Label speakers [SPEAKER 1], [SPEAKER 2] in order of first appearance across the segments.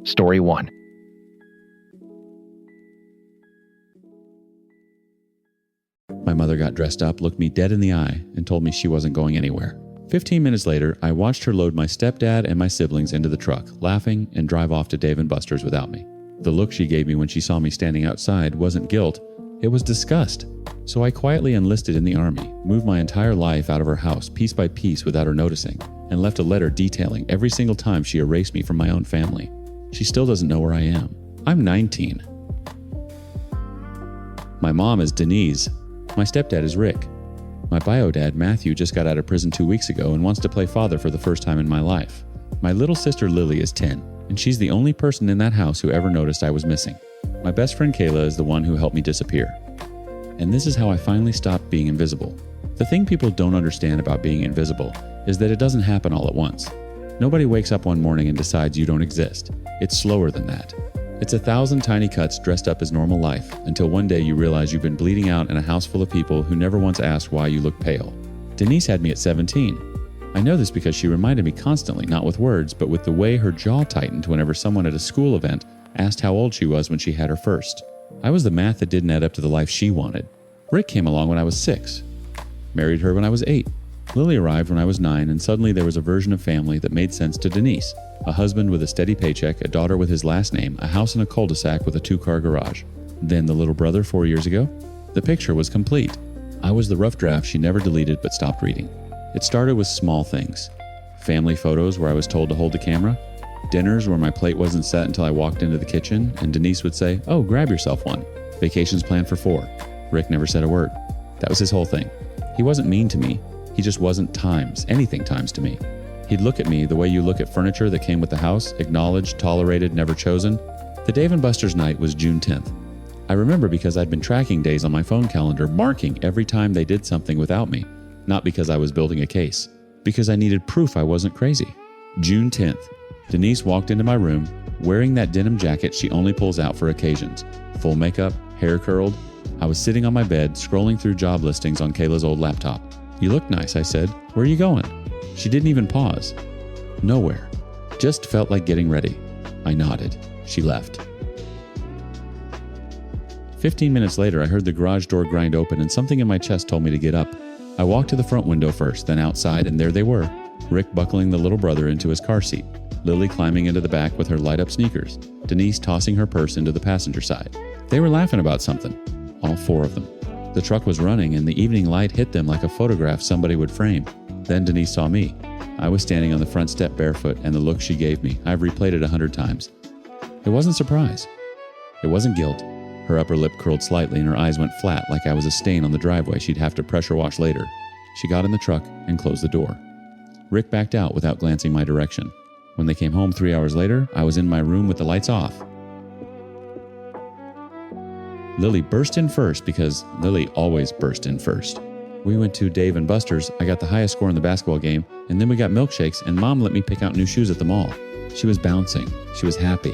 [SPEAKER 1] Story 1.
[SPEAKER 2] My mother got dressed up, looked me dead in the eye, and told me she wasn't going anywhere. 15 minutes later, I watched her load my stepdad and my siblings into the truck, laughing, and drive off to Dave & Buster's without me. The look she gave me when she saw me standing outside wasn't guilt, it was disgust. So I quietly enlisted in the army, moved my entire life out of her house piece by piece without her noticing, and left a letter detailing every single time she erased me from my own family. She still doesn't know where I am. I'm 19. My mom is Denise. My stepdad is Rick. My bio dad, Matthew, just got out of prison 2 weeks ago and wants to play father for the first time in my life. My little sister Lily is 10, and she's the only person in that house who ever noticed I was missing. My best friend Kayla is the one who helped me disappear. And this is how I finally stopped being invisible. The thing people don't understand about being invisible is that it doesn't happen all at once. Nobody wakes up one morning and decides you don't exist. It's slower than that. It's 1,000 tiny cuts dressed up as normal life until one day you realize you've been bleeding out in a house full of people who never once asked why you look pale. Denise had me at 17. I know this because she reminded me constantly, not with words, but with the way her jaw tightened whenever someone at a school event asked how old she was when she had her first. I was the math that didn't add up to the life she wanted. Rick came along when I was 6. Married her when I was 8. Lily arrived when I was 9, and suddenly there was a version of family that made sense to Denise. A husband with a steady paycheck, a daughter with his last name, a house in a cul-de-sac with a 2-car garage. Then the little brother 4 years ago? The picture was complete. I was the rough draft she never deleted but stopped reading. It started with small things. Family photos where I was told to hold the camera. Dinners where my plate wasn't set until I walked into the kitchen, and Denise would say, "Oh, grab yourself one." Vacations planned for 4. Rick never said a word. That was his whole thing. He wasn't mean to me. He just wasn't anything times to me. He'd look at me the way you look at furniture that came with the house, acknowledged, tolerated, never chosen. The Dave & Buster's night was June 10th. I remember because I'd been tracking days on my phone calendar, marking every time they did something without me. Not because I was building a case. Because I needed proof I wasn't crazy. June 10th. Denise walked into my room, wearing that denim jacket she only pulls out for occasions. Full makeup, hair curled. I was sitting on my bed, scrolling through job listings on Kayla's old laptop. "You look nice," I said. "Where are you going?" She didn't even pause. Nowhere. Just felt like getting ready. I nodded. She left. 15 minutes later, I heard the garage door grind open and something in my chest told me to get up. I walked to the front window first, then outside, and there they were. Rick buckling the little brother into his car seat. Lily climbing into the back with her light-up sneakers. Denise tossing her purse into the passenger side. They were laughing about something. All 4 of them. The truck was running and the evening light hit them like a photograph somebody would frame. Then Denise saw me. I was standing on the front step barefoot, and the look she gave me, I've replayed it 100 times. It wasn't surprise. It wasn't guilt. Her upper lip curled slightly and her eyes went flat like I was a stain on the driveway she'd have to pressure wash later. She got in the truck and closed the door. Rick backed out without glancing my direction. When they came home 3 hours later, I was in my room with the lights off. Lily burst in first because Lily always burst in first. We went to Dave & Buster's, I got the highest score in the basketball game, and then we got milkshakes and Mom let me pick out new shoes at the mall. She was bouncing. She was happy.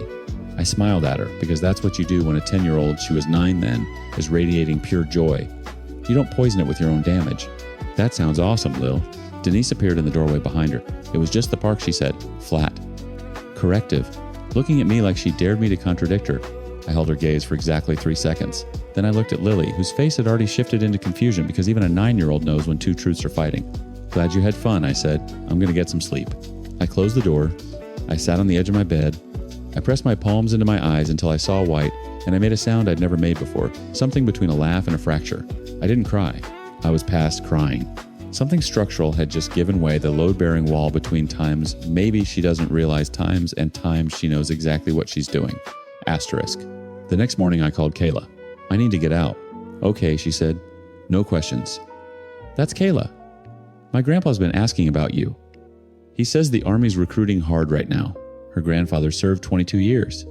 [SPEAKER 2] I smiled at her because that's what you do when a 10-year-old, she was 9 then, is radiating pure joy. You don't poison it with your own damage. That sounds awesome, Lil. Denise appeared in the doorway behind her. It was just the park, she said, flat. Corrective. Looking at me like she dared me to contradict her. I held her gaze for exactly 3 seconds. Then I looked at Lily, whose face had already shifted into confusion because even a 9-year-old knows when 2 truths are fighting. "Glad you had fun," I said. "I'm gonna get some sleep." I closed the door. I sat on the edge of my bed. I pressed my palms into my eyes until I saw white, and I made a sound I'd never made before, something between a laugh and a fracture. I didn't cry. I was past crying. Something structural had just given way, the load-bearing wall between times maybe she doesn't realize times and times she knows exactly what she's doing. Asterisk. The next morning I called Kayla. "I need to get out." "Okay," she said. "No questions." "That's Kayla. My grandpa's been asking about you. He says the Army's recruiting hard right now. Her grandfather served 22 years.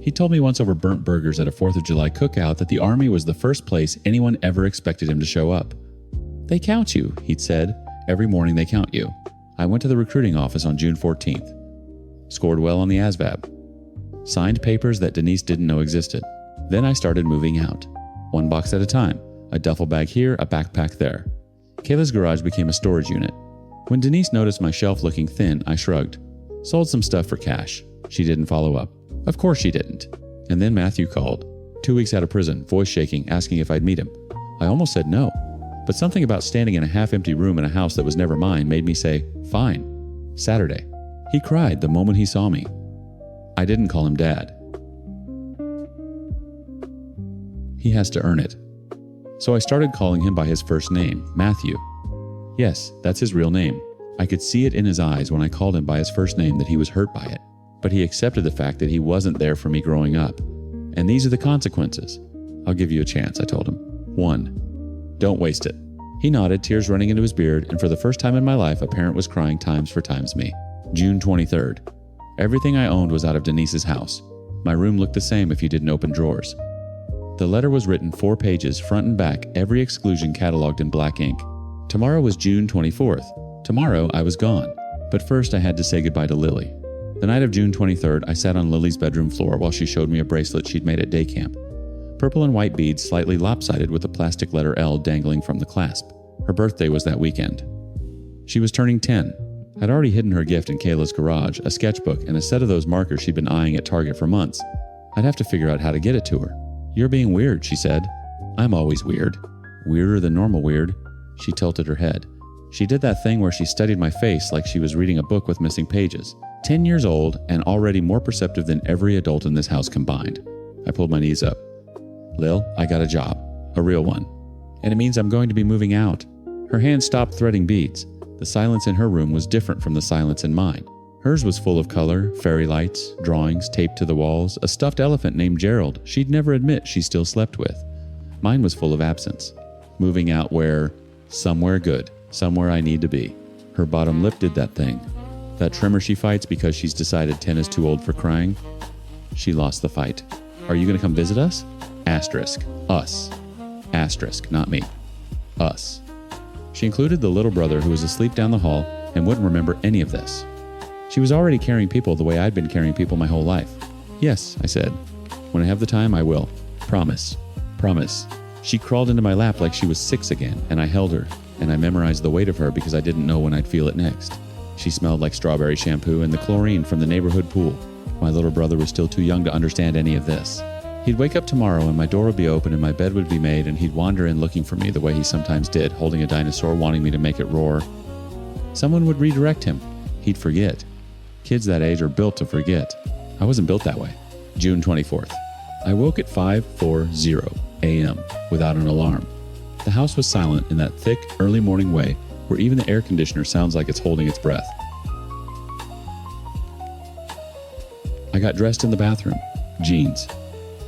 [SPEAKER 2] He told me once over burnt burgers at a 4th of July cookout that the Army was the first place anyone ever expected him to show up. They count you, he'd said. Every morning they count you. I went to the recruiting office on June 14th. Scored well on the ASVAB. Signed papers that Denise didn't know existed. Then I started moving out. 1 box at a time. A duffel bag here, a backpack there. Kayla's garage became a storage unit. When Denise noticed my shelf looking thin, I shrugged. Sold some stuff for cash. She didn't follow up. Of course she didn't. And then Matthew called. 2 weeks out of prison, voice shaking, asking if I'd meet him. I almost said no. But something about standing in a half-empty room in a house that was never mine made me say, fine. Saturday. He cried the moment he saw me. I didn't call him Dad. He has to earn it. So I started calling him by his first name, Matthew. Yes, that's his real name. I could see it in his eyes when I called him by his first name that he was hurt by it. But he accepted the fact that he wasn't there for me growing up. And these are the consequences. I'll give you a chance, I told him. 1. Don't waste it. He nodded, tears running into his beard, and for the first time in my life, a parent was crying times for times me. June 23rd. Everything I owned was out of Denise's house. My room looked the same if you didn't open drawers. The letter was written 4 pages, front and back, every exclusion cataloged in black ink. Tomorrow was June 24th. Tomorrow I was gone. But first I had to say goodbye to Lily. The night of June 23rd, I sat on Lily's bedroom floor while she showed me a bracelet she'd made at day camp. Purple and white beads slightly lopsided with a plastic letter L dangling from the clasp. Her birthday was that weekend. She was turning 10. I'd already hidden her gift in Kayla's garage, a sketchbook, and a set of those markers she'd been eyeing at Target for months. I'd have to figure out how to get it to her. You're being weird, she said. I'm always weird. Weirder than normal weird. She tilted her head. She did that thing where she studied my face like she was reading a book with missing pages. 10 years old and already more perceptive than every adult in this house combined. I pulled my knees up. Lil, I got a job. A real one. And it means I'm going to be moving out. Her hand stopped threading beads. The silence in her room was different from the silence in mine. Hers was full of color, fairy lights, drawings taped to the walls, a stuffed elephant named Gerald she'd never admit she still slept with. Mine was full of absence. Moving out where? Somewhere good. Somewhere I need to be. Her bottom lip did that thing. That trimmer she fights because she's decided 10 is too old for crying. She lost the fight. Are you going to come visit us? Asterisk. Us. Asterisk, not me. Us. She included the little brother who was asleep down the hall and wouldn't remember any of this. She was already carrying people the way I'd been carrying people my whole life. Yes, I said. When I have the time, I will. Promise. Promise. She crawled into my lap like she was 6 again, and I held her, and I memorized the weight of her because I didn't know when I'd feel it next. She smelled like strawberry shampoo and the chlorine from the neighborhood pool. My little brother was still too young to understand any of this. He'd wake up tomorrow and my door would be open and my bed would be made and he'd wander in looking for me the way he sometimes did, holding a dinosaur wanting me to make it roar. Someone would redirect him. He'd forget. Kids that age are built to forget. I wasn't built that way. June 24th. I woke at 5:40 a.m. without an alarm. The house was silent in that thick, early morning way where even the air conditioner sounds like it's holding its breath. I got dressed in the bathroom. Jeans.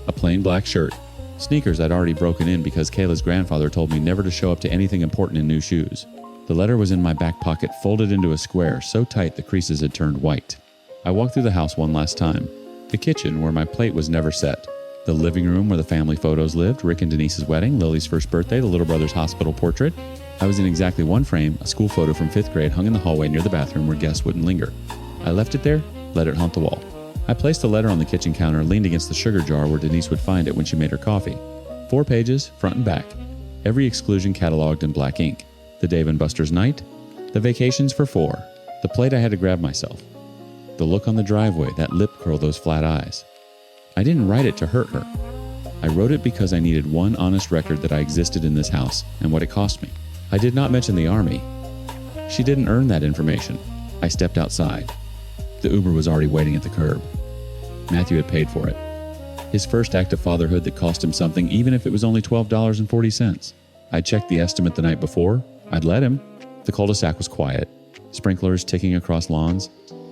[SPEAKER 2] A plain black shirt. Sneakers I'd already broken in because Kayla's grandfather told me never to show up to anything important in new shoes. The letter was in my back pocket, folded into a square, so tight the creases had turned white. I walked through the house one last time. The kitchen, where my plate was never set. The living room where the family photos lived, Rick and Denise's wedding, Lily's first birthday, the little brother's hospital portrait. I was in exactly one frame, a school photo from 5th grade hung in the hallway near the bathroom where guests wouldn't linger. I left it there, let it haunt the wall. I placed the letter on the kitchen counter, leaned against the sugar jar where Denise would find it when she made her coffee. 4 pages, front and back. Every exclusion cataloged in black ink. The Dave & Buster's night. The vacations for 4. The plate I had to grab myself. The look on the driveway, that lip curl, those flat eyes. I didn't write it to hurt her. I wrote it because I needed one honest record that I existed in this house and what it cost me. I did not mention the army. She didn't earn that information. I stepped outside. The Uber was already waiting at the curb. Matthew had paid for it. His first act of fatherhood that cost him something, even if it was only $12.40. I checked the estimate the night before. I'd let him. The cul-de-sac was quiet. Sprinklers ticking across lawns.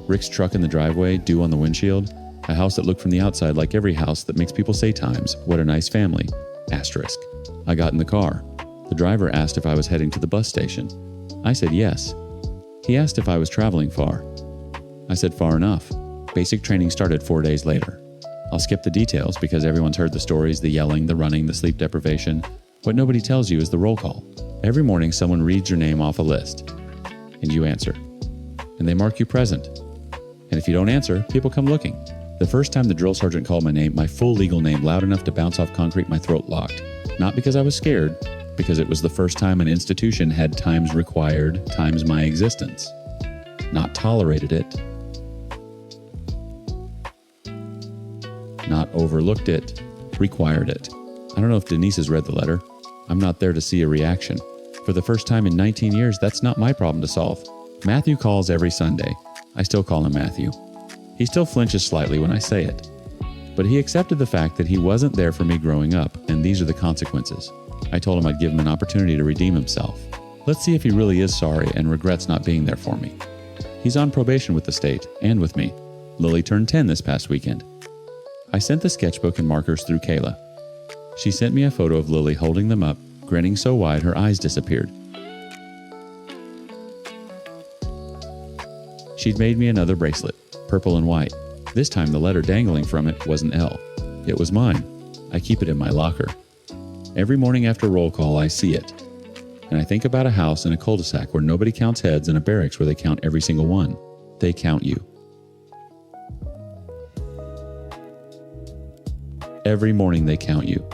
[SPEAKER 2] Rick's truck in the driveway, dew on the windshield. A house that looked from the outside like every house that makes people say times, what a nice family. Asterisk. I got in the car. The driver asked if I was heading to the bus station. I said yes. He asked if I was traveling far. I said far enough. Basic training started 4 days later. I'll skip the details because everyone's heard the stories, the yelling, the running, the sleep deprivation. What nobody tells you is the roll call. Every morning someone reads your name off a list, and you answer. And they mark you present. And if you don't answer, people come looking. The first time the drill sergeant called my name, my full legal name, loud enough to bounce off concrete, my throat locked. Not because I was scared, because it was the first time an institution had times required, times my existence. Not tolerated it. overlooked it, required it. I don't know if Denise has read the letter. I'm not there to see a reaction. For the first time in 19 years, that's not my problem to solve. Matthew calls every Sunday. I still call him Matthew. He still flinches slightly when I say it. But he accepted the fact that he wasn't there for me growing up, and these are the consequences. I told him I'd give him an opportunity to redeem himself. Let's see if he really is sorry and regrets not being there for me. He's on probation with the state, and with me. Lily turned 10 this past weekend. I sent the sketchbook and markers through Kayla. She sent me a photo of Lily holding them up, grinning so wide her eyes disappeared. She'd made me another bracelet, purple and white. This time the letter dangling from it was an L. It was mine. I keep it in my locker. Every morning after roll call, I see it. And I think about a house in a cul-de-sac where nobody counts heads and a barracks where they count every single one. They count you. Every morning they count you.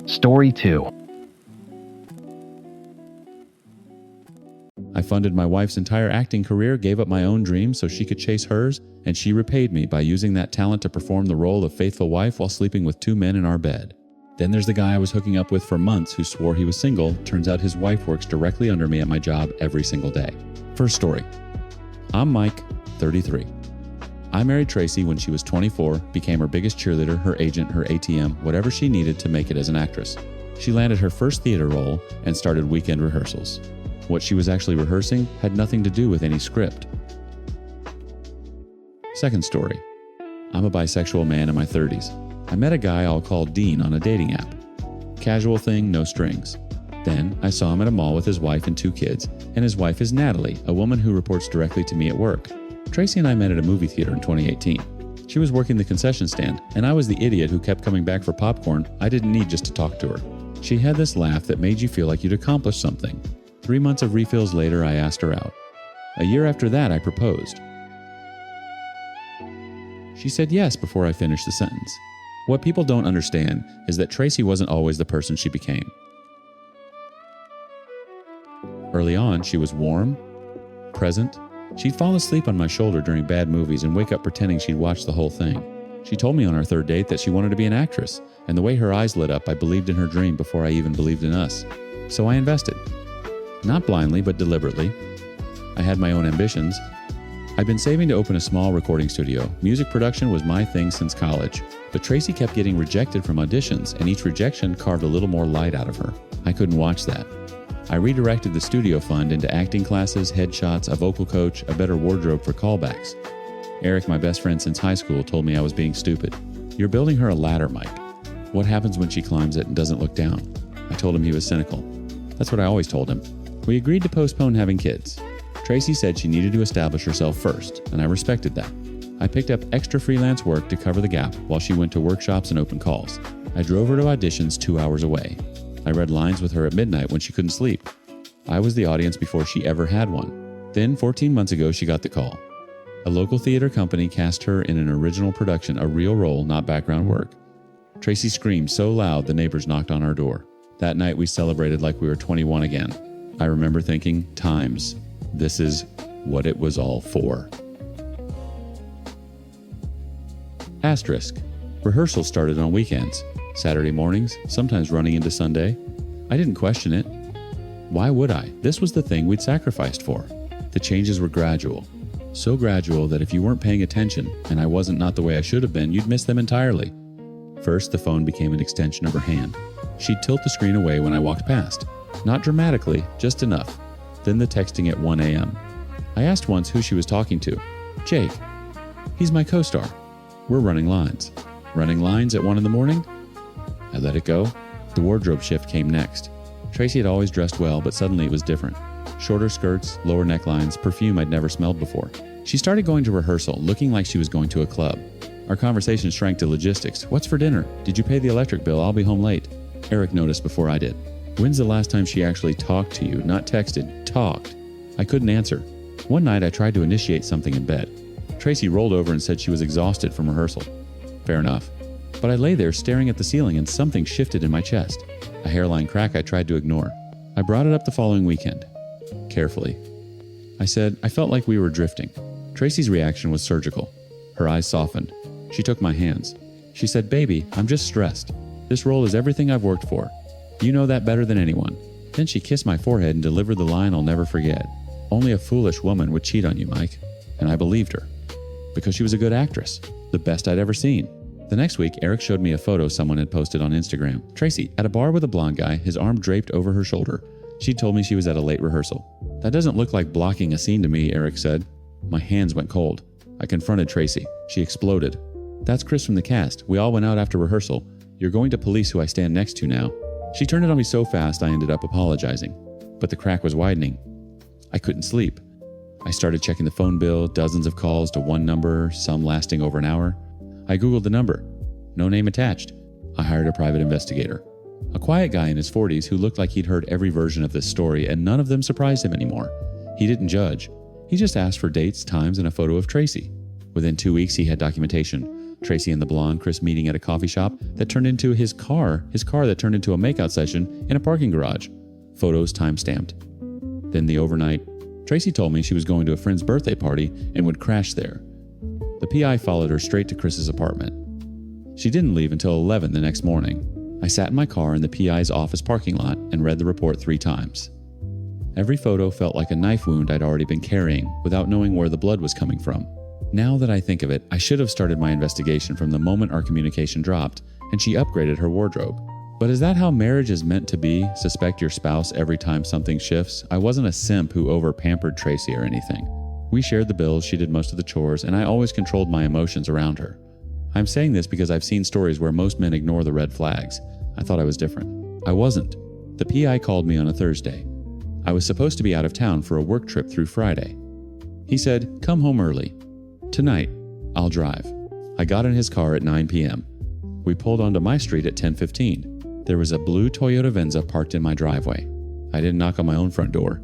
[SPEAKER 1] Story 2.
[SPEAKER 2] I funded my wife's entire acting career, gave up my own dreams so she could chase hers, and she repaid me by using that talent to perform the role of faithful wife while sleeping with 2 men in our bed. Then there's the guy I was hooking up with for months who swore he was single. Turns out his wife works directly under me at my job every single day. First story. I'm Mike, 33. I married Tracy when she was 24, became her biggest cheerleader, her agent, her ATM, whatever she needed to make it as an actress. She landed her first theater role and started weekend rehearsals. What she was actually rehearsing had nothing to do with any script. Second story. I'm a bisexual man in my 30s. I met a guy I'll call Dean on a dating app. Casual thing, no strings. Then I saw him at a mall with his wife and 2 kids, and his wife is Natalie, a woman who reports directly to me at work. Tracy and I met at a movie theater in 2018. She was working the concession stand, and I was the idiot who kept coming back for popcorn I didn't need just to talk to her. She had this laugh that made you feel like you'd accomplished something. 3 months of refills later, I asked her out. A year after that, I proposed. She said yes before I finished the sentence. What people don't understand is that Tracy wasn't always the person she became. Early on, she was warm, present. She'd fall asleep on my shoulder during bad movies and wake up pretending she'd watched the whole thing. She told me on our 3rd date that she wanted to be an actress, and the way her eyes lit up, I believed in her dream before I even believed in us. So I invested. Not blindly, but deliberately. I had my own ambitions. I'd been saving to open a small recording studio. Music production was my thing since college. But Tracy kept getting rejected from auditions, and each rejection carved a little more light out of her. I couldn't watch that. I redirected the studio fund into acting classes, headshots, a vocal coach, a better wardrobe for callbacks. Eric, my best friend since high school, told me I was being stupid. You're building her a ladder, Mike. What happens when she climbs it and doesn't look down? I told him he was cynical. That's what I always told him. We agreed to postpone having kids. Tracy said she needed to establish herself first, and I respected that. I picked up extra freelance work to cover the gap while she went to workshops and open calls. I drove her to auditions 2 hours away. I read lines with her at midnight when she couldn't sleep. I was the audience before she ever had one. Then, 14 months ago, she got the call. A local theater company cast her in an original production, a real role, not background work. Tracy screamed so loud the neighbors knocked on our door. That night we celebrated like we were 21 again. I remember thinking, times, this is what it was all for. Asterisk. Rehearsals started on weekends, Saturday mornings, sometimes running into Sunday. I didn't question it. Why would I? This was the thing we'd sacrificed for. The changes were gradual. So gradual that if you weren't paying attention, and I wasn't not the way I should have been, you'd miss them entirely. First, the phone became an extension of her hand. She'd tilt the screen away when I walked past. Not dramatically, just enough. Then the texting at 1 a.m. I asked once who she was talking to. Jake. He's my co-star. We're running lines. Running lines at 1 in the morning? I let it go. The wardrobe shift came next. Tracy had always dressed well, but suddenly it was different. Shorter skirts, lower necklines, perfume I'd never smelled before. She started going to rehearsal, looking like she was going to a club. Our conversation shrank to logistics. What's for dinner? Did you pay the electric bill? I'll be home late. Eric noticed before I did. When's the last time she actually talked to you? Not texted, talked. I couldn't answer. One night I tried to initiate something in bed. Tracy rolled over and said she was exhausted from rehearsal. Fair enough. But I lay there staring at the ceiling and something shifted in my chest. A hairline crack I tried to ignore. I brought it up the following weekend. Carefully. I said, I felt like we were drifting. Tracy's reaction was surgical. Her eyes softened. She took my hands. She said, baby, I'm just stressed. This role is everything I've worked for. You know that better than anyone. Then she kissed my forehead and delivered the line I'll never forget. Only a foolish woman would cheat on you, Mike. And I believed her. Because she was a good actress. The best I'd ever seen. The next week, Eric showed me a photo someone had posted on Instagram. Tracy, at a bar with a blonde guy, his arm draped over her shoulder. She told me she was at a late rehearsal. That doesn't look like blocking a scene to me, Eric said. My hands went cold. I confronted Tracy. She exploded. That's Chris from the cast. We all went out after rehearsal. You're going to police who I stand next to now. She turned it on me so fast I ended up apologizing. But the crack was widening. I couldn't sleep. I started checking the phone bill, dozens of calls to one number, some lasting over an hour. I Googled the number. No name attached. I hired a private investigator. A quiet guy in his 40s who looked like he'd heard every version of this story and none of them surprised him anymore. He didn't judge. He just asked for dates, times, and a photo of Tracy. Within 2 weeks, he had documentation. Tracy and the blonde Chris meeting at a coffee shop that turned into his car that turned into a makeout session in a parking garage. Photos time-stamped. Then the overnight, Tracy told me she was going to a friend's birthday party and would crash there. The PI followed her straight to Chris's apartment. She didn't leave until 11 the next morning. I sat in my car in the PI's office parking lot and read the report 3 times. Every photo felt like a knife wound I'd already been carrying without knowing where the blood was coming from. Now that I think of it, I should have started my investigation from the moment our communication dropped and she upgraded her wardrobe. But is that how marriage is meant to be? Suspect your spouse every time something shifts? I wasn't a simp who over-pampered Tracy or anything. We shared the bills, she did most of the chores, and I always controlled my emotions around her. I'm saying this because I've seen stories where most men ignore the red flags. I thought I was different. I wasn't. The PI called me on a Thursday. I was supposed to be out of town for a work trip through Friday. He said, come home early. Tonight, I'll drive. I got in his car at 9 p.m. We pulled onto my street at 10:15. There was a blue Toyota Venza parked in my driveway. I didn't knock on my own front door.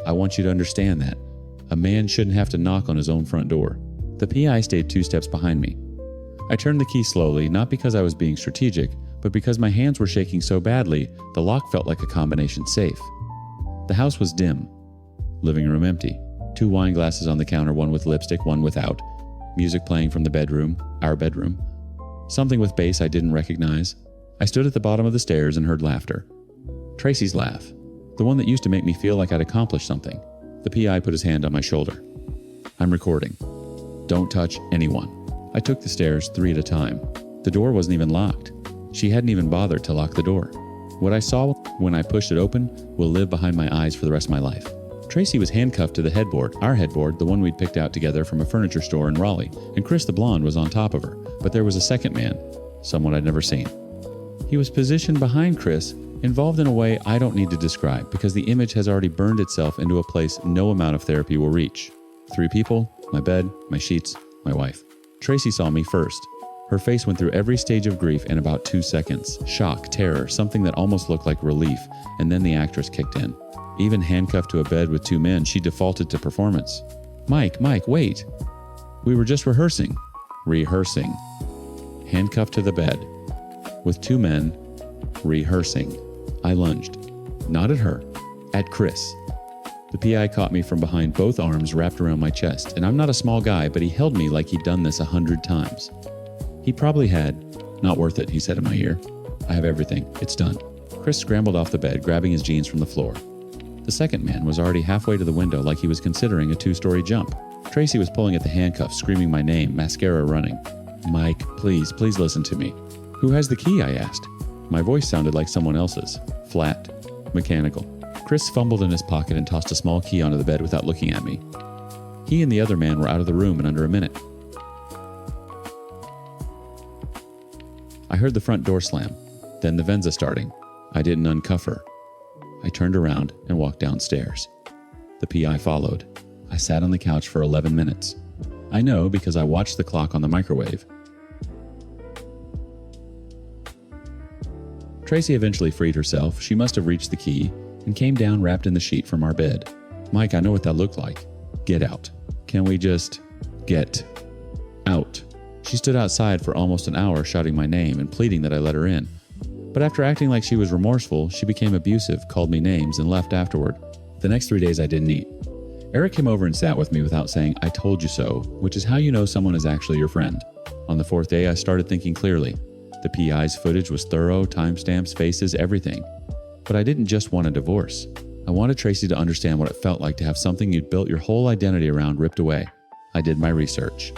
[SPEAKER 2] I want you to understand that. A man shouldn't have to knock on his own front door. The PI stayed 2 steps behind me. I turned the key slowly, not because I was being strategic, but because my hands were shaking so badly, the lock felt like a combination safe. The house was dim. Living room empty. 2 wine glasses on the counter, one with lipstick, one without. Music playing from the bedroom, our bedroom. Something with bass I didn't recognize. I stood at the bottom of the stairs and heard laughter. Tracy's laugh. The one that used to make me feel like I'd accomplished something. The PI put his hand on my shoulder. I'm recording. Don't touch anyone. I took the stairs 3 at a time. The door wasn't even locked. She hadn't even bothered to lock the door. What I saw when I pushed it open will live behind my eyes for the rest of my life. Tracy was handcuffed to the headboard, our headboard, the one we'd picked out together from a furniture store in Raleigh, and Chris the blonde was on top of her. But there was a second man, someone I'd never seen. He was positioned behind Chris, involved in a way I don't need to describe because the image has already burned itself into a place no amount of therapy will reach. 3 people, my bed, my sheets, my wife. Tracy saw me first. Her face went through every stage of grief in about 2 seconds. Shock, terror, something that almost looked like relief, and then the actress kicked in. Even handcuffed to a bed with 2 men, she defaulted to performance. Mike, wait. We were just rehearsing. Rehearsing. Handcuffed to the bed. With 2 men. Rehearsing. I lunged. Not at her. At Chris. The PI caught me from behind, both arms wrapped around my chest, and I'm not a small guy, but he held me like he'd done this 100 times. He probably had. Not worth it, he said in my ear. I have everything. It's done. Chris scrambled off the bed, grabbing his jeans from the floor. The second man was already halfway to the window like he was considering a 2-story jump. Tracy was pulling at the handcuffs, screaming my name, mascara running. Mike, please listen to me. Who has the key? I asked. My voice sounded like someone else's. Flat. Mechanical. Chris fumbled in his pocket and tossed a small key onto the bed without looking at me. He and the other man were out of the room in under a minute. I heard the front door slam, then the Venza starting. I didn't uncuff her. I turned around and walked downstairs. The PI followed. I sat on the couch for 11 minutes. I know because I watched the clock on the microwave. Tracy eventually freed herself. She must have reached the key. and came down wrapped in the sheet from our bed. Mike, I know what that looked like. Get out. Can we just get out? She stood outside for almost an hour shouting my name and pleading that I let her in. But after acting like she was remorseful, she became abusive, called me names, and left afterward. The next 3 days I didn't eat. Eric came over and sat with me without saying, "I told you so," which is how you know someone is actually your friend. On the 4th day, I started thinking clearly. The PI's footage was thorough, timestamps, faces, everything. But I didn't just want a divorce. I wanted Tracy to understand what it felt like to have something you'd built your whole identity around ripped away. I did my research.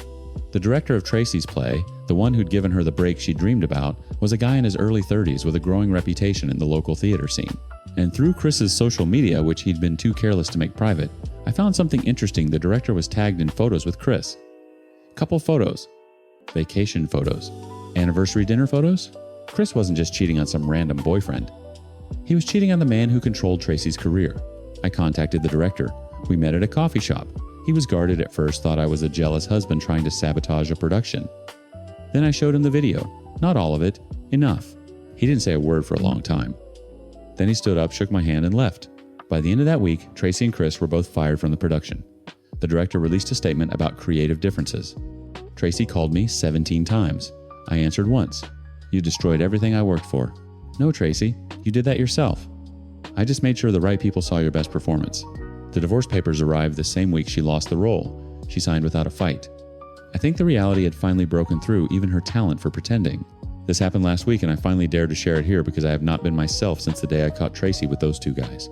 [SPEAKER 2] The director of Tracy's play, the one who'd given her the break she dreamed about, was a guy in his early 30s with a growing reputation in the local theater scene. And through Chris's social media, which he'd been too careless to make private, I found something interesting. The director was tagged in photos with Chris. Couple photos. Vacation photos. Anniversary dinner photos? Chris wasn't just cheating on some random boyfriend. He was cheating on the man who controlled Tracy's career. I contacted the director. We met at a coffee shop. He was guarded at first, thought I was a jealous husband trying to sabotage a production. Then I showed him the video. Not all of it. Enough. He didn't say a word for a long time. Then he stood up, shook my hand, and left. By the end of that week, Tracy and Chris were both fired from the production. The director released a statement about creative differences. Tracy called me 17 times. I answered once. "You destroyed everything I worked for." "No, Tracy, you did that yourself." "I just made sure the right people saw your best performance." The divorce papers arrived the same week she lost the role. She signed without a fight. I think the reality had finally broken through, even her talent for pretending. This happened last week, and I finally dared to share it here because I have not been myself since the day I caught Tracy with those two guys.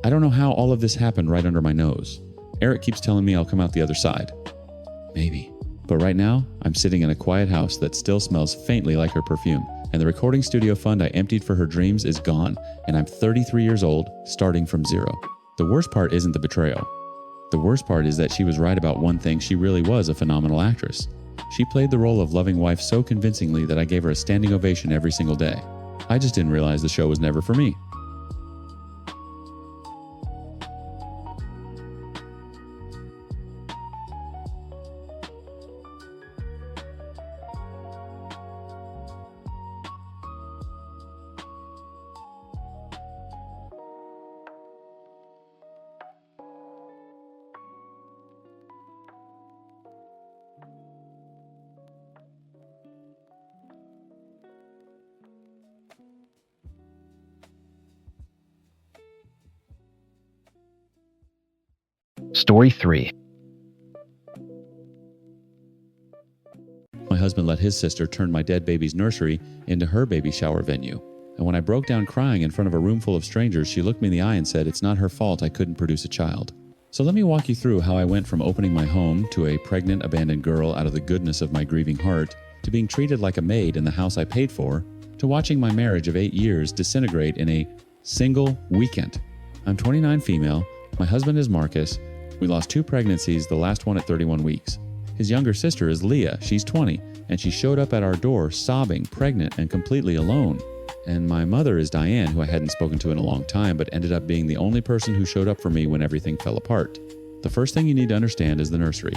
[SPEAKER 2] I don't know how all of this happened right under my nose. Eric keeps telling me I'll come out the other side. Maybe. But right now, I'm sitting in a quiet house that still smells faintly like her perfume, and the recording studio fund I emptied for her dreams is gone, and I'm 33 years old, starting from zero. The worst part isn't the betrayal. The worst part is that she was right about one thing: she really was a phenomenal actress. She played the role of loving wife so convincingly that I gave her a standing ovation every single day. I just didn't realize the show was never for me.
[SPEAKER 1] Story 3.
[SPEAKER 2] My husband let his sister turn my dead baby's nursery into her baby shower venue. And when I broke down crying in front of a room full of strangers, she looked me in the eye and said, "It's not her fault I couldn't produce a child." So let me walk you through how I went from opening my home to a pregnant, abandoned girl out of the goodness of my grieving heart, to being treated like a maid in the house I paid for, to watching my marriage of 8 years disintegrate in a single weekend. I'm 29 female. My husband is Marcus. We lost 2 pregnancies, the last one at 31 weeks. His younger sister is Leah. She's 20, and she showed up at our door sobbing, pregnant, and completely alone. And my mother is Diane, who I hadn't spoken to in a long time, but ended up being the only person who showed up for me when everything fell apart. The first thing you need to understand is the nursery.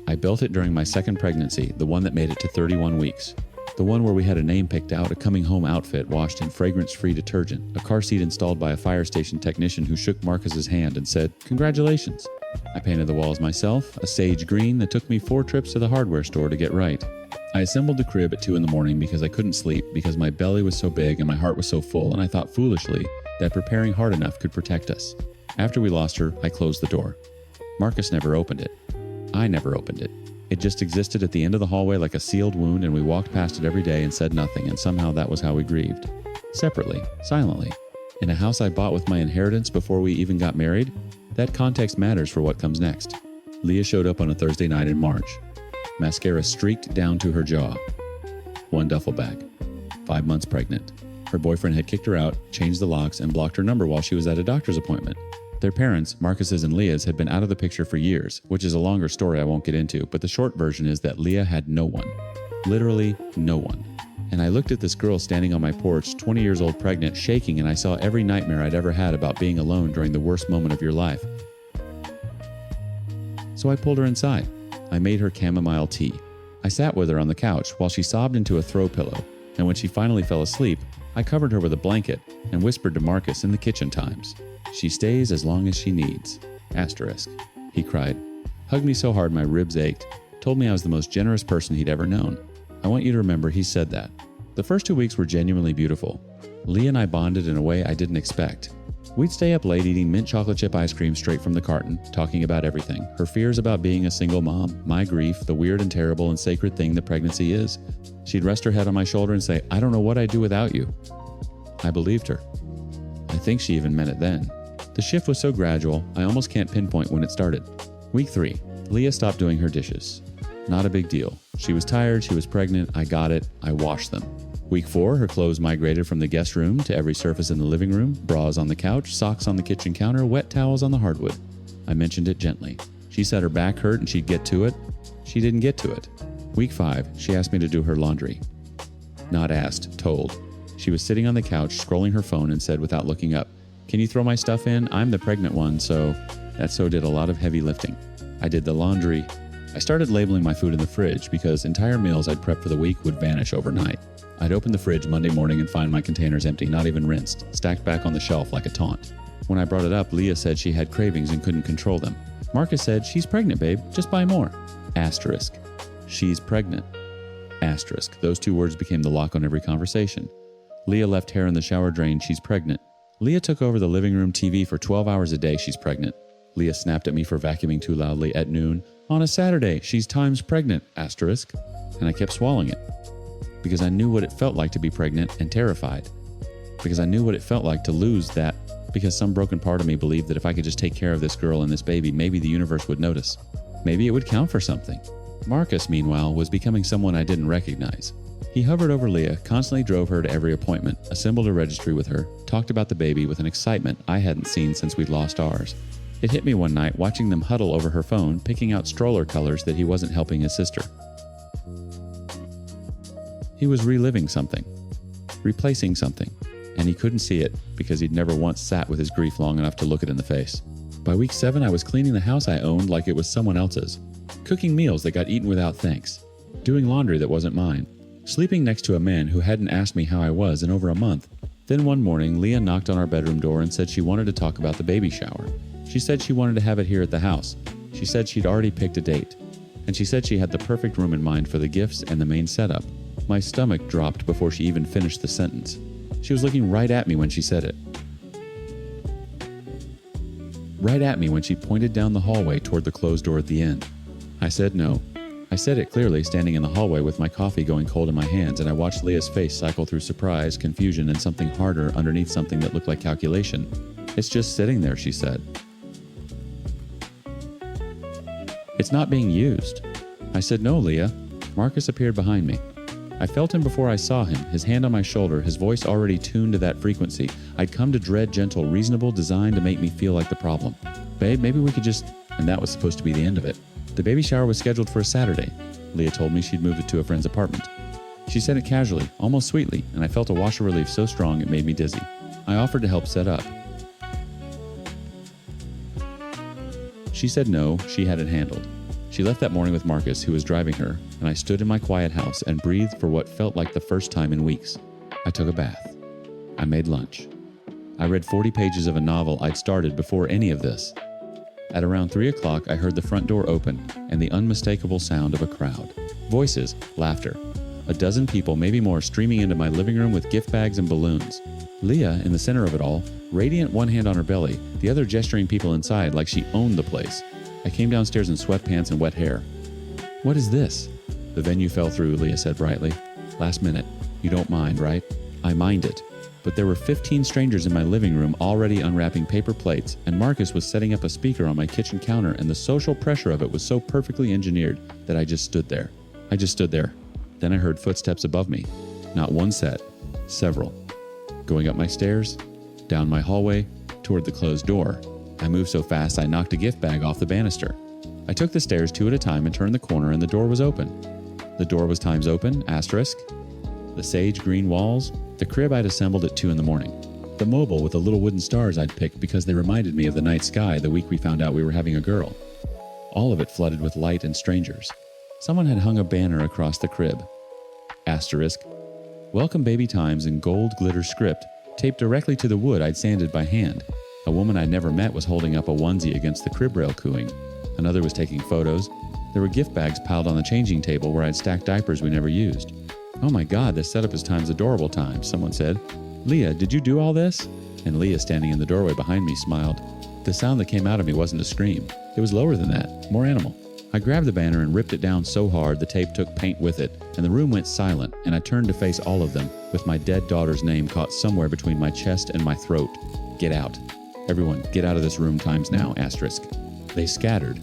[SPEAKER 2] I built it during my second pregnancy, the one that made it to 31 weeks. The one where we had a name picked out, a coming home outfit washed in fragrance-free detergent, a car seat installed by a fire station technician who shook Marcus's hand and said, "Congratulations." I painted the walls myself, a sage green that took me 4 trips to the hardware store to get right. I assembled the crib at 2 in the morning because I couldn't sleep, because my belly was so big and my heart was so full, and I thought foolishly that preparing hard enough could protect us. After we lost her, I closed the door. Marcus never opened it. I never opened it. It just existed at the end of the hallway like a sealed wound, and we walked past it every day and said nothing, and somehow that was how we grieved. Separately, silently. In a house I bought with my inheritance before we even got married, that context matters for what comes next. Leah showed up on a Thursday night in March. Mascara streaked down to her jaw. 1 duffel bag. 5 months pregnant. Her boyfriend had kicked her out, changed the locks, and blocked her number while she was at a doctor's appointment. Their parents, Marcus's and Leah's, had been out of the picture for years, which is a longer story I won't get into, but the short version is that Leah had no one. Literally no one. And I looked at this girl standing on my porch, 20 years old pregnant, shaking, and I saw every nightmare I'd ever had about being alone during the worst moment of your life. So I pulled her inside. I made her chamomile tea. I sat with her on the couch while she sobbed into a throw pillow. And when she finally fell asleep, I covered her with a blanket and whispered to Marcus in the kitchen times, "She stays as long as she needs." Asterisk. He cried, hugged me so hard my ribs ached, told me I was the most generous person he'd ever known. I want you to remember he said that. The first 2 weeks were genuinely beautiful. Leah and I bonded in a way I didn't expect. We'd stay up late eating mint chocolate chip ice cream straight from the carton, talking about everything. Her fears about being a single mom, my grief, the weird and terrible and sacred thing that pregnancy is. She'd rest her head on my shoulder and say, "I don't know what I'd do without you." I believed her. I think she even meant it then. The shift was so gradual, I almost can't pinpoint when it started. Week 3, Leah stopped doing her dishes. Not a big deal. She was tired, she was pregnant, I got it, I washed them. Week 4, her clothes migrated from the guest room to every surface in the living room, bras on the couch, socks on the kitchen counter, wet towels on the hardwood. I mentioned it gently. She said her back hurt and she'd get to it. She didn't get to it. Week 5, she asked me to do her laundry. Not asked, told. She was sitting on the couch, scrolling her phone and said without looking up, "Can you throw my stuff in? I'm the pregnant one, so..." That so did a lot of heavy lifting. I did the laundry. I started labeling my food in the fridge because entire meals I'd prepped for the week would vanish overnight. I'd open the fridge Monday morning and find my containers empty, not even rinsed, stacked back on the shelf like a taunt. When I brought it up, Leah said she had cravings and couldn't control them. Marcus said, "She's pregnant, babe. Just buy more." Asterisk. She's pregnant. Asterisk. Those 2 words became the lock on every conversation. Leah left hair in the shower drain. She's pregnant. Leah took over the living room TV for 12 hours a day. She's pregnant. Leah snapped at me for vacuuming too loudly at noon. On a Saturday, she's times pregnant. Asterisk. And I kept swallowing it. Because I knew what it felt like to be pregnant and terrified. Because I knew what it felt like to lose that. Because some broken part of me believed that if I could just take care of this girl and this baby, maybe the universe would notice. Maybe it would count for something. Marcus, meanwhile, was becoming someone I didn't recognize. He hovered over Leah, constantly drove her to every appointment, assembled a registry with her, talked about the baby with an excitement I hadn't seen since we'd lost ours. It hit me one night watching them huddle over her phone, picking out stroller colors that he wasn't helping his sister. He was reliving something, replacing something, and he couldn't see it because he'd never once sat with his grief long enough to look it in the face. By week 7, I was cleaning the house I owned like it was someone else's, cooking meals that got eaten without thanks, doing laundry that wasn't mine, sleeping next to a man who hadn't asked me how I was in over a month. Then one morning, Leah knocked on our bedroom door and said she wanted to talk about the baby shower. She said she wanted to have it here at the house. She said she'd already picked a date. And she said she had the perfect room in mind for the gifts and the main setup. My stomach dropped before she even finished the sentence. She was looking right at me when she said it. Right at me when she pointed down the hallway toward the closed door at the end. I said no. I said it clearly standing in the hallway with my coffee going cold in my hands, and I watched Leah's face cycle through surprise, confusion, and something harder underneath something that looked like calculation. "It's just sitting there," she said. "It's not being used." I said, "No, Leah." Marcus appeared behind me. I felt him before I saw him, his hand on my shoulder, his voice already tuned to that frequency. I'd come to dread gentle, reasonable, designed to make me feel like the problem. "Babe, maybe we could just..." And that was supposed to be the end of it. The baby shower was scheduled for a Saturday. Leah told me she'd moved it to a friend's apartment. She said it casually, almost sweetly, and I felt a wash of relief so strong it made me dizzy. I offered to help set up. She said no, she had it handled. She left that morning with Marcus, who was driving her, and I stood in my quiet house and breathed for what felt like the first time in weeks. I took a bath. I made lunch. I read 40 pages of a novel I'd started before any of this. At around 3 o'clock, I heard the front door open and the unmistakable sound of a crowd. Voices, laughter. A dozen people, maybe more, streaming into my living room with gift bags and balloons. Leah, in the center of it all, radiant, one hand on her belly, the other gesturing people inside like she owned the place. I came downstairs in sweatpants and wet hair. "What is this?" "The venue fell through," Leah said brightly. "Last minute. You don't mind, right?" I minded. But there were 15 strangers in my living room already unwrapping paper plates, and Marcus was setting up a speaker on my kitchen counter, and the social pressure of it was so perfectly engineered that I just stood there. Then I heard footsteps above me. Not one set, several. Going up my stairs, down my hallway, toward the closed door. I moved so fast I knocked a gift bag off the banister. I took the stairs 2 at a time and turned the corner, and the door was open. The door was times open, asterisk. The sage green walls, the crib I'd assembled at 2 in the morning. The mobile with the little wooden stars I'd picked because they reminded me of the night sky the week we found out we were having a girl. All of it flooded with light and strangers. Someone had hung a banner across the crib. Asterisk. Welcome baby times in gold glitter script taped directly to the wood I'd sanded by hand. A woman I'd never met was holding up a onesie against the crib rail cooing. Another was taking photos. There were gift bags piled on the changing table where I'd stacked diapers we never used. "Oh my God, this setup is Time's adorable time," someone said. "Leah, did you do all this?" And Leah, standing in the doorway behind me, smiled. The sound that came out of me wasn't a scream. It was lower than that, more animal. I grabbed the banner and ripped it down so hard the tape took paint with it, and the room went silent, and I turned to face all of them, with my dead daughter's name caught somewhere between my chest and my throat. "Get out. Everyone, get out of this room, Times now, asterisk." They scattered.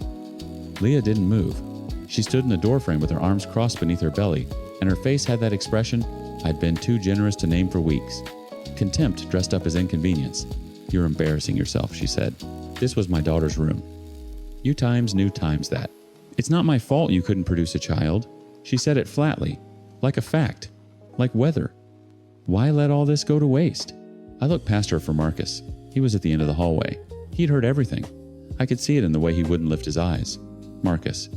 [SPEAKER 2] Leah didn't move. She stood in the doorframe with her arms crossed beneath her belly, and her face had that expression I'd been too generous to name for weeks. Contempt dressed up as inconvenience. "You're embarrassing yourself," she said. This was my daughter's room. You Times knew Times that. "It's not my fault you couldn't produce a child." She said it flatly, like a fact, like weather. Why let all this go to waste? I looked past her for Marcus. He was at the end of the hallway. He'd heard everything. I could see it in the way he wouldn't lift his eyes. Marcus.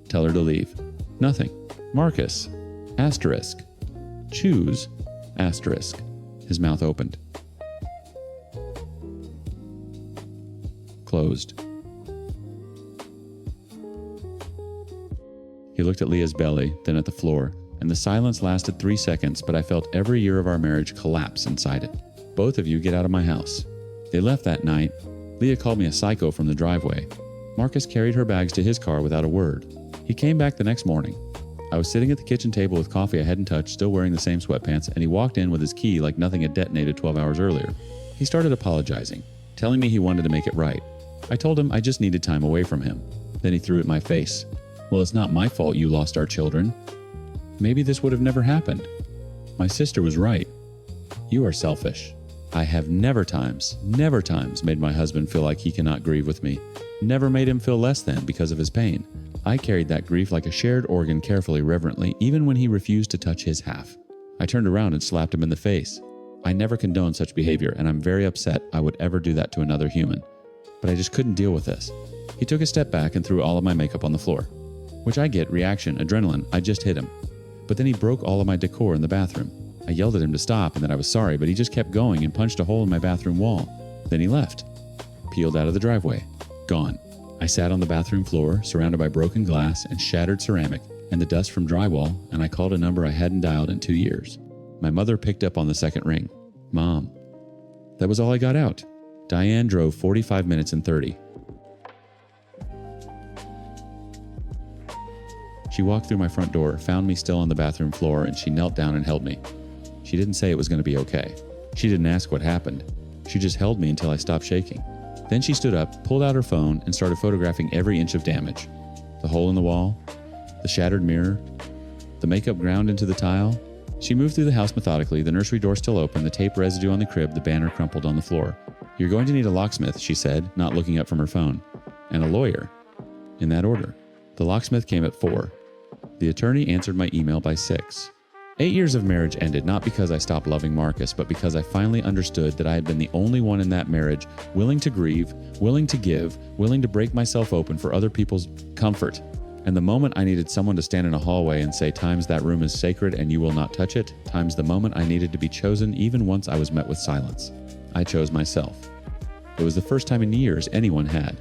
[SPEAKER 2] Tell her to leave. Nothing. Marcus. Asterisk. Choose. Asterisk. His mouth opened. Closed. He looked at Leah's belly, then at the floor, and the silence lasted 3 seconds, but I felt every year of our marriage collapse inside it. "Both of you get out of my house." They left that night. Leah called me a psycho from the driveway. Marcus carried her bags to his car without a word. He came back the next morning. I was sitting at the kitchen table with coffee I hadn't touched, still wearing the same sweatpants, and he walked in with his key like nothing had detonated 12 hours earlier. He started apologizing, telling me he wanted to make it right. I told him I just needed time away from him. Then he threw it in my face. "Well, it's not my fault you lost our children. Maybe this would have never happened. My sister was right. You are selfish." I have never times made my husband feel like he cannot grieve with me. Never made him feel less than because of his pain. I carried that grief like a shared organ carefully, reverently, even when he refused to touch his half. I turned around and slapped him in the face. I never condone such behavior, and I'm very upset I would ever do that to another human. But I just couldn't deal with this. He took a step back and threw all of my makeup on the floor. Which I get, reaction, adrenaline, I just hit him. But then he broke all of my decor in the bathroom. I yelled at him to stop and that I was sorry, but he just kept going and punched a hole in my bathroom wall. Then he left. Peeled out of the driveway. Gone. I sat on the bathroom floor, surrounded by broken glass and shattered ceramic and the dust from drywall, and I called a number I hadn't dialed in 2 years. My mother picked up on the second ring. "Mom." That was all I got out. Diane drove 45 minutes and 30. She walked through my front door, found me still on the bathroom floor, and she knelt down and held me. She didn't say it was going to be okay. She didn't ask what happened. She just held me until I stopped shaking. Then she stood up, pulled out her phone, and started photographing every inch of damage. The hole in the wall, the shattered mirror, the makeup ground into the tile. She moved through the house methodically, the nursery door still open, the tape residue on the crib, the banner crumpled on the floor. "You're going to need a locksmith," she said, not looking up from her phone. "And a lawyer." In that order. The locksmith came at 4. The attorney answered my email by 6. 8 years of marriage ended not because I stopped loving Marcus, but because I finally understood that I had been the only one in that marriage willing to grieve, willing to give, willing to break myself open for other people's comfort. And the moment I needed someone to stand in a hallway and say, "Times that room is sacred and you will not touch it," times the moment I needed to be chosen even once I was met with silence. I chose myself. It was the first time in years anyone had.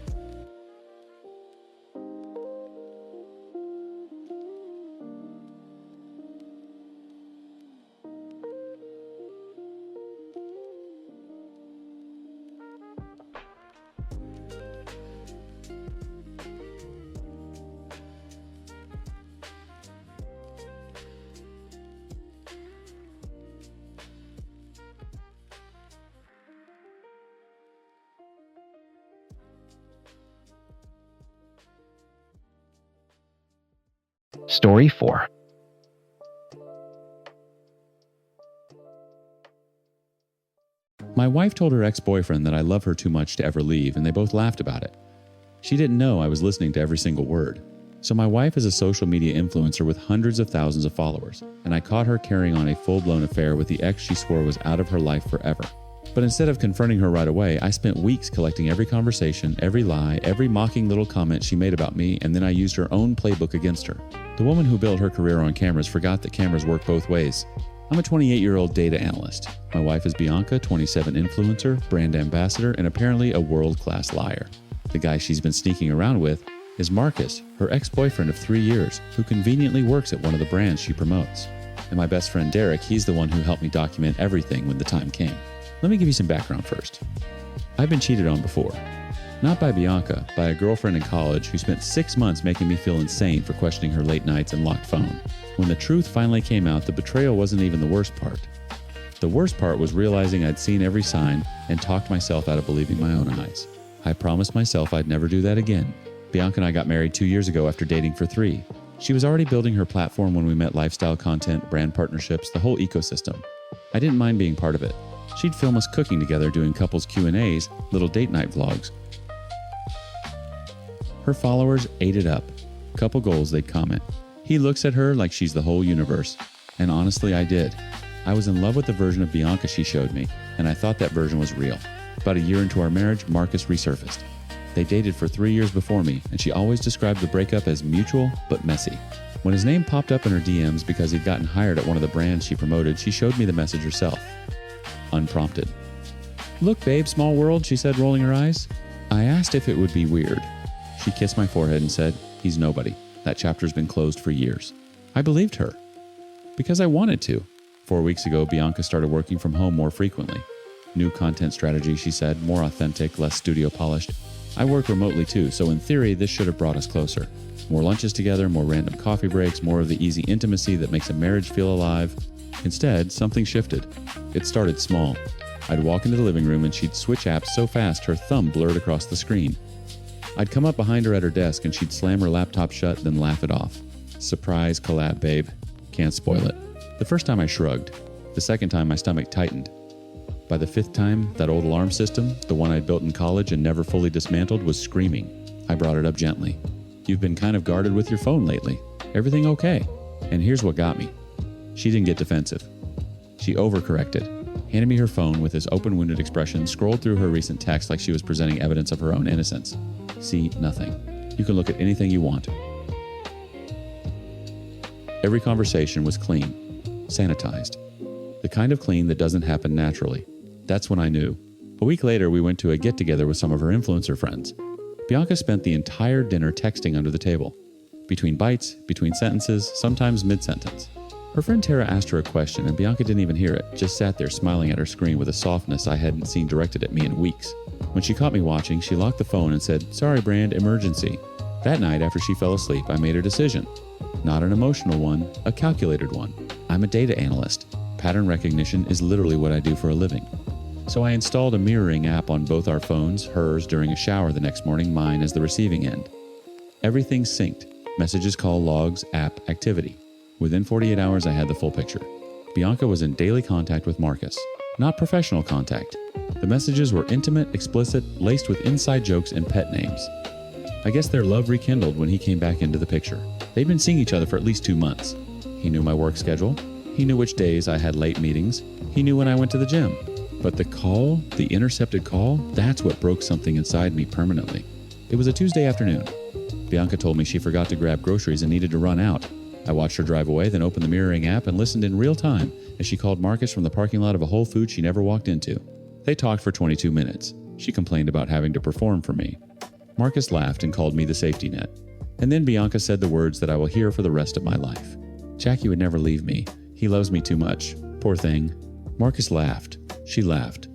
[SPEAKER 1] Story 4.
[SPEAKER 2] My wife told her ex-boyfriend that I love her too much to ever leave, and they both laughed about it. She didn't know I was listening to every single word. So my wife is a social media influencer with hundreds of thousands of followers, and I caught her carrying on a full-blown affair with the ex she swore was out of her life forever. But instead of confronting her right away, I spent weeks collecting every conversation, every lie, every mocking little comment she made about me, and then I used her own playbook against her. The woman who built her career on cameras forgot that cameras work both ways. I'm a 28-year-old data analyst. My wife is Bianca, 27 influencer, brand ambassador, and apparently a world-class liar. The guy she's been sneaking around with is Marcus, her ex-boyfriend of 3 years, who conveniently works at one of the brands she promotes. And my best friend Derek, he's the one who helped me document everything when the time came. Let me give you some background first. I've been cheated on before. Not by Bianca, by a girlfriend in college who spent 6 months making me feel insane for questioning her late nights and locked phone. When the truth finally came out, the betrayal wasn't even the worst part. The worst part was realizing I'd seen every sign and talked myself out of believing my own eyes. I promised myself I'd never do that again. Bianca and I got married 2 years ago after dating for 3. She was already building her platform when we met: lifestyle content, brand partnerships, the whole ecosystem. I didn't mind being part of it. She'd film us cooking together, doing couples Q&As, little date night vlogs. Her followers ate it up. Couple goals, they'd comment. He looks at her like she's the whole universe. And honestly, I did. I was in love with the version of Bianca she showed me, and I thought that version was real. About a year into our marriage, Marcus resurfaced. They dated for 3 years before me, and she always described the breakup as mutual but messy. When his name popped up in her DMs because he'd gotten hired at one of the brands she promoted, she showed me the message herself. Unprompted. "Look, babe, small world," she said, rolling her eyes. I asked if it would be weird. She kissed my forehead and said, "He's nobody. That chapter's been closed for years." I believed her. Because I wanted to. 4 weeks ago, Bianca started working from home more frequently. New content strategy, she said, more authentic, less studio polished. I work remotely too, so in theory, this should have brought us closer. More lunches together, more random coffee breaks, more of the easy intimacy that makes a marriage feel alive. Instead, something shifted. It started small. I'd walk into the living room and she'd switch apps so fast her thumb blurred across the screen. I'd come up behind her at her desk and she'd slam her laptop shut, then laugh it off. "Surprise collab, babe. Can't spoil it." The first time I shrugged. The second time my stomach tightened. By the 5th time, that old alarm system, the one I'd built in college and never fully dismantled, was screaming. I brought it up gently. "You've been kind of guarded with your phone lately. Everything okay?" And here's what got me. She didn't get defensive. She overcorrected, handed me her phone with this open-winded expression, scrolled through her recent texts like she was presenting evidence of her own innocence. "See nothing. You can look at anything you want." Every conversation was clean, sanitized. The kind of clean that doesn't happen naturally. That's when I knew. A week later, we went to a get-together with some of her influencer friends. Bianca spent the entire dinner texting under the table. Between bites, between sentences, sometimes mid-sentence. Her friend Tara asked her a question, and Bianca didn't even hear it, just sat there smiling at her screen with a softness I hadn't seen directed at me in weeks. When she caught me watching, she locked the phone and said, "Sorry, brand, emergency." That night, after she fell asleep, I made a decision. Not an emotional one, a calculated one. I'm a data analyst. Pattern recognition is literally what I do for a living. So I installed a mirroring app on both our phones, hers during a shower the next morning, mine as the receiving end. Everything synced. Messages, call logs, app, activity. Within 48 hours, I had the full picture. Bianca was in daily contact with Marcus. Not professional contact. The messages were intimate, explicit, laced with inside jokes and pet names. I guess their love rekindled when he came back into the picture. They'd been seeing each other for at least 2 months. He knew my work schedule. He knew which days I had late meetings. He knew when I went to the gym. But the call, the intercepted call, that's what broke something inside me permanently. It was a Tuesday afternoon. Bianca told me she forgot to grab groceries and needed to run out. I watched her drive away, then opened the mirroring app and listened in real time as she called Marcus from the parking lot of a Whole Foods she never walked into. They talked for 22 minutes. She complained about having to perform for me. Marcus laughed and called me the safety net. And then Bianca said the words that I will hear for the rest of my life. "Jackie would never leave me. He loves me too much. Poor thing." Marcus laughed. She laughed.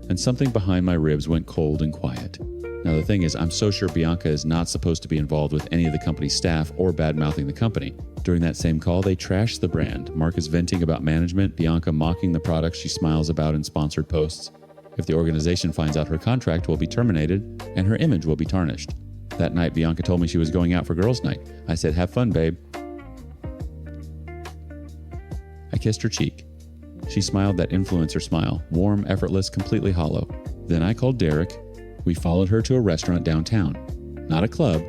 [SPEAKER 2] And something behind my ribs went cold and quiet. Now the thing is, I'm so sure Bianca is not supposed to be involved with any of the company's staff or bad-mouthing the company. During that same call, they trashed the brand. Marcus venting about management, Bianca mocking the products she smiles about in sponsored posts. If the organization finds out, her contract will be terminated and her image will be tarnished. That night, Bianca told me she was going out for girls' night. I said, "Have fun, babe." I kissed her cheek. She smiled that influencer smile, warm, effortless, completely hollow. Then I called Derek. We followed her to a restaurant downtown. Not a club,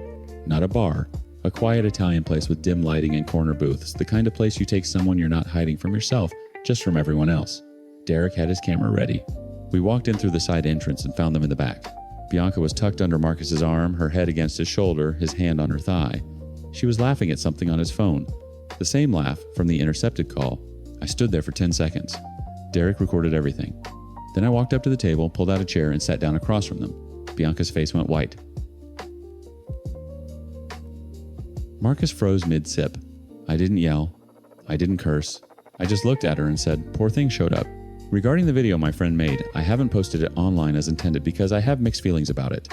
[SPEAKER 2] not a bar, a quiet Italian place with dim lighting and corner booths, the kind of place you take someone you're not hiding from yourself, just from everyone else. Derek had his camera ready. We walked in through the side entrance and found them in the back. Bianca was tucked under Marcus's arm, her head against his shoulder, his hand on her thigh. She was laughing at something on his phone. The same laugh from the intercepted call. I stood there for 10 seconds. Derek recorded everything. Then I walked up to the table, pulled out a chair, and sat down across from them. Bianca's face went white. Marcus froze mid-sip. I didn't yell. I didn't curse. I just looked at her and said, "Poor thing showed up." Regarding the video my friend made, I haven't posted it online as intended because I have mixed feelings about it.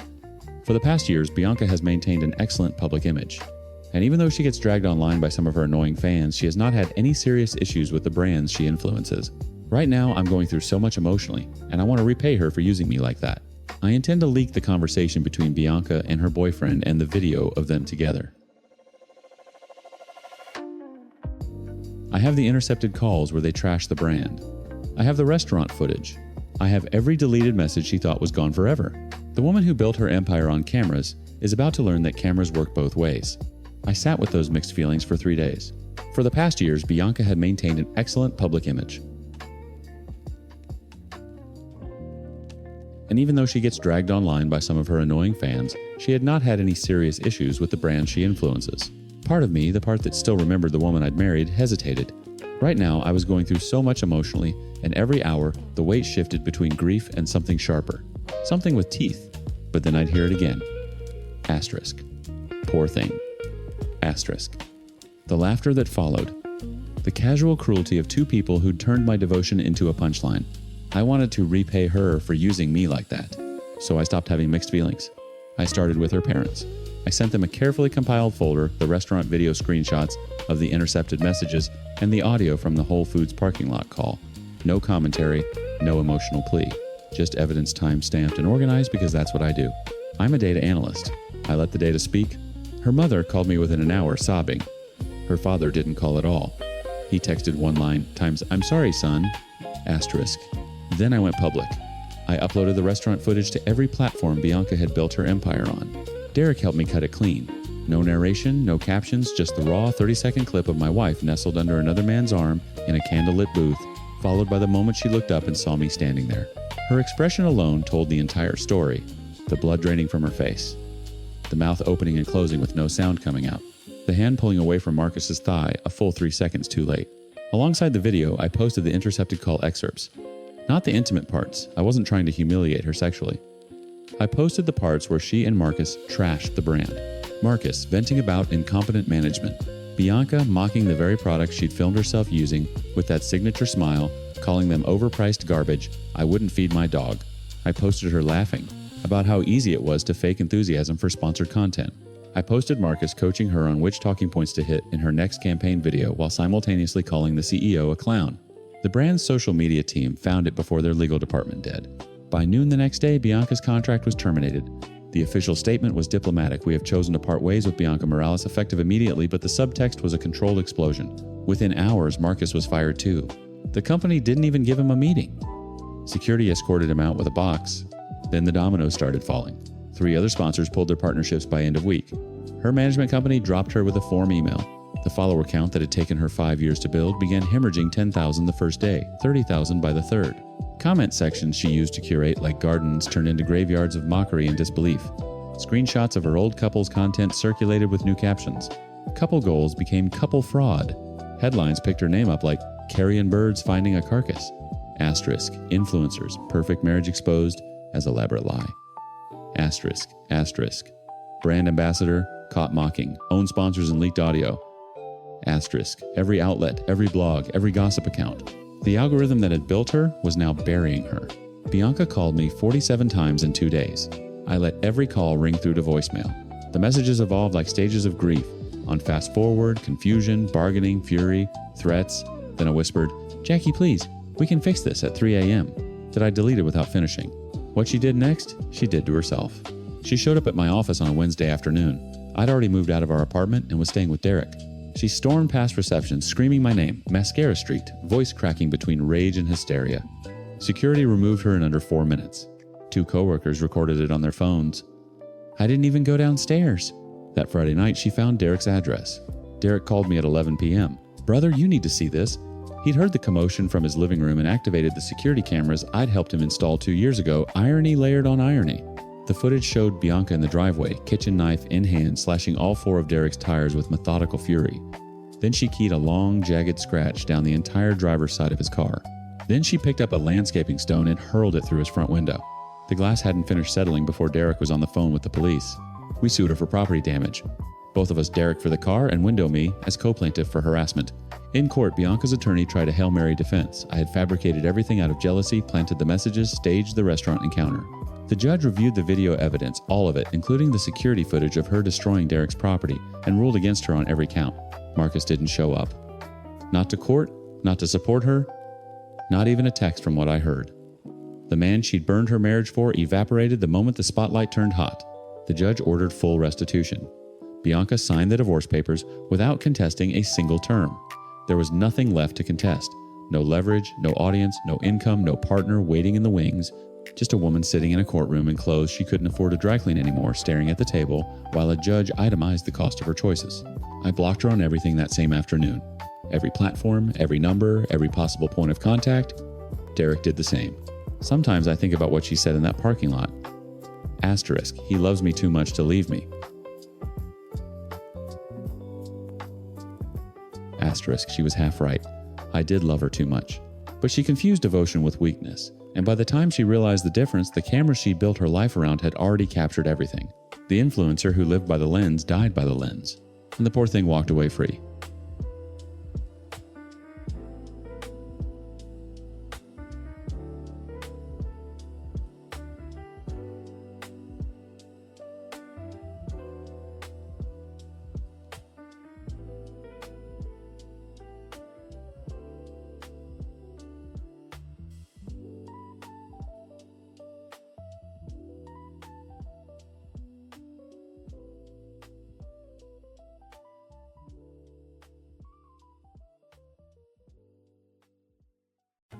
[SPEAKER 2] For the past years, Bianca has maintained an excellent public image. And even though she gets dragged online by some of her annoying fans, she has not had any serious issues with the brands she influences. Right now, I'm going through so much emotionally, and I want to repay her for using me like that. I intend to leak the conversation between Bianca and her boyfriend and the video of them together. I have the intercepted calls where they trash the brand. I have the restaurant footage. I have every deleted message she thought was gone forever. The woman who built her empire on cameras is about to learn that cameras work both ways. I sat with those mixed feelings for 3 days. For the past years, Bianca had maintained an excellent public image. And even though she gets dragged online by some of her annoying fans, she had not had any serious issues with the brand she influences. Part of me, the part that still remembered the woman I'd married, hesitated. Right now, I was going through so much emotionally, and every hour, the weight shifted between grief and something sharper. Something with teeth. But then I'd hear it again. Asterisk. Poor thing. Asterisk. The laughter that followed. The casual cruelty of two people who'd turned my devotion into a punchline. I wanted to repay her for using me like that. So I stopped having mixed feelings. I started with her parents. I sent them a carefully compiled folder, the restaurant video screenshots of the intercepted messages, and the audio from the Whole Foods parking lot call. No commentary, no emotional plea. Just evidence time-stamped and organized because that's what I do. I'm a data analyst. I let the data speak. Her mother called me within an hour, sobbing. Her father didn't call at all. He texted one line times, "I'm sorry, son." Asterisk. Then I went public. I uploaded the restaurant footage to every platform Bianca had built her empire on. Derek helped me cut it clean. No narration, no captions, just the raw 30-second clip of my wife nestled under another man's arm in a candlelit booth, followed by the moment she looked up and saw me standing there. Her expression alone told the entire story, the blood draining from her face, the mouth opening and closing with no sound coming out, the hand pulling away from Marcus's thigh a full 3 seconds too late. Alongside the video, I posted the intercepted call excerpts. Not the intimate parts. I wasn't trying to humiliate her sexually. I posted the parts where she and Marcus trashed the brand. Marcus venting about incompetent management. Bianca mocking the very products she'd filmed herself using with that signature smile, calling them overpriced garbage. I wouldn't feed my dog. I posted her laughing about how easy it was to fake enthusiasm for sponsored content. I posted Marcus coaching her on which talking points to hit in her next campaign video while simultaneously calling the CEO a clown. The brand's social media team found it before their legal department did. By noon the next day, Bianca's contract was terminated. The official statement was diplomatic. We have chosen to part ways with Bianca Morales effective immediately, but the subtext was a controlled explosion. Within hours, Marcus was fired too. The company didn't even give him a meeting. Security escorted him out with a box. Then the dominoes started falling. 3 other sponsors pulled their partnerships by end of week. Her management company dropped her with a form email. The follower count that had taken her 5 years to build began hemorrhaging 10,000 the first day, 30,000 by the third. Comment sections she used to curate like gardens turned into graveyards of mockery and disbelief. Screenshots of her old couple's content circulated with new captions. Couple goals became couple fraud. Headlines picked her name up like carrion birds finding a carcass. Asterisk, influencers, perfect marriage exposed as elaborate lie. Asterisk, asterisk, brand ambassador, caught mocking, own sponsors and leaked audio. Asterisk, every outlet, every blog, every gossip account. The algorithm that had built her was now burying her. Bianca called me 47 times in 2 days. I let every call ring through to voicemail. The messages evolved like stages of grief, on fast forward, confusion, bargaining, fury, threats. Then I whispered, "Jackie, please, we can fix this at 3 a.m. That I deleted without finishing. What she did next, she did to herself. She showed up at my office on a Wednesday afternoon. I'd already moved out of our apartment and was staying with Derek. She stormed past reception, screaming my name, Mascara Street, voice cracking between rage and hysteria. Security removed her in under 4 minutes. 2 coworkers recorded it on their phones. I didn't even go downstairs. That Friday night, she found Derek's address. Derek called me at 11 p.m. "Brother, you need to see this." He'd heard the commotion from his living room and activated the security cameras I'd helped him install 2 years ago, irony layered on irony. The footage showed Bianca in the driveway, kitchen knife in hand, slashing all 4 of Derek's tires with methodical fury. Then she keyed a long, jagged scratch down the entire driver's side of his car. Then she picked up a landscaping stone and hurled it through his front window. The glass hadn't finished settling before Derek was on the phone with the police. We sued her for property damage. Both of us, Derek for the car and Window Me, as co-plaintiff for harassment. In court, Bianca's attorney tried a Hail Mary defense. I had fabricated everything out of jealousy, planted the messages, staged the restaurant encounter. The judge reviewed the video evidence, all of it, including the security footage of her destroying Derek's property, and ruled against her on every count. Marcus didn't show up. Not to court, not to support her, not even a text from what I heard. The man she'd burned her marriage for evaporated the moment the spotlight turned hot. The judge ordered full restitution. Bianca signed the divorce papers without contesting a single term. There was nothing left to contest. No leverage, no audience, no income, no partner waiting in the wings. Just a woman sitting in a courtroom in clothes she couldn't afford to dry clean anymore, staring at the table while a judge itemized the cost of her choices. I blocked her on everything that same afternoon. Every platform, every number, every possible point of contact. Derek did the same. Sometimes I think about what she said in that parking lot. Asterisk, he loves me too much to leave me. Asterisk, she was half right. I did love her too much. But she confused devotion with weakness. And by the time she realized the difference, the camera she built her life around had already captured everything. The influencer who lived by the lens died by the lens. And the poor thing walked away free.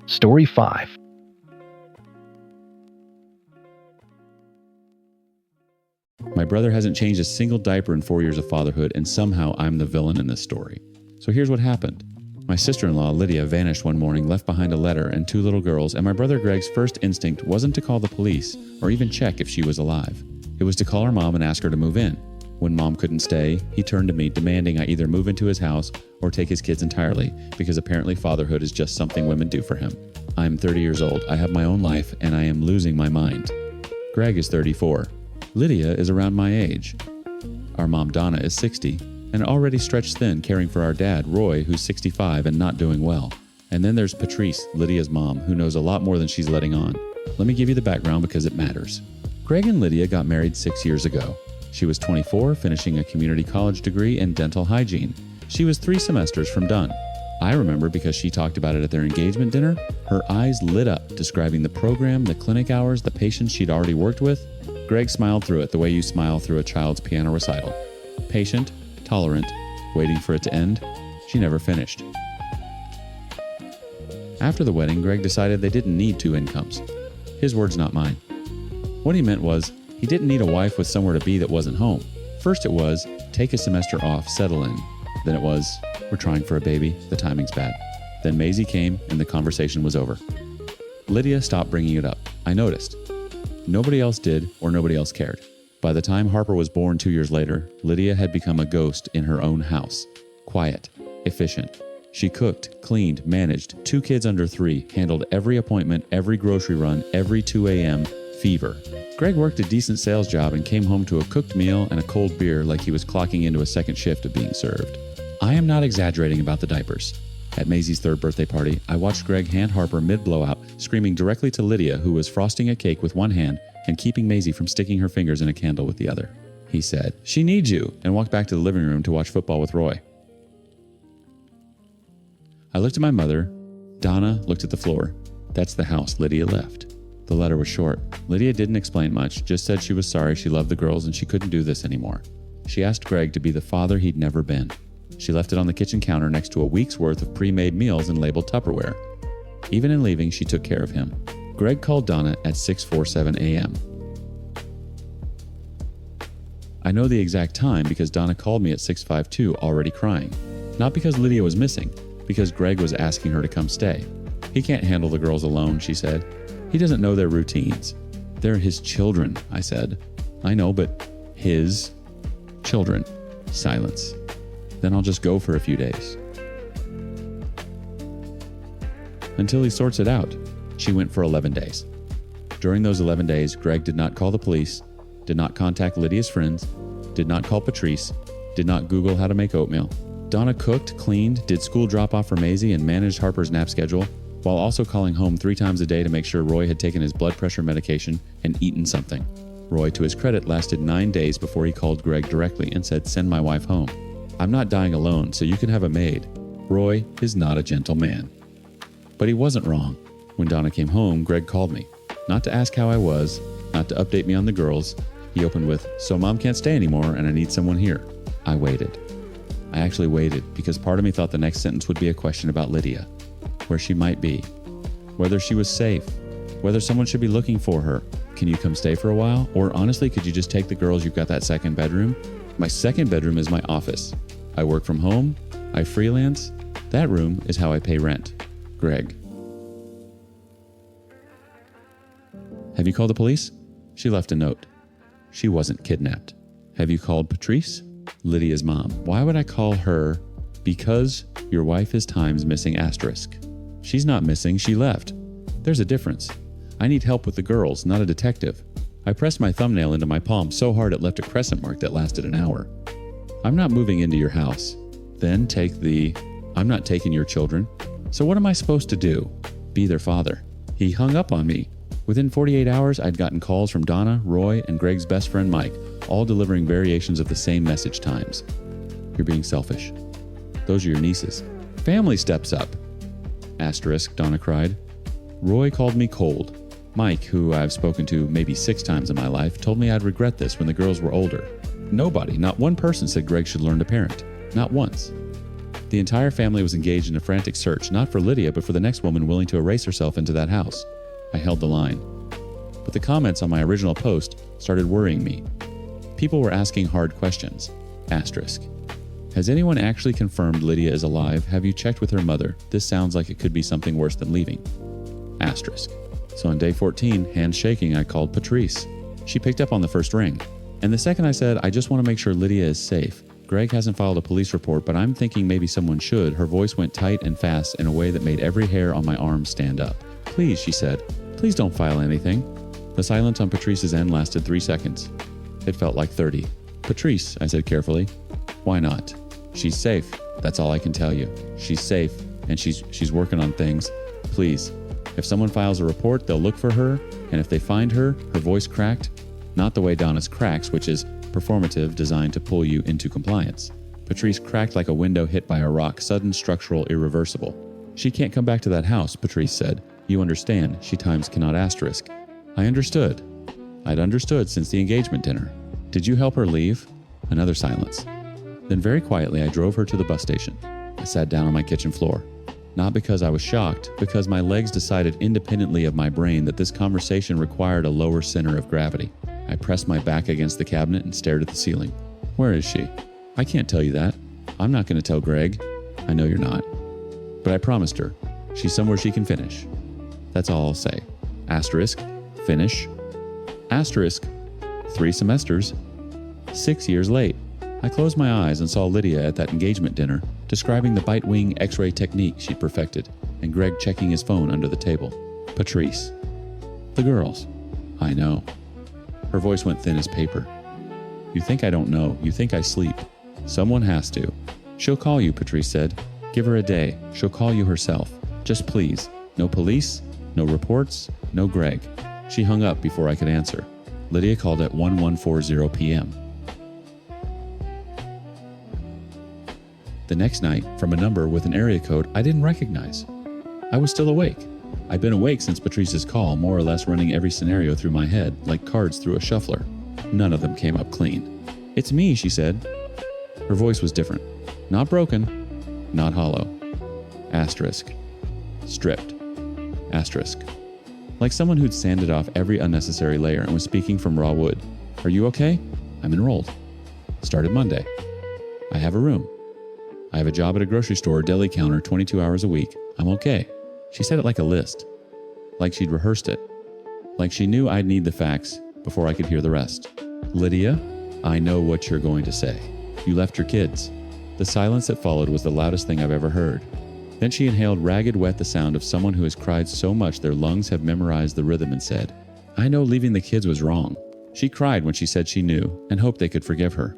[SPEAKER 1] Story 5.
[SPEAKER 2] My brother hasn't changed a single diaper in 4 years of fatherhood, and somehow I'm the villain in this story. So here's what happened. My sister-in-law, Lydia, vanished one morning, left behind a letter and 2 little girls, and my brother Greg's first instinct wasn't to call the police or even check if she was alive. It was to call her mom and ask her to move in. When mom couldn't stay, he turned to me, demanding I either move into his house or take his kids entirely, because apparently fatherhood is just something women do for him. I'm 30 years old, I have my own life, and I am losing my mind. Greg is 34. Lydia is around my age. Our mom Donna is 60, and already stretched thin caring for our dad, Roy, who's 65 and not doing well. And then there's Patrice, Lydia's mom, who knows a lot more than she's letting on. Let me give you the background because it matters. Greg and Lydia got married 6 years ago. She was 24, finishing a community college degree in dental hygiene. She was 3 semesters from done. I remember because she talked about it at their engagement dinner. Her eyes lit up, describing the program, the clinic hours, the patients she'd already worked with. Greg smiled through it the way you smile through a child's piano recital. Patient, tolerant, waiting for it to end. She never finished. After the wedding, Greg decided they didn't need 2 incomes. His words, not mine. What he meant was, he didn't need a wife with somewhere to be that wasn't home. First it was, take a semester off, settle in. Then it was, we're trying for a baby, the timing's bad. Then Maisie came and the conversation was over. Lydia stopped bringing it up. I noticed. Nobody else did, or nobody else cared. By the time Harper was born 2 years later, Lydia had become a ghost in her own house. Quiet, efficient. She cooked, cleaned, managed, 2 kids under 3, handled every appointment, every grocery run, every 2 a.m., fever. Greg worked a decent sales job and came home to a cooked meal and a cold beer like he was clocking into a second shift of being served. I am not exaggerating about the diapers. At Maisie's 3rd birthday party, I watched Greg hand Harper mid-blowout, screaming directly to Lydia, who was frosting a cake with one hand and keeping Maisie from sticking her fingers in a candle with the other. He said, "She needs you," and walked back to the living room to watch football with Roy. I looked at my mother. Donna looked at the floor. That's the house Lydia left. The letter was short. Lydia didn't explain much, just said she was sorry she loved the girls and she couldn't do this anymore. She asked Greg to be the father he'd never been. She left it on the kitchen counter next to a week's worth of pre-made meals and labeled Tupperware. Even in leaving, she took care of him. Greg called Donna at 6:47 a.m. I know the exact time because Donna called me at 6:52 already crying. Not because Lydia was missing, because Greg was asking her to come stay. He can't handle the girls alone, she said. He doesn't know their routines. They're his children, I said. I know, but his children. Silence. Then I'll just go for a few days. Until he sorts it out. She went for 11 days. During those 11 days, Greg did not call the police, did not contact Lydia's friends, did not call Patrice, did not Google how to make oatmeal. Donna cooked, cleaned, did school drop-off for Maisie, and managed Harper's nap schedule, while also calling home 3 times a day to make sure Roy had taken his blood pressure medication and eaten something. Roy, to his credit, lasted 9 days before he called Greg directly and said, "Send my wife home. I'm not dying alone, so you can have a maid." Roy is not a gentle man. But he wasn't wrong. When Donna came home, Greg called me. Not to ask how I was, not to update me on the girls. He opened with, "So Mom can't stay anymore and I need someone here." I waited. I actually waited because part of me thought the next sentence would be a question about Lydia. Where she might be. Whether she was safe. Whether someone should be looking for her. Can you come stay for a while? Or honestly, could you just take the girls? You've got that second bedroom. My second bedroom is my office. I work from home. I freelance. That room is how I pay rent. Greg. Have you called the police? She left a note. She wasn't kidnapped. Have you called Patrice? Lydia's mom. Why would I call her? Because your wife is times missing asterisk. She's not missing, she left. There's a difference. I need help with the girls, not a detective. I pressed my thumbnail into my palm so hard it left a crescent mark that lasted an hour. I'm not moving into your house. Then I'm not taking your children. So what am I supposed to do? Be their father. He hung up on me. Within 48 hours, I'd gotten calls from Donna, Roy, and Greg's best friend Mike, all delivering variations of the same message times. You're being selfish. Those are your nieces. Family steps up. Asterisk, Donna cried. Roy called me cold. Mike, who I've spoken to maybe 6 times in my life, told me I'd regret this when the girls were older. Nobody, not one person said Greg should learn to parent. Not once. The entire family was engaged in a frantic search, not for Lydia, but for the next woman willing to erase herself into that house. I held the line. But the comments on my original post started worrying me. People were asking hard questions. Asterisk. Has anyone actually confirmed Lydia is alive? Have you checked with her mother? This sounds like it could be something worse than leaving. Asterisk. So on day 14, hands shaking, I called Patrice. She picked up on the first ring. And the second I said, I just want to make sure Lydia is safe. Greg hasn't filed a police report, but I'm thinking maybe someone should. Her voice went tight and fast in a way that made every hair on my arm stand up. Please, she said. Please don't file anything. The silence on Patrice's end lasted 3 seconds. It felt like 30. Patrice, I said carefully. Why not? She's safe. That's all I can tell you. She's safe, and she's working on things. Please. If someone files a report, they'll look for her, and if they find her, her voice cracked, not the way Donna's cracks, which is performative, designed to pull you into compliance. Patrice cracked like a window hit by a rock, sudden, structural, irreversible. She can't come back to that house, Patrice said. You understand, she times cannot asterisk. I understood. I'd understood since the engagement dinner. Did you help her leave? Another silence. Then very quietly, I drove her to the bus station. I sat down on my kitchen floor. Not because I was shocked, because my legs decided independently of my brain that this conversation required a lower center of gravity. I pressed my back against the cabinet and stared at the ceiling. Where is she? I can't tell you that. I'm not going to tell Greg. I know you're not. But I promised her. She's somewhere she can finish. That's all I'll say. Asterisk. Finish. Asterisk. 3 semesters. 6 years late. I closed my eyes and saw Lydia at that engagement dinner, describing the bite wing x-ray technique she'd perfected, and Greg checking his phone under the table. Patrice. The girls. I know. Her voice went thin as paper. You think I don't know. You think I sleep. Someone has to. She'll call you, Patrice said. Give her a day. She'll call you herself. Just please. No police, no reports, no Greg. She hung up before I could answer. Lydia called at 1140 p.m. The next night, from a number with an area code I didn't recognize. I was still awake. I'd been awake since Patrice's call, more or less running every scenario through my head, like cards through a shuffler. None of them came up clean. It's me, she said. Her voice was different. Not broken, not hollow. Asterisk. Stripped. Asterisk. Like someone who'd sanded off every unnecessary layer and was speaking from raw wood. Are you okay? I'm enrolled. Started Monday. I have a room. I have a job at a grocery store, deli counter, 22 hours a week. I'm okay. She said it like a list. Like she'd rehearsed it. Like she knew I'd need the facts before I could hear the rest. Lydia, I know what you're going to say. You left your kids. The silence that followed was the loudest thing I've ever heard. Then she inhaled ragged wet, the sound of someone who has cried so much their lungs have memorized the rhythm, and said, "I know leaving the kids was wrong." She cried when she said she knew and hoped they could forgive her.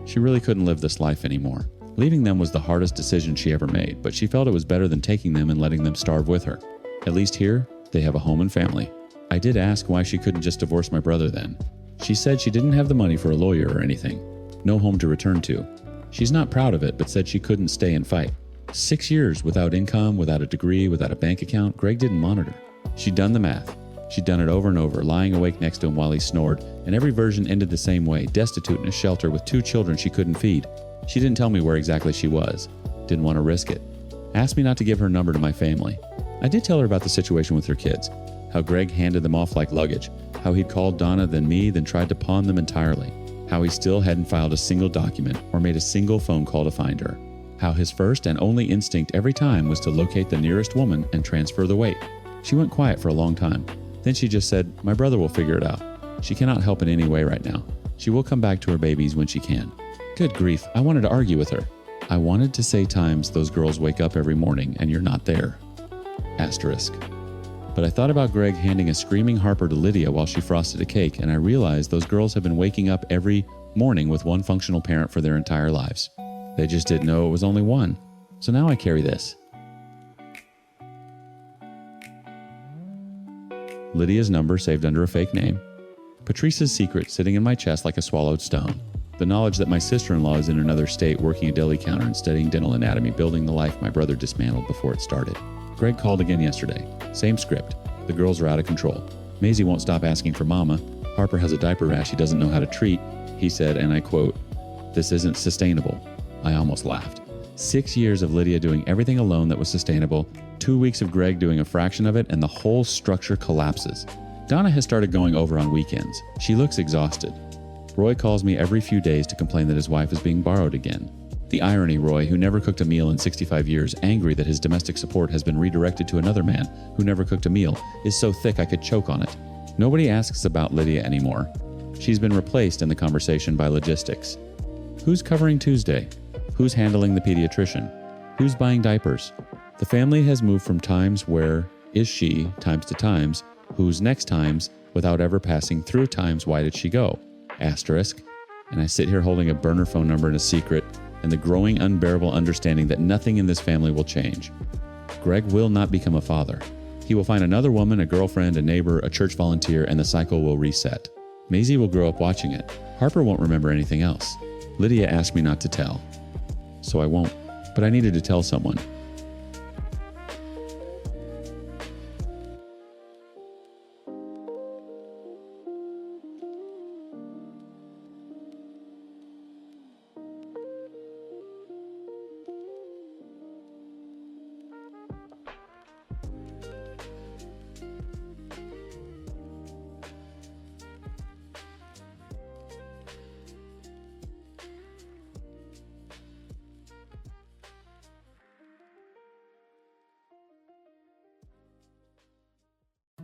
[SPEAKER 2] She really couldn't live this life anymore. Leaving them was the hardest decision she ever made, but she felt it was better than taking them and letting them starve with her. At least here, they have a home and family. I did ask why she couldn't just divorce my brother then. She said she didn't have the money for a lawyer or anything. No home to return to. She's not proud of it, but said she couldn't stay and fight. 6 years without income, without a degree, without a bank account. Greg didn't monitor. She'd done the math. She'd done it over and over, lying awake next to him while he snored, and every version ended the same way, destitute in a shelter with 2 children she couldn't feed. She didn't tell me where exactly she was. Didn't want to risk it. Asked me not to give her number to my family. I did tell her about the situation with her kids, how Greg handed them off like luggage, how he'd called Donna, then me, then tried to pawn them entirely, how he still hadn't filed a single document or made a single phone call to find her, how his first and only instinct every time was to locate the nearest woman and transfer the weight. She went quiet for a long time. Then she just said, "My brother will figure it out. She cannot help in any way right now. She will come back to her babies when she can." Good grief, I wanted to argue with her. I wanted to say times those girls wake up every morning and you're not there. Asterisk. But I thought about Greg handing a screaming Harper to Lydia while she frosted a cake, and I realized those girls have been waking up every morning with one functional parent for their entire lives. They just didn't know it was only one. So now I carry this. Lydia's number saved under a fake name. Patrice's secret sitting in my chest like a swallowed stone. The knowledge that my sister-in-law is in another state working a deli counter and studying dental anatomy, building the life my brother dismantled before it started. Greg called again yesterday. Same script. The girls are out of control. Maisie won't stop asking for mama. Harper has a diaper rash he doesn't know how to treat. He said, and I quote, "This isn't sustainable." I almost laughed. 6 years of Lydia doing everything alone that was sustainable, 2 weeks of Greg doing a fraction of it, and the whole structure collapses. Donna has started going over on weekends. She looks exhausted. Roy calls me every few days to complain that his wife is being borrowed again. The irony, Roy, who never cooked a meal in 65 years, angry that his domestic support has been redirected to another man who never cooked a meal, is so thick I could choke on it. Nobody asks about Lydia anymore. She's been replaced in the conversation by logistics. Who's covering Tuesday? Who's handling the pediatrician? Who's buying diapers? The family has moved from times where is she times to times, who's next times, without ever passing through times why did she go? Asterisk. And I sit here holding a burner phone number in a secret, and the growing unbearable understanding that nothing in this family will change. Greg will not become a father. He will find another woman, a girlfriend, a neighbor, a church volunteer, and the cycle will reset. Maisie will grow up watching it. Harper won't remember anything else. Lydia asked me not to tell, so I won't. But I needed to tell someone.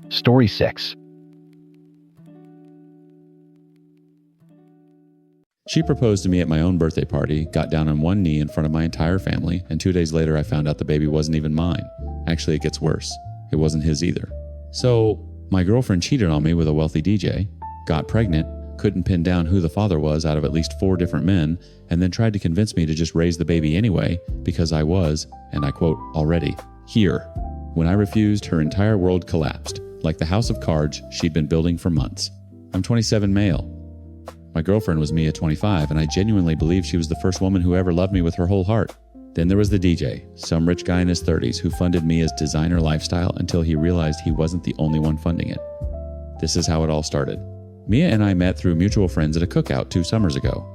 [SPEAKER 1] Story 6.
[SPEAKER 2] She proposed to me at my own birthday party, got down on one knee in front of my entire family, and 2 days later I found out the baby wasn't even mine. Actually, it gets worse. It wasn't his either. So, my girlfriend cheated on me with a wealthy DJ, got pregnant, couldn't pin down who the father was out of at least 4 different men, and then tried to convince me to just raise the baby anyway because I was, and I quote, already here. When I refused, her entire world collapsed, like the house of cards she'd been building for months. I'm 27 male. My girlfriend was me at 25, and I genuinely believe she was the first woman who ever loved me with her whole heart. Then there was the DJ, some rich guy in his 30s who funded me as designer lifestyle until he realized he wasn't the only one funding it. This is how it all started. Mia and I met through mutual friends at a cookout 2 summers ago.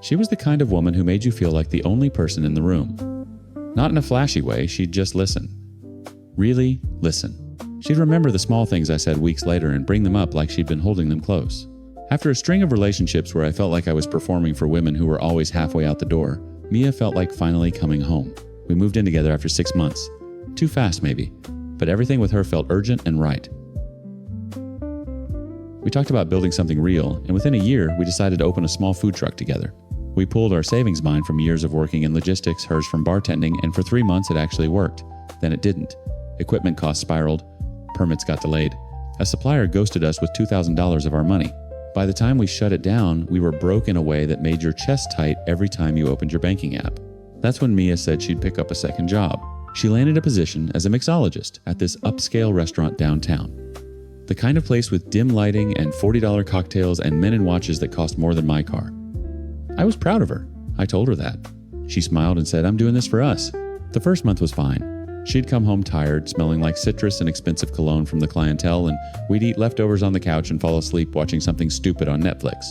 [SPEAKER 2] She was the kind of woman who made you feel like the only person in the room. Not in a flashy way, she'd just listen. Really listen. She'd remember the small things I said weeks later and bring them up like she'd been holding them close. After a string of relationships where I felt like I was performing for women who were always halfway out the door, Mia felt like finally coming home. We moved in together after 6 months. Too fast maybe, but everything with her felt urgent and right. We talked about building something real, and within a year, we decided to open a small food truck together. We pooled our savings mine from years of working in logistics, hers from bartending, and for 3 months it actually worked. Then it didn't. Equipment costs spiraled. Permits got delayed. A supplier ghosted us with $2,000 of our money. By the time we shut it down, we were broke in a way that made your chest tight every time you opened your banking app. That's when Mia said she'd pick up a second job. She landed a position as a mixologist at this upscale restaurant downtown. The kind of place with dim lighting and $40 cocktails and men in watches that cost more than my car. I was proud of her. I told her that. She smiled and said, "I'm doing this for us." The first month was fine. She'd come home tired, smelling like citrus and expensive cologne from the clientele, and we'd eat leftovers on the couch and fall asleep watching something stupid on Netflix.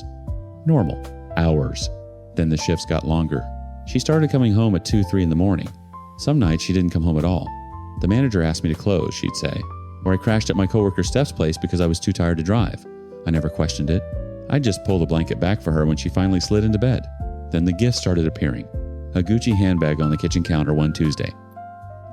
[SPEAKER 2] Normal. Hours. Then the shifts got longer. She started coming home at 2, 3 in the morning. Some nights she didn't come home at all. The manager asked me to close, she'd say. Or I crashed at my coworker Steph's place because I was too tired to drive. I never questioned it. I'd just pull the blanket back for her when she finally slid into bed. Then the gifts started appearing. A Gucci handbag on the kitchen counter one Tuesday.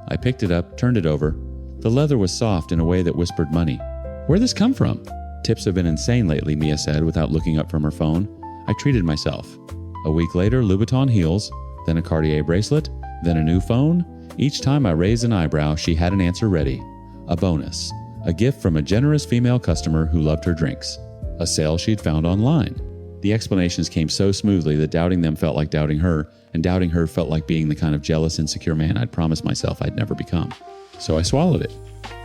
[SPEAKER 2] I picked it up, turned it over. The leather was soft in a way that whispered money. "Where'd this come from?" "Tips have been insane lately," Mia said without looking up from her phone. I treated myself. A week later, Louboutin heels, then a Cartier bracelet, then a new phone. Each time I raised an eyebrow, she had an answer ready. A bonus. A gift from a generous female customer who loved her drinks. A sale she'd found online. The explanations came so smoothly that doubting them felt like doubting her, and doubting her felt like being the kind of jealous, insecure man I'd promised myself I'd never become. So I swallowed it.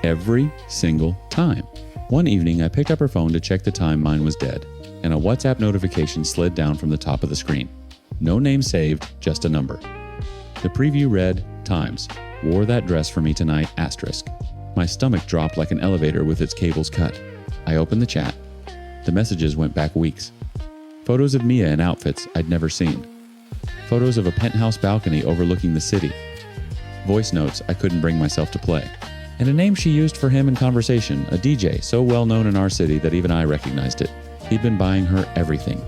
[SPEAKER 2] Every single time. One evening, I picked up her phone to check the time mine was dead, and a WhatsApp notification slid down from the top of the screen. No name saved, just a number. The preview read, "Times. Wore that dress for me tonight, asterisk." My stomach dropped like an elevator with its cables cut. I opened the chat. The messages went back weeks. Photos of Mia in outfits I'd never seen. Photos of a penthouse balcony overlooking the city. Voice notes I couldn't bring myself to play. And a name she used for him in conversation, a DJ so well known in our city that even I recognized it. He'd been buying her everything.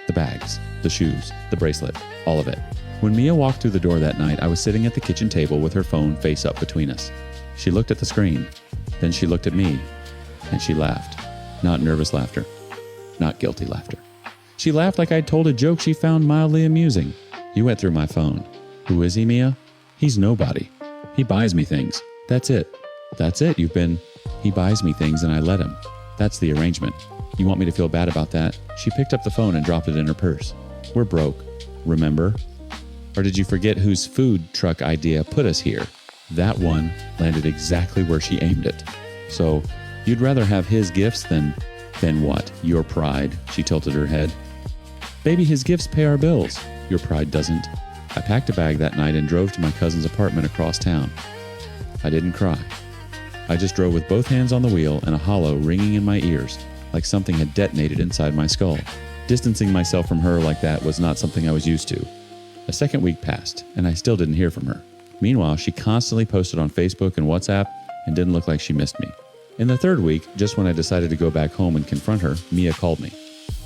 [SPEAKER 2] The bags, the shoes, the bracelet, all of it. When Mia walked through the door that night, I was sitting at the kitchen table with her phone face up between us. She looked at the screen. Then she looked at me. And she laughed. Not nervous laughter. Not guilty laughter. She laughed like I'd told a joke she found mildly amusing. "You went through my phone. Who is he, Mia? He's nobody. He buys me things. That's it. That's it. He buys me things and I let him. That's the arrangement. You want me to feel bad about that?" She picked up the phone and dropped it in her purse. "We're broke. Remember? Or did you forget whose food truck idea put us here? That one landed exactly where she aimed it. So, you'd rather have his gifts than what? Your pride?" She tilted her head. "Baby, his gifts pay our bills. Your pride doesn't." I packed a bag that night and drove to my cousin's apartment across town. I didn't cry. I just drove with both hands on the wheel and a hollow ringing in my ears, like something had detonated inside my skull. Distancing myself from her like that was not something I was used to. A second week passed, and I still didn't hear from her. Meanwhile, she constantly posted on Facebook and WhatsApp and didn't look like she missed me. In the third week, just when I decided to go back home and confront her, Mia called me.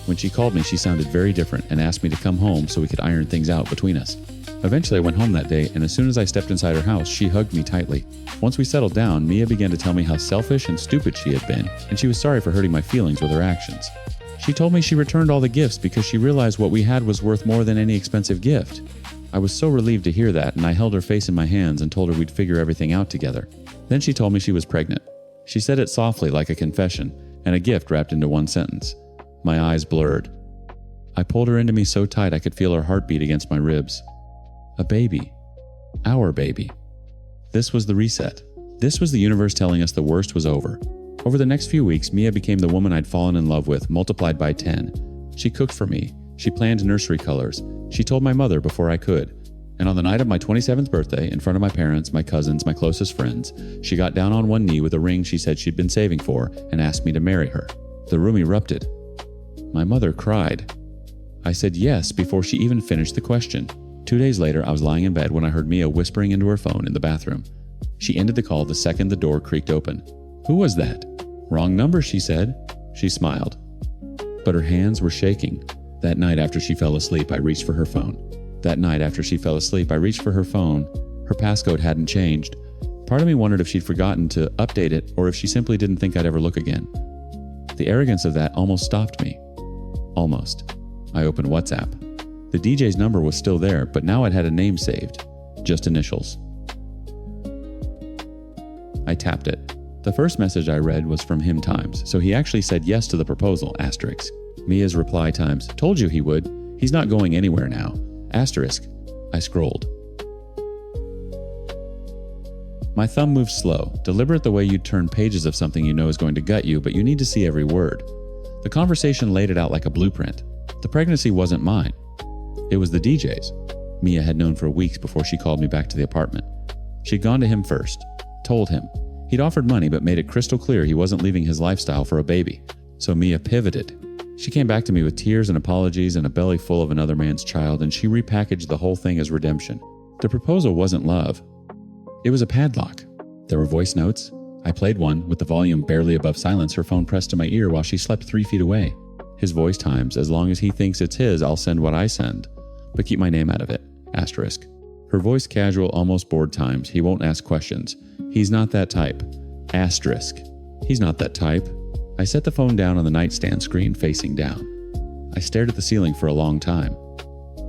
[SPEAKER 2] When she called me, she sounded very different and asked me to come home so we could iron things out between us. Eventually, I went home that day, and as soon as I stepped inside her house, she hugged me tightly. Once we settled down, Mia began to tell me how selfish and stupid she had been, and she was sorry for hurting my feelings with her actions. She told me she returned all the gifts because she realized what we had was worth more than any expensive gift. I was so relieved to hear that, and I held her face in my hands and told her we'd figure everything out together. Then she told me she was pregnant. She said it softly like a confession, and a gift wrapped into one sentence. My eyes blurred. I pulled her into me so tight I could feel her heartbeat against my ribs. A baby. Our baby. This was the reset. This was the universe telling us the worst was over. Over the next few weeks, Mia became the woman I'd fallen in love with, multiplied by 10. She cooked for me. She planned nursery colors. She told my mother before I could. And on the night of my 27th birthday, in front of my parents, my cousins, my closest friends, she got down on one knee with a ring she said she'd been saving for and asked me to marry her. The room erupted. My mother cried. I said yes before she even finished the question. 2 days later, I was lying in bed when I heard Mia whispering into her phone in the bathroom. She ended the call the second the door creaked open. "Who was that?" "Wrong number," she said. She smiled. But her hands were shaking. That night after she fell asleep, I reached for her phone. Her passcode hadn't changed. Part of me wondered if she'd forgotten to update it or if she simply didn't think I'd ever look again. The arrogance of that almost stopped me. Almost. I opened WhatsApp. The DJ's number was still there, but now it had a name saved. Just initials. I tapped it. The first message I read was from him times, so he actually said yes to the proposal, asterisk. Mia's reply times, told you he would. He's not going anywhere now. Asterisk. I scrolled. My thumb moved slow, deliberate the way you'd turn pages of something you know is going to gut you, but you need to see every word. The conversation laid it out like a blueprint. The pregnancy wasn't mine. It was the DJ's. Mia had known for weeks before she called me back to the apartment. She'd gone to him first, told him. He'd offered money but made it crystal clear he wasn't leaving his lifestyle for a baby. So Mia pivoted. She came back to me with tears and apologies and a belly full of another man's child, and she repackaged the whole thing as redemption. The proposal wasn't love. It was a padlock. There were voice notes. I played one with the volume barely above silence, her phone pressed to my ear while she slept 3 feet away. His voice times, as long as he thinks it's his, I'll send what I send. But keep my name out of it. Asterisk. Her voice casual, almost bored times. He won't ask questions. He's not that type. Asterisk. He's not that type. I set the phone down on the nightstand screen facing down. I stared at the ceiling for a long time.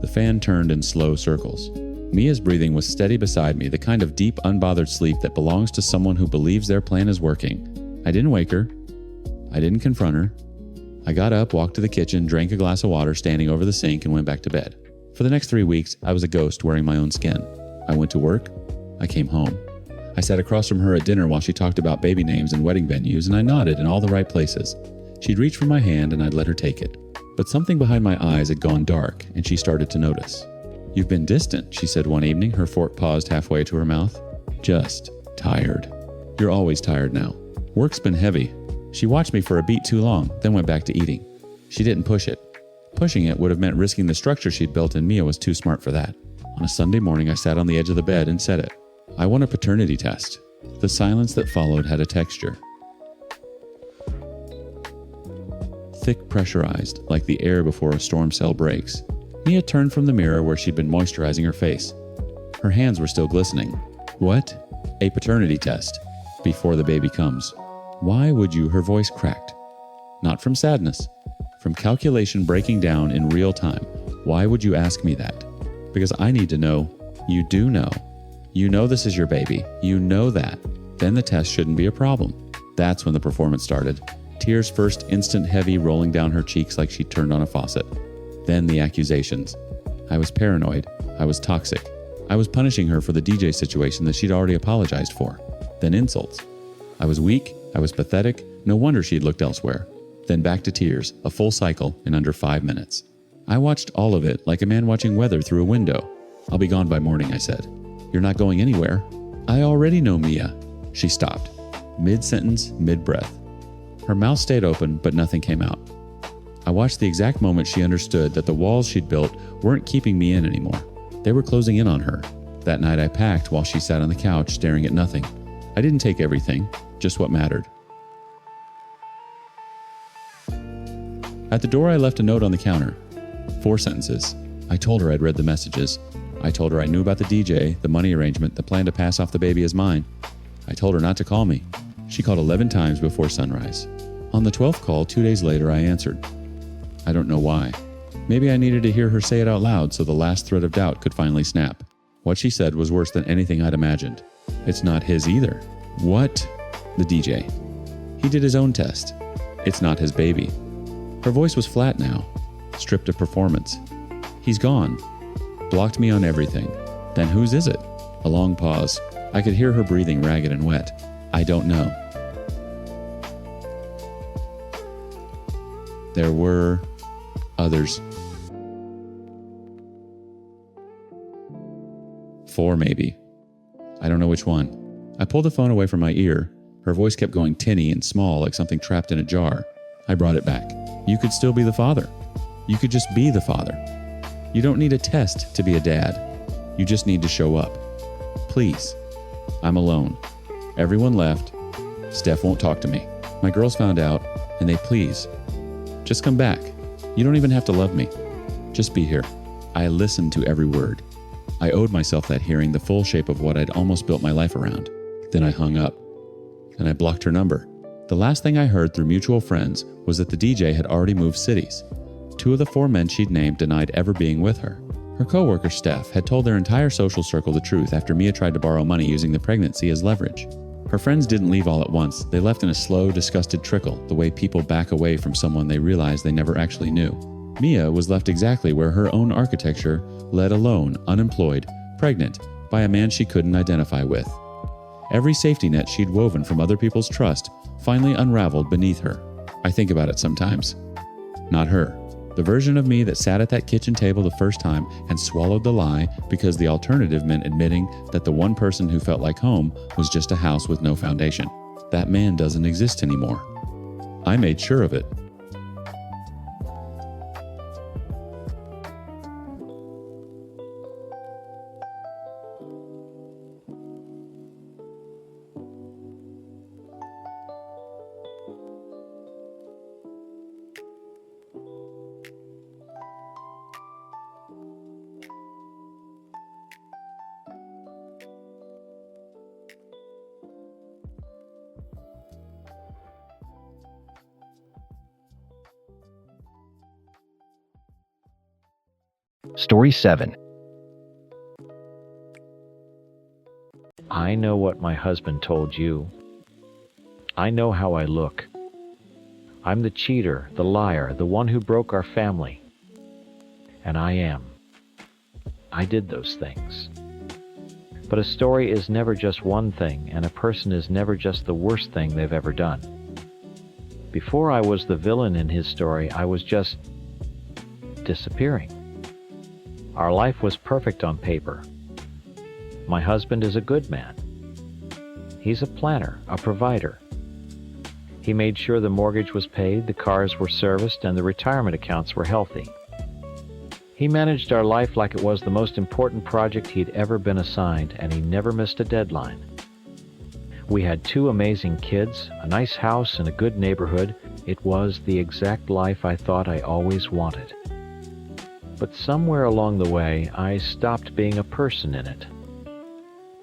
[SPEAKER 2] The fan turned in slow circles. Mia's breathing was steady beside me, the kind of deep, unbothered sleep that belongs to someone who believes their plan is working. I didn't wake her. I didn't confront her. I got up, walked to the kitchen, drank a glass of water standing over the sink, and went back to bed. For the next 3 weeks, I was a ghost wearing my own skin. I went to work. I came home. I sat across from her at dinner while she talked about baby names and wedding venues, and I nodded in all the right places. She'd reach for my hand and I'd let her take it. But something behind my eyes had gone dark, and she started to notice. "You've been distant," she said one evening, her fork paused halfway to her mouth. "Just tired." "You're always tired now. Work's been heavy." She watched me for a beat too long, then went back to eating. She didn't push it. Pushing it would have meant risking the structure she'd built, and Mia was too smart for that. On a Sunday morning, I sat on the edge of the bed and said it. "I want a paternity test." The silence that followed had a texture. Thick, pressurized, like the air before a storm cell breaks. Mia turned from the mirror where she'd been moisturizing her face. Her hands were still glistening. "What?" "A paternity test. Before the baby comes." "Why would you?" Her voice cracked. Not from sadness. From calculation breaking down in real time. "Why would you ask me that?" "Because I need to know." "You do know. You know this is your baby. You know that. Then the test shouldn't be a problem." That's when the performance started. Tears first instant heavy rolling down her cheeks like she turned on a faucet. Then the accusations. I was paranoid. I was toxic. I was punishing her for the DJ situation that she'd already apologized for. Then insults. I was weak. I was pathetic. No wonder she'd looked elsewhere. Then back to tears, a full cycle in under 5 minutes. I watched all of it like a man watching weather through a window. "I'll be gone by morning," I said. "You're not going anywhere." "I already know, Mia." She stopped. Mid-sentence, mid-breath. Her mouth stayed open, but nothing came out. I watched the exact moment she understood that the walls she'd built weren't keeping me in anymore. They were closing in on her. That night I packed while she sat on the couch staring at nothing. I didn't take everything, just what mattered. At the door I left a note on the counter. 4 sentences. I told her I'd read the messages. I told her I knew about the DJ, the money arrangement, the plan to pass off the baby as mine. I told her not to call me. She called 11 times before sunrise. On the 12th call, 2 days later, I answered. I don't know why. Maybe I needed to hear her say it out loud so the last thread of doubt could finally snap. What she said was worse than anything I'd imagined. "It's not his either." "What?" "The DJ. He did his own test. It's not his baby." Her voice was flat now, stripped of performance. "He's gone. Blocked me on everything." "Then whose is it?" A long pause. I could hear her breathing ragged and wet. "I don't know." There were others. 4 maybe. I don't know which one. I pulled the phone away from my ear. Her voice kept going tinny and small like something trapped in a jar. I brought it back. "You could still be the father. You could just be the father. You don't need a test to be a dad. You just need to show up. Please. I'm alone. Everyone left. Steph won't talk to me. My girls found out, and they please. Just come back. You don't even have to love me. Just be here." I listened to every word. I owed myself that hearing the full shape of what I'd almost built my life around. Then I hung up. Then I blocked her number. The last thing I heard through mutual friends was that the DJ had already moved cities. 2 of the 4 men she'd named denied ever being with her. Her co-worker Steph had told their entire social circle the truth after Mia tried to borrow money using the pregnancy as leverage. Her friends didn't leave all at once. They left in a slow, disgusted trickle, the way people back away from someone they realize they never actually knew. Mia was left exactly where her own architecture led, alone, unemployed, pregnant, by a man she couldn't identify with. Every safety net she'd woven from other people's trust finally unraveled beneath her. I think about it sometimes. Not her. The version of me that sat at that kitchen table the first time and swallowed the lie because the alternative meant admitting that the one person who felt like home was just a house with no foundation. That man doesn't exist anymore. I made sure of it.
[SPEAKER 1] Story 7.
[SPEAKER 3] I know what my husband told you. I know how I look. I'm the cheater, the liar, the one who broke our family. And I am. I did those things. But a story is never just one thing, and a person is never just the worst thing they've ever done. Before I was the villain in his story, I was just disappearing. Our life was perfect on paper. My husband is a good man. He's a planner, a provider. He made sure the mortgage was paid, the cars were serviced, and the retirement accounts were healthy. He managed our life like it was the most important project he'd ever been assigned, and he never missed a deadline. We had 2 amazing kids, a nice house, and a good neighborhood. It was the exact life I thought I always wanted. But somewhere along the way, I stopped being a person in it.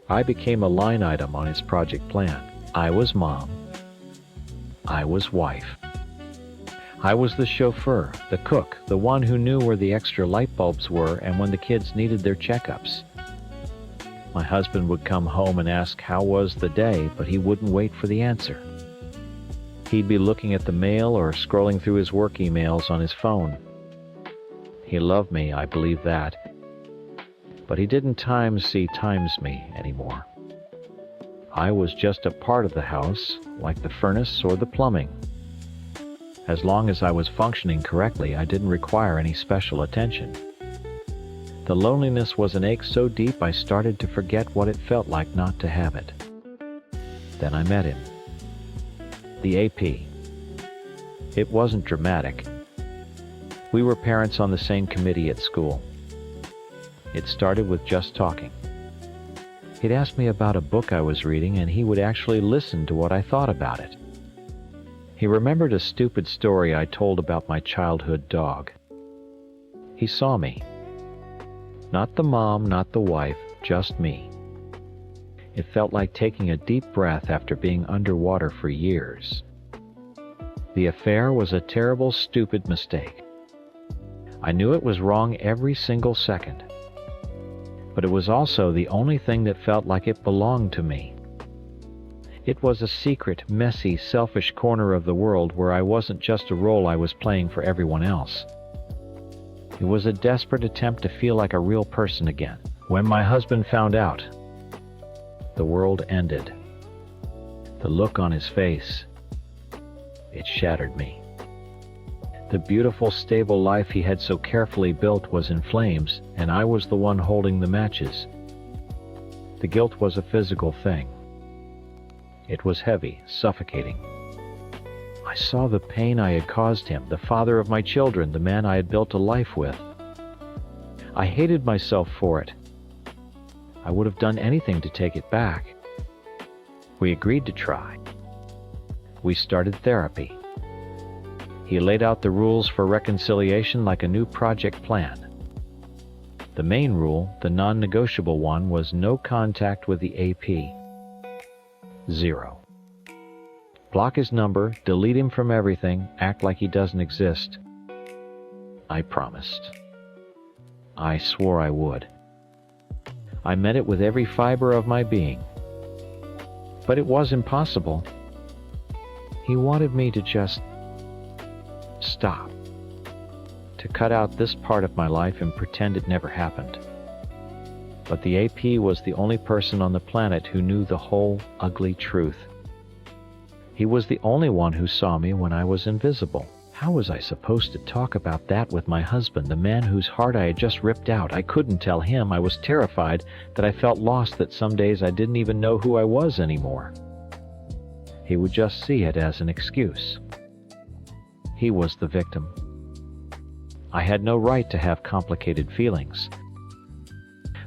[SPEAKER 3] I became a line item on his project plan. I was mom. I was wife. I was the chauffeur, the cook, the one who knew where the extra light bulbs were and when the kids needed their checkups. My husband would come home and ask how was the day, but he wouldn't wait for the answer. He'd be looking at the mail or scrolling through his work emails on his phone. He loved me, I believe that. But he didn't times me anymore. I was just a part of the house, like the furnace or the plumbing. As long as I was functioning correctly, I didn't require any special attention. The loneliness was an ache so deep I started to forget what it felt like not to have it. Then I met him. The AP. It wasn't dramatic. We were parents on the same committee at school. It started with just talking. He'd ask me about a book I was reading, and he would actually listen to what I thought about it. He remembered a stupid story I told about my childhood dog. He saw me. Not the mom, not the wife, just me. It felt like taking a deep breath after being underwater for years. The affair was a terrible, stupid mistake. I knew it was wrong every single second. But it was also the only thing that felt like it belonged to me. It was a secret, messy, selfish corner of the world where I wasn't just a role I was playing for everyone else. It was a desperate attempt to feel like a real person again. When my husband found out, the world ended. The look on his face, it shattered me. The beautiful, stable life he had so carefully built was in flames, and I was the one holding the matches. The guilt was a physical thing. It was heavy, suffocating. I saw the pain I had caused him, the father of my children, the man I had built a life with. I hated myself for it. I would have done anything to take it back. We agreed to try. We started therapy. He laid out the rules for reconciliation like a new project plan. The main rule, the non-negotiable one, was no contact with the AP. 0. Block his number, delete him from everything, act like he doesn't exist. I promised. I swore I would. I meant it with every fiber of my being. But it was impossible. He wanted me to just stop. To cut out this part of my life and pretend it never happened. But the AP was the only person on the planet who knew the whole ugly truth. He was the only one who saw me when I was invisible. How was I supposed to talk about that with my husband, the man whose heart I had just ripped out? I couldn't tell him. I was terrified that I felt lost, that some days I didn't even know who I was anymore. He would just see it as an excuse. He was the victim. I had no right to have complicated feelings.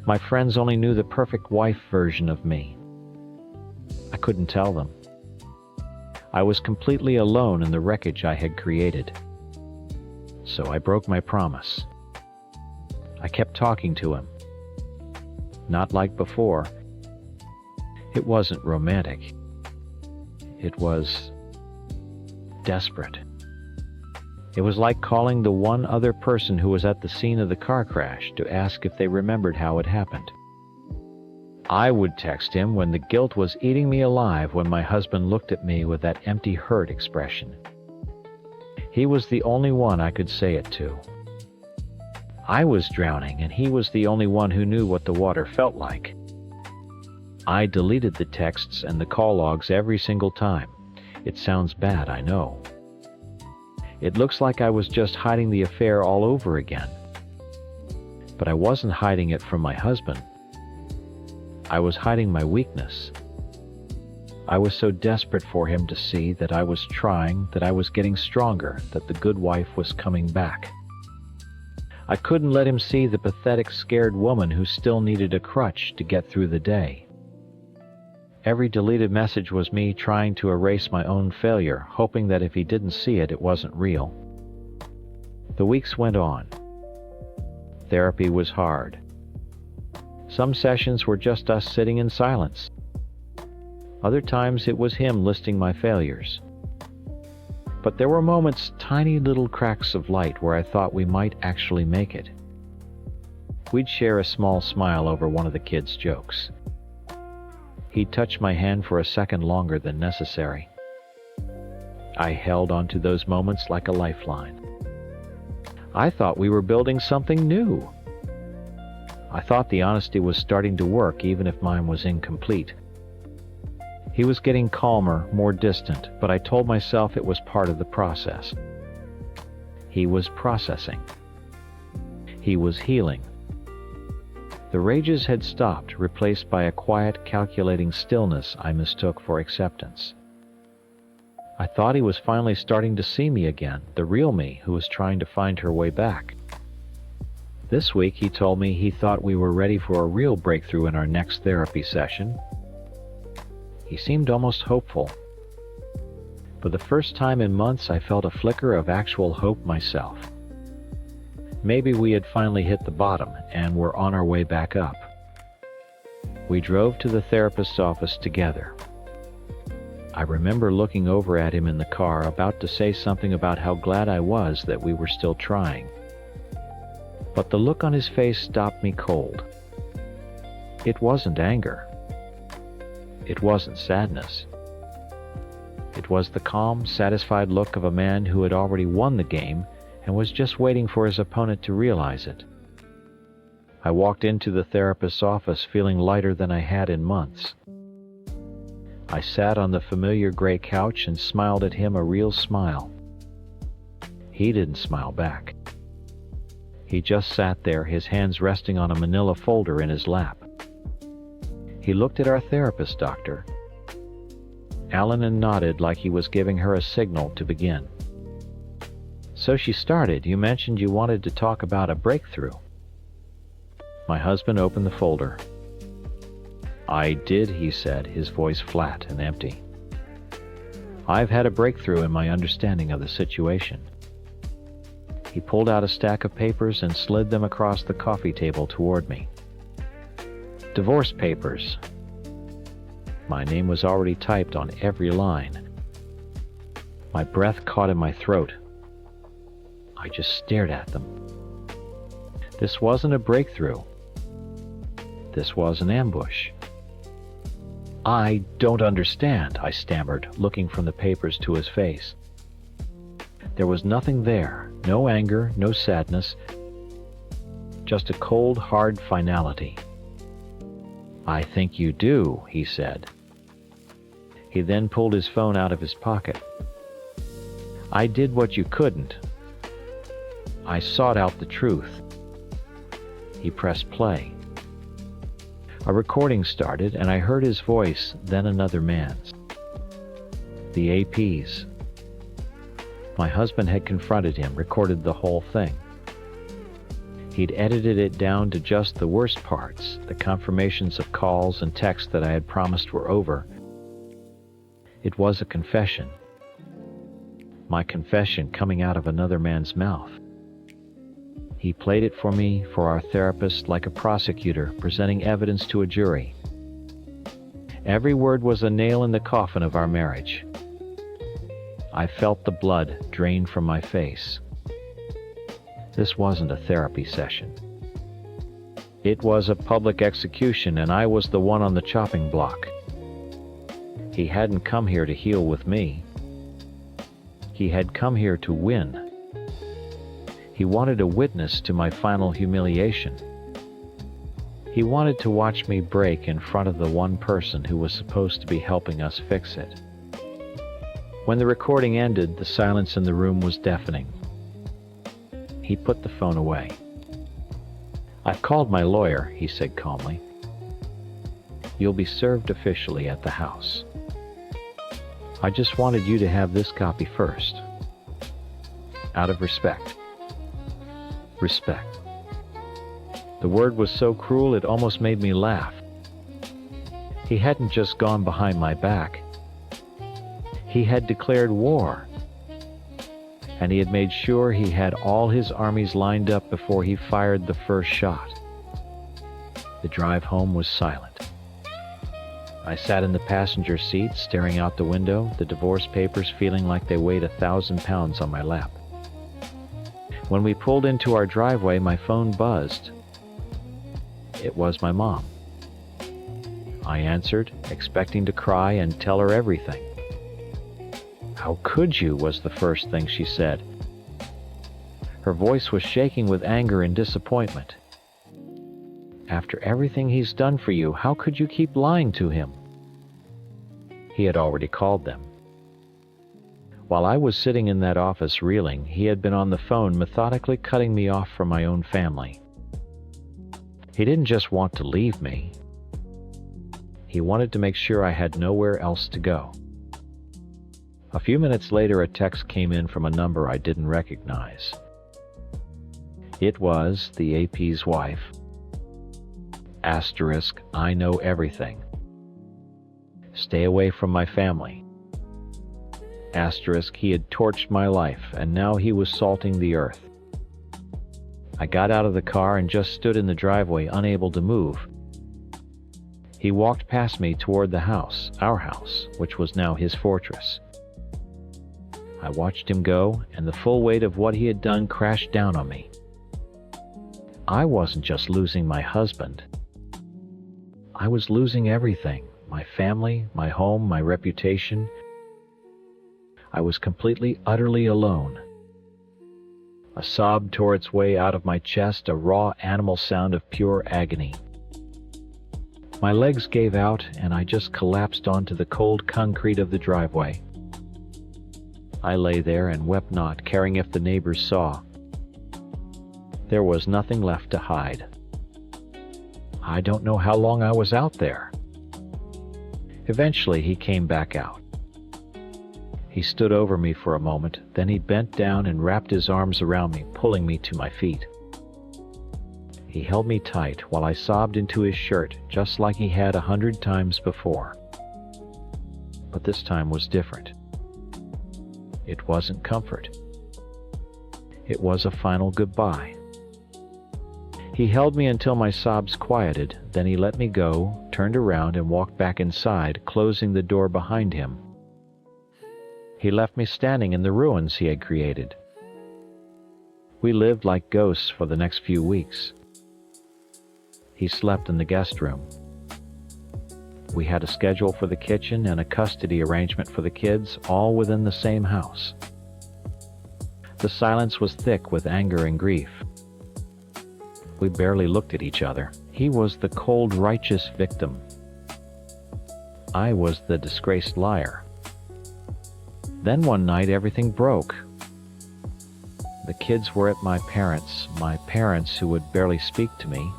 [SPEAKER 3] My friends only knew the perfect wife version of me. I couldn't tell them. I was completely alone in the wreckage I had created. So I broke my promise. I kept talking to him. Not like before. It wasn't romantic. It was desperate. It was like calling the one other person who was at the scene of the car crash to ask if they remembered how it happened. I would text him when the guilt was eating me alive, when my husband looked at me with that empty hurt expression. He was the only one I could say it to. I was drowning, and he was the only one who knew what the water felt like. I deleted the texts and the call logs every single time. It sounds bad, I know. It looks like I was just hiding the affair all over again. But I wasn't hiding it from my husband. I was hiding my weakness. I was so desperate for him to see that I was trying, that I was getting stronger, that the good wife was coming back. I couldn't let him see the pathetic, scared woman who still needed a crutch to get through the day. Every deleted message was me trying to erase my own failure, hoping that if he didn't see it, it wasn't real. The weeks went on. Therapy was hard. Some sessions were just us sitting in silence. Other times it was him listing my failures. But there were moments, tiny little cracks of light, where I thought we might actually make it. We'd share a small smile over one of the kids' jokes. He'd touch my hand for a second longer than necessary. I held onto those moments like a lifeline. I thought we were building something new. I thought the honesty was starting to work, even if mine was incomplete. He was getting calmer, more distant, but I told myself it was part of the process. He was processing. He was healing. The rages had stopped, replaced by a quiet, calculating stillness I mistook for acceptance. I thought he was finally starting to see me again, the real me who was trying to find her way back. This week he told me he thought we were ready for a real breakthrough in our next therapy session. He seemed almost hopeful. For the first time in months, I felt a flicker of actual hope myself. Maybe we had finally hit the bottom and were on our way back up. We drove to the therapist's office together. I remember looking over at him in the car, about to say something about how glad I was that we were still trying. But the look on his face stopped me cold. It wasn't anger. It wasn't sadness. It was the calm, satisfied look of a man who had already won the game and was just waiting for his opponent to realize it. I walked into the therapist's office feeling lighter than I had in months. I sat on the familiar gray couch and smiled at him a real smile. He didn't smile back. He just sat there, his hands resting on a manila folder in his lap. He looked at our therapist doctor, Alan, and nodded like he was giving her a signal to begin. So she started. You mentioned you wanted to talk about a breakthrough. My husband opened the folder. I did, he said, his voice flat and empty. I've had a breakthrough in my understanding of the situation. He pulled out a stack of papers and slid them across the coffee table toward me. Divorce papers. My name was already typed on every line. My breath caught in my throat. I just stared at them. This wasn't a breakthrough. This was an ambush. "I don't understand," I stammered, looking from the papers to his face. There was nothing there, no anger, no sadness, just a cold, hard finality. "I think you do," he said. He then pulled his phone out of his pocket. "I did what you couldn't. I sought out the truth." He pressed play. A recording started, and I heard his voice, then another man's. The AP's. My husband had confronted him, recorded the whole thing. He'd edited it down to just the worst parts, the confirmations of calls and texts that I had promised were over. It was a confession. My confession coming out of another man's mouth. He played it for me, for our therapist, like a prosecutor presenting evidence to a jury. Every word was a nail in the coffin of our marriage. I felt the blood drain from my face. This wasn't a therapy session. It was a public execution, and I was the one on the chopping block. He hadn't come here to heal with me. He had come here to win. He wanted a witness to my final humiliation. He wanted to watch me break in front of the one person who was supposed to be helping us fix it. When the recording ended, the silence in the room was deafening. He put the phone away. "I've called my lawyer," he said calmly. "You'll be served officially at the house. I just wanted you to have this copy first. Out of respect." Respect. The word was so cruel it almost made me laugh. He hadn't just gone behind my back. He had declared war. And he had made sure he had all his armies lined up before he fired the first shot. The drive home was silent. I sat in the passenger seat, staring out the window, the divorce papers feeling like they weighed 1,000 pounds on my lap. When we pulled into our driveway, my phone buzzed. It was my mom. I answered, expecting to cry and tell her everything. "How could you?" was the first thing she said. Her voice was shaking with anger and disappointment. "After everything he's done for you, how could you keep lying to him?" He had already called them. While I was sitting in that office reeling, he had been on the phone methodically cutting me off from my own family. He didn't just want to leave me. He wanted to make sure I had nowhere else to go. A few minutes later, a text came in from a number I didn't recognize. It was the AP's wife. Asterisk, "I know everything. Stay away from my family." Asterisk, he had torched my life, and now he was salting the earth. I got out of the car and just stood in the driveway, unable to move. He walked past me toward the house, our house, which was now his fortress. I watched him go, and the full weight of what he had done crashed down on me. I wasn't just losing my husband. I was losing everything, my family, my home, my reputation. I was completely, utterly alone. A sob tore its way out of my chest, a raw animal sound of pure agony. My legs gave out, and I just collapsed onto the cold concrete of the driveway. I lay there and wept not, caring if the neighbors saw. There was nothing left to hide. I don't know how long I was out there. Eventually, he came back out. He stood over me for a moment, then he bent down and wrapped his arms around me, pulling me to my feet. He held me tight while I sobbed into his shirt, just like he had 100 times before. But this time was different. It wasn't comfort. It was a final goodbye. He held me until my sobs quieted, then he let me go, turned around and walked back inside, closing the door behind him. He left me standing in the ruins he had created. We lived like ghosts for the next few weeks. He slept in the guest room. We had a schedule for the kitchen and a custody arrangement for the kids, all within the same house. The silence was thick with anger and grief. We barely looked at each other. He was the cold, righteous victim. I was the disgraced liar. Then one night everything broke. The kids were at my parents who would barely speak to me.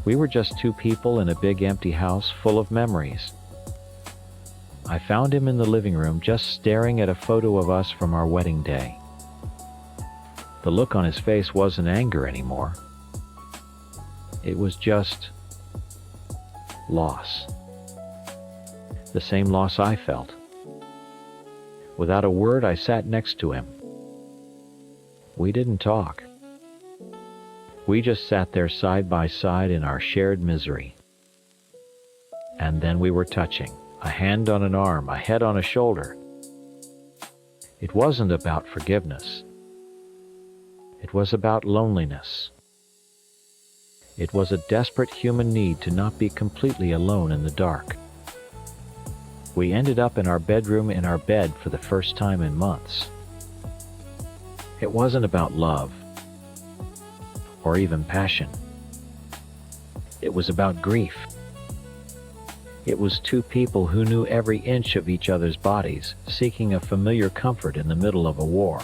[SPEAKER 3] We were just two people in a big empty house full of memories. I found him in the living room just staring at a photo of us from our wedding day. The look on his face wasn't anger anymore. It was just loss. The same loss I felt. Without a word, I sat next to him. We didn't talk. We just sat there side by side in our shared misery. And then we were touching, a hand on an arm, a head on a shoulder. It wasn't about forgiveness. It was about loneliness. It was a desperate human need to not be completely alone in the dark. We ended up in our bedroom in our bed for the first time in months. It wasn't about love, or even passion. It was about grief. It was two people who knew every inch of each other's bodies, seeking a familiar comfort in the middle of a war.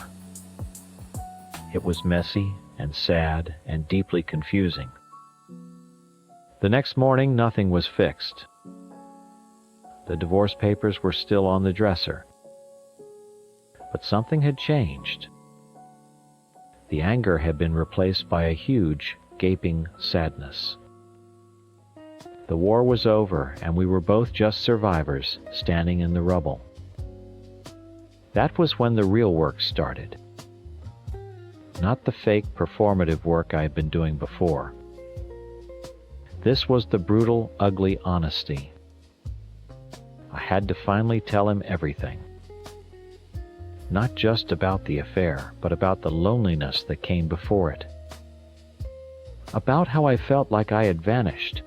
[SPEAKER 3] It was messy and sad and deeply confusing. The next morning, nothing was fixed. The divorce papers were still on the dresser. But something had changed. The anger had been replaced by a huge, gaping sadness. The war was over, and we were both just survivors standing in the rubble. That was when the real work started. Not the fake, performative work I had been doing before. This was the brutal, ugly honesty. I had to finally tell him everything. Not just about the affair, but about the loneliness that came before it. About how I felt like I had vanished.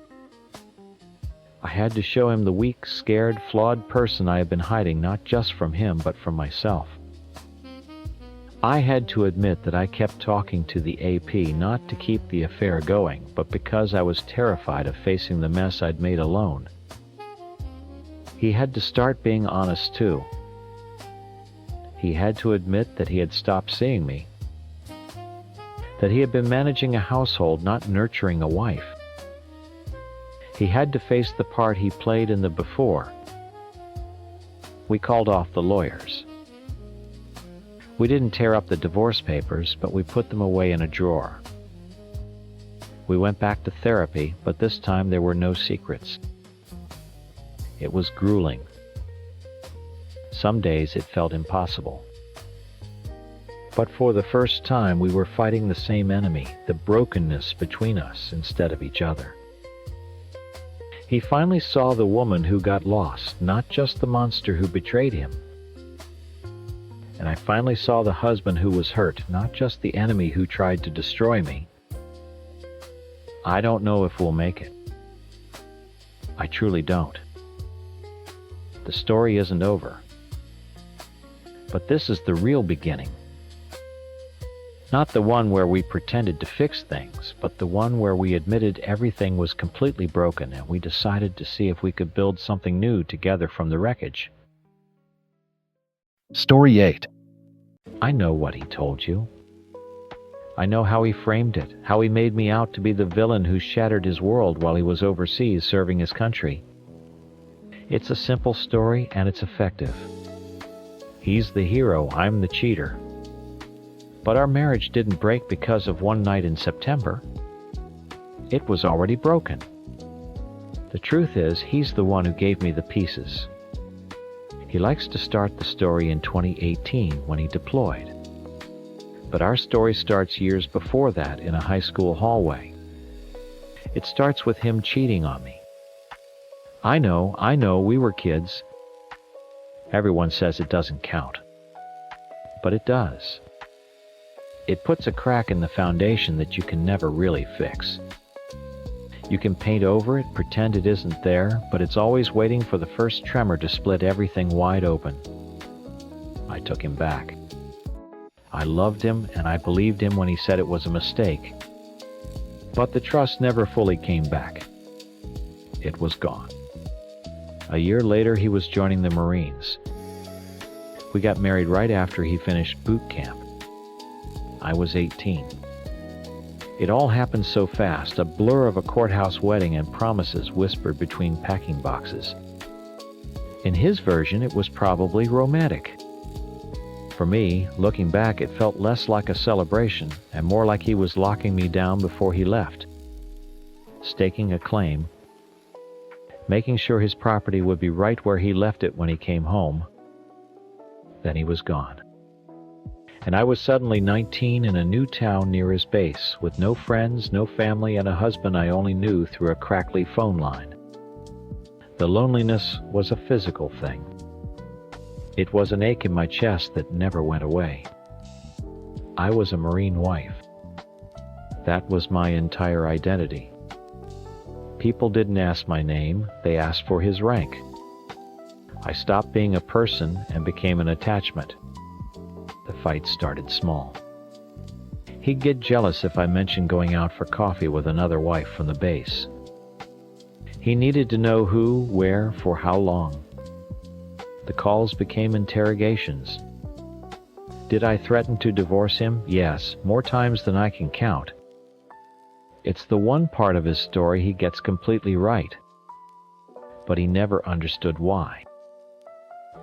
[SPEAKER 3] I had to show him the weak, scared, flawed person I had been hiding, not just from him, but from myself. I had to admit that I kept talking to the AP not to keep the affair going, but because I was terrified of facing the mess I'd made alone. He had to start being honest too. He had to admit that he had stopped seeing me, that he had been managing a household, not nurturing a wife. He had to face the part he played in the before. We called off the lawyers. We didn't tear up the divorce papers, but we put them away in a drawer. We went back to therapy, but this time there were no secrets. It was grueling. Some days it felt impossible. But for the first time we were fighting the same enemy, the brokenness between us instead of each other. He finally saw the woman who got lost, not just the monster who betrayed him. And I finally saw the husband who was hurt, not just the enemy who tried to destroy me. I don't know if we'll make it. I truly don't. The story isn't over. But this is the real beginning. Not the one where we pretended to fix things, but the one where we admitted everything was completely broken and we decided to see if we could build something new together from the wreckage.
[SPEAKER 1] Story 8.
[SPEAKER 3] I know what he told you. I know how he framed it, how he made me out to be the villain who shattered his world while he was overseas serving his country. It's a simple story and it's effective. He's the hero, I'm the cheater. But our marriage didn't break because of one night in September. It was already broken. The truth is, he's the one who gave me the pieces. He likes to start the story in 2018 when he deployed. But our story starts years before that in a high school hallway. It starts with him cheating on me. I know, we were kids. Everyone says it doesn't count. But it does. It puts a crack in the foundation that you can never really fix. You can paint over it, pretend it isn't there, but it's always waiting for the first tremor to split everything wide open. I took him back. I loved him and I believed him when he said it was a mistake. But the trust never fully came back. It was gone. A year later, he was joining the Marines. We got married right after he finished boot camp. I was 18. It all happened so fast, a blur of a courthouse wedding and promises whispered between packing boxes. In his version, it was probably romantic. For me, looking back, it felt less like a celebration and more like he was locking me down before he left, staking a claim, making sure his property would be right where he left it when he came home. Then he was gone. And I was suddenly 19 in a new town near his base, with no friends, no family, and a husband I only knew through a crackly phone line. The loneliness was a physical thing. It was an ache in my chest that never went away. I was a Marine wife. That was my entire identity. People didn't ask my name, they asked for his rank. I stopped being a person and became an attachment. The fight started small. He'd get jealous if I mentioned going out for coffee with another wife from the base. He needed to know who, where, for how long. The calls became interrogations. Did I threaten to divorce him? Yes, more times than I can count. It's the one part of his story he gets completely right. But he never understood why.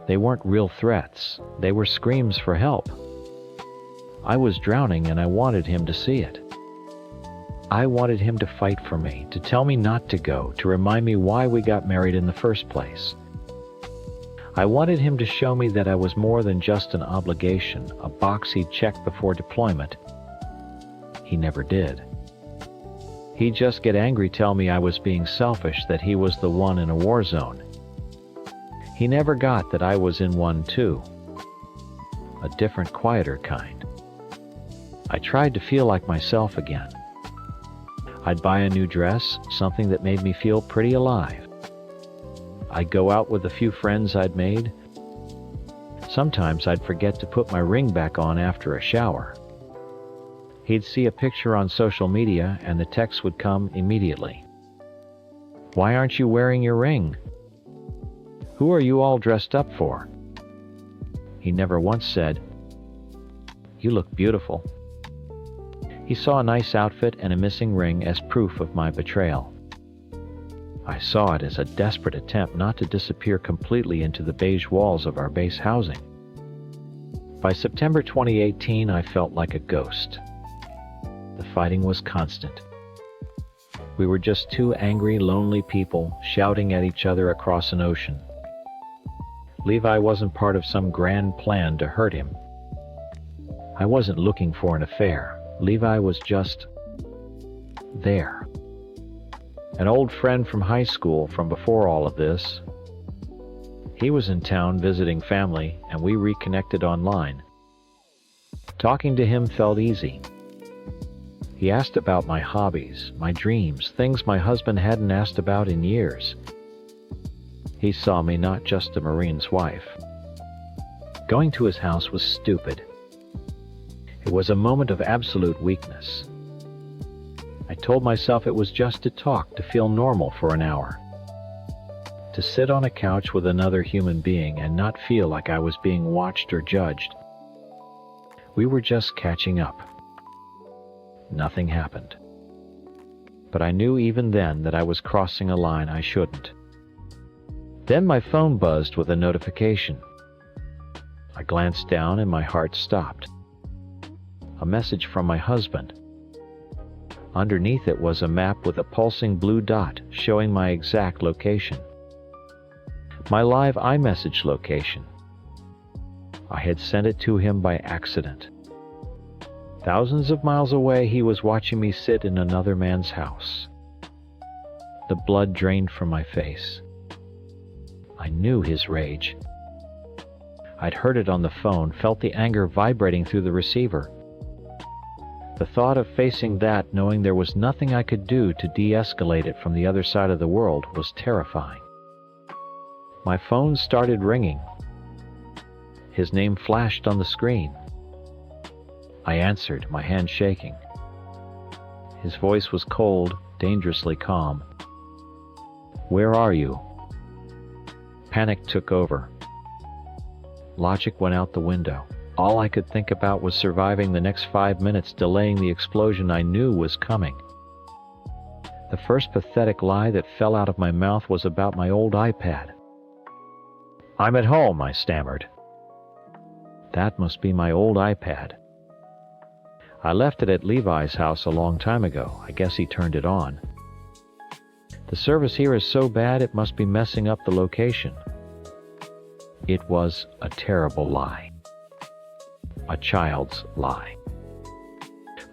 [SPEAKER 3] They weren't real threats, they were screams for help. I was drowning and I wanted him to see it. I wanted him to fight for me, to tell me not to go, to remind me why we got married in the first place. I wanted him to show me that I was more than just an obligation, a box he'd check before deployment. He never did. He'd just get angry, tell me I was being selfish, that he was the one in a war zone. He never got that I was in one too. A different, quieter kind. I tried to feel like myself again. I'd buy a new dress, something that made me feel pretty alive. I'd go out with a few friends I'd made. Sometimes I'd forget to put my ring back on after a shower. He'd see a picture on social media and the text would come immediately. Why aren't you wearing your ring? Who are you all dressed up for? He never once said, "You look beautiful." He saw a nice outfit and a missing ring as proof of my betrayal. I saw it as a desperate attempt not to disappear completely into the beige walls of our base housing. By September 2018, I felt like a ghost. The fighting was constant. We were just two angry, lonely people shouting at each other across an ocean. Levi wasn't part of some grand plan to hurt him. I wasn't looking for an affair. Levi was just there. An old friend from high school from before all of this. He was in town visiting family, and we reconnected online. Talking to him felt easy. He asked about my hobbies, my dreams, things my husband hadn't asked about in years. He saw me not just a Marine's wife. Going to his house was stupid. It was a moment of absolute weakness. I told myself it was just to talk, to feel normal for an hour. To sit on a couch with another human being and not feel like I was being watched or judged. We were just catching up. Nothing happened. But I knew even then that I was crossing a line I shouldn't. Then my phone buzzed with a notification. I glanced down and my heart stopped. A message from my husband. Underneath it was a map with a pulsing blue dot showing my exact location. My live iMessage location. I had sent it to him by accident. Thousands of miles away, he was watching me sit in another man's house. The blood drained from my face. I knew his rage. I'd heard it on the phone, felt the anger vibrating through the receiver. The thought of facing that, knowing there was nothing I could do to de-escalate it from the other side of the world, was terrifying. My phone started ringing. His name flashed on the screen. I answered, my hand shaking. His voice was cold, dangerously calm. "Where are you?" Panic took over. Logic went out the window. All I could think about was surviving the next 5 minutes, delaying the explosion I knew was coming. The first pathetic lie that fell out of my mouth was about my old iPad. "I'm at home," I stammered. That must be my old iPad. I left it at Levi's house a long time ago. I guess he turned it on. The service here is so bad it must be messing up the location. It was a terrible lie. A child's lie.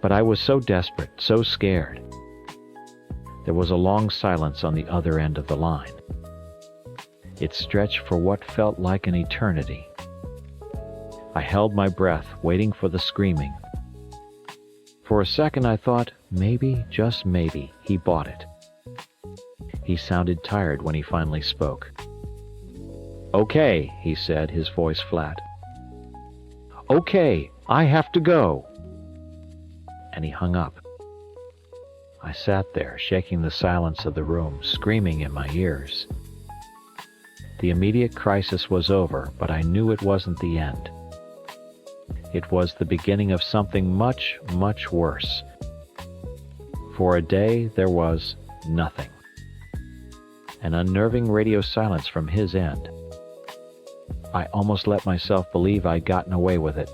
[SPEAKER 3] But I was so desperate, so scared. There was a long silence on the other end of the line. It stretched for what felt like an eternity. I held my breath, waiting for the screaming. For a second I thought, maybe, just maybe, he bought it. He sounded tired when he finally spoke. "Okay," he said, his voice flat. "Okay, I have to go." And he hung up. I sat there, shaking the silence of the room, screaming in my ears. The immediate crisis was over, but I knew it wasn't the end. It was the beginning of something much, much worse. For a day, there was nothing. An unnerving radio silence from his end. I almost let myself believe I'd gotten away with it.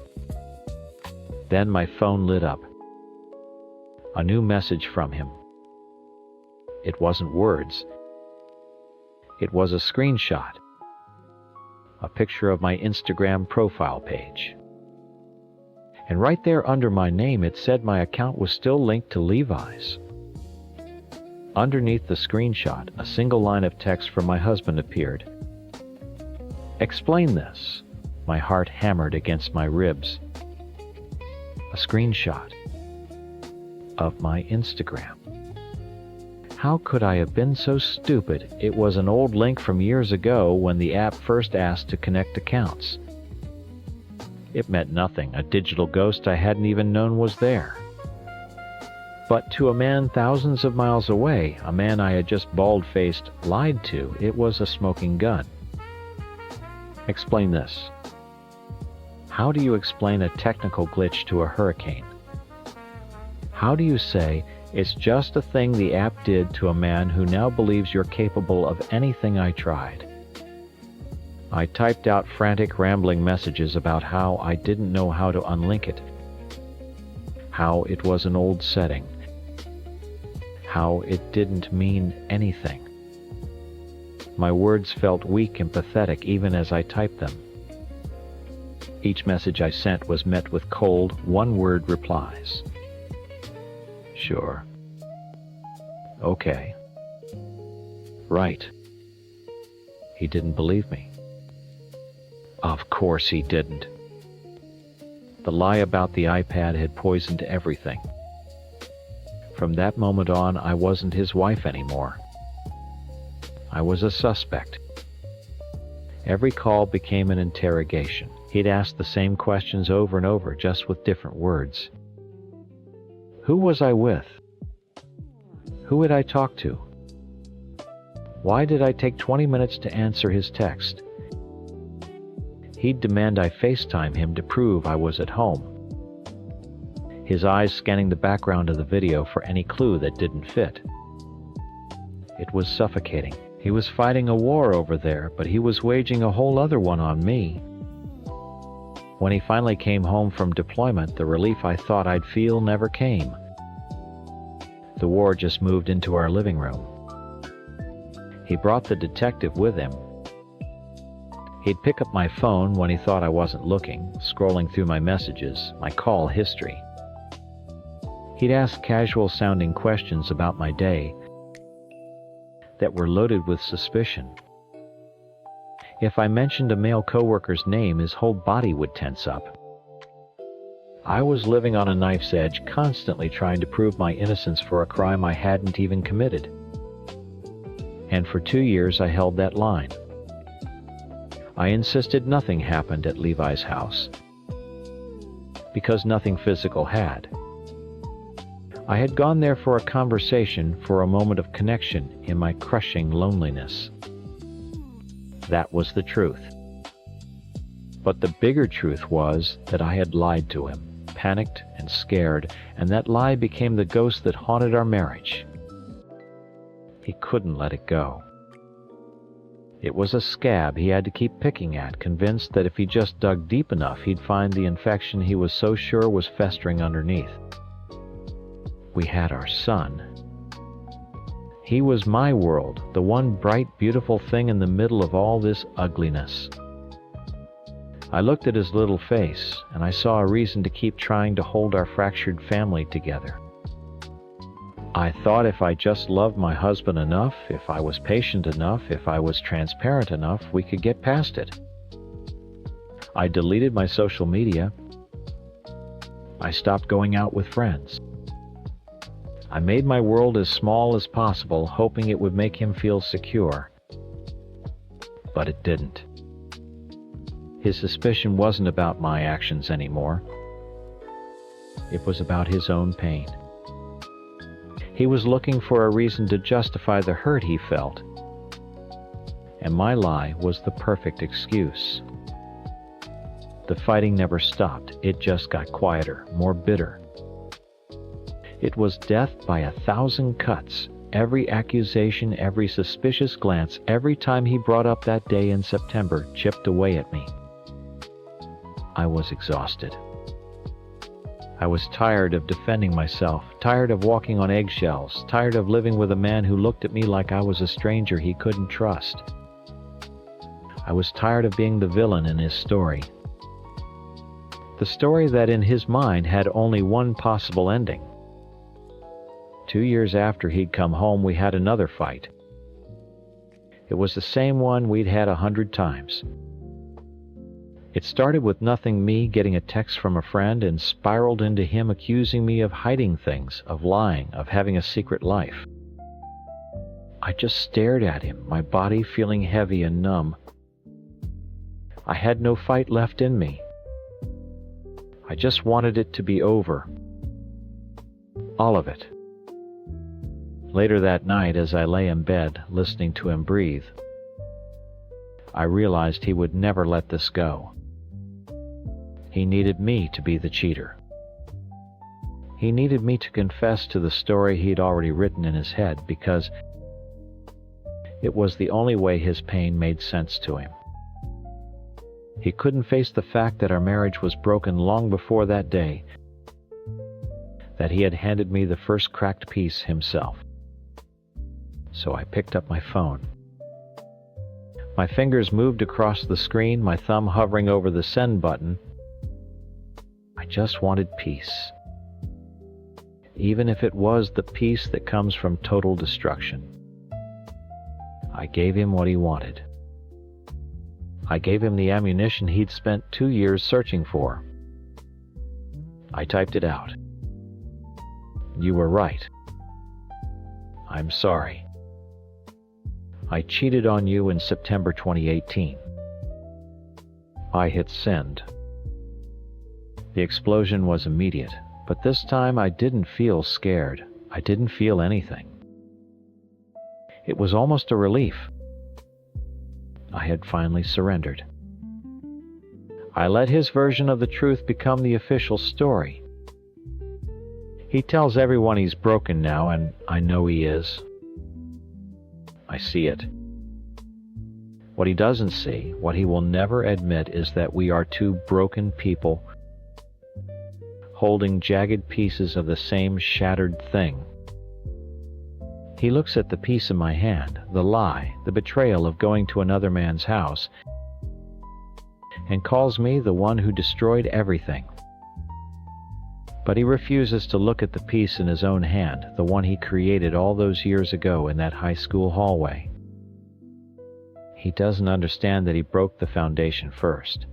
[SPEAKER 3] Then my phone lit up. A new message from him. It wasn't words. It was a screenshot. A picture of my Instagram profile page. And right there under my name it said my account was still linked to Levi's. Underneath the screenshot, a single line of text from my husband appeared. "Explain this." My heart hammered against my ribs. A screenshot of my Instagram. How could I have been so stupid? It was an old link from years ago when the app first asked to connect accounts. It meant nothing, a digital ghost I hadn't even known was there. But to a man thousands of miles away, a man I had just bald-faced lied to, it was a smoking gun. Explain this. How do you explain a technical glitch to a hurricane? How do you say it's just a thing the app did to a man who now believes you're capable of anything I tried? I typed out frantic, rambling messages about how I didn't know how to unlink it, how it was an old setting, how it didn't mean anything. My words felt weak and pathetic even as I typed them. Each message I sent was met with cold, one-word replies. Sure. Okay. Right. He didn't believe me. Of course he didn't. The lie about the iPad had poisoned everything. From that moment on, I wasn't his wife anymore. I was a suspect. Every call became an interrogation. He'd ask the same questions over and over, just with different words. Who was I with? Who had I talked to? Why did I take 20 minutes to answer his text? He'd demand I FaceTime him to prove I was at home. His eyes scanning the background of the video for any clue that didn't fit. It was suffocating. He was fighting a war over there, but he was waging a whole other one on me. When he finally came home from deployment, the relief I thought I'd feel never came. The war just moved into our living room. He brought the detective with him. He'd pick up my phone when he thought I wasn't looking, scrolling through my messages, my call history. He'd ask casual-sounding questions about my day that were loaded with suspicion. If I mentioned a male coworker's name, his whole body would tense up. I was living on a knife's edge, constantly trying to prove my innocence for a crime I hadn't even committed. And for 2 years I held that line. I insisted nothing happened at Levi's house, because nothing physical had. I had gone there for a conversation, for a moment of connection in my crushing loneliness. That was the truth. But the bigger truth was that I had lied to him, panicked and scared, and that lie became the ghost that haunted our marriage. He couldn't let it go. It was a scab he had to keep picking at, convinced that if he just dug deep enough, he'd find the infection he was so sure was festering underneath. We had our son. He was my world, the one bright, beautiful thing in the middle of all this ugliness. I looked at his little face, and I saw a reason to keep trying to hold our fractured family together. I thought if I just loved my husband enough, if I was patient enough, if I was transparent enough, we could get past it. I deleted my social media. I stopped going out with friends. I made my world as small as possible, hoping it would make him feel secure. But it didn't. His suspicion wasn't about my actions anymore. It was about his own pain. He was looking for a reason to justify the hurt he felt. And my lie was the perfect excuse. The fighting never stopped. It just got quieter, more bitter. It was death by 1,000 cuts. Every accusation, every suspicious glance, every time he brought up that day in September chipped away at me. I was exhausted. I was tired of defending myself, tired of walking on eggshells, tired of living with a man who looked at me like I was a stranger he couldn't trust. I was tired of being the villain in his story. The story that in his mind had only one possible ending. 2 years after he'd come home, we had another fight. It was the same one we'd had 100 times. It started with nothing, me getting a text from a friend, and spiraled into him accusing me of hiding things, of lying, of having a secret life. I just stared at him, my body feeling heavy and numb. I had no fight left in me. I just wanted it to be over. All of it. Later that night, as I lay in bed, listening to him breathe, I realized he would never let this go. He needed me to be the cheater. He needed me to confess to the story he'd already written in his head, because it was the only way his pain made sense to him. He couldn't face the fact that our marriage was broken long before that day, that he had handed me the first cracked piece himself. So I picked up my phone. My fingers moved across the screen, my thumb hovering over the send button. I just wanted peace. Even if it was the peace that comes from total destruction. I gave him what he wanted. I gave him the ammunition he'd spent 2 years searching for. I typed it out. You were right. I'm sorry. I cheated on you in September 2018. I hit send. The explosion was immediate, but this time I didn't feel scared. I didn't feel anything. It was almost a relief. I had finally surrendered. I let his version of the truth become the official story. He tells everyone he's broken now, and I know he is. I see it. What he doesn't see, what he will never admit, is that we are two broken people holding jagged pieces of the same shattered thing. He looks at the piece in my hand, the lie, the betrayal of going to another man's house, and calls me the one who destroyed everything. But he refuses to look at the piece in his own hand, the one he created all those years ago in that high school hallway. He doesn't understand that he broke the foundation first.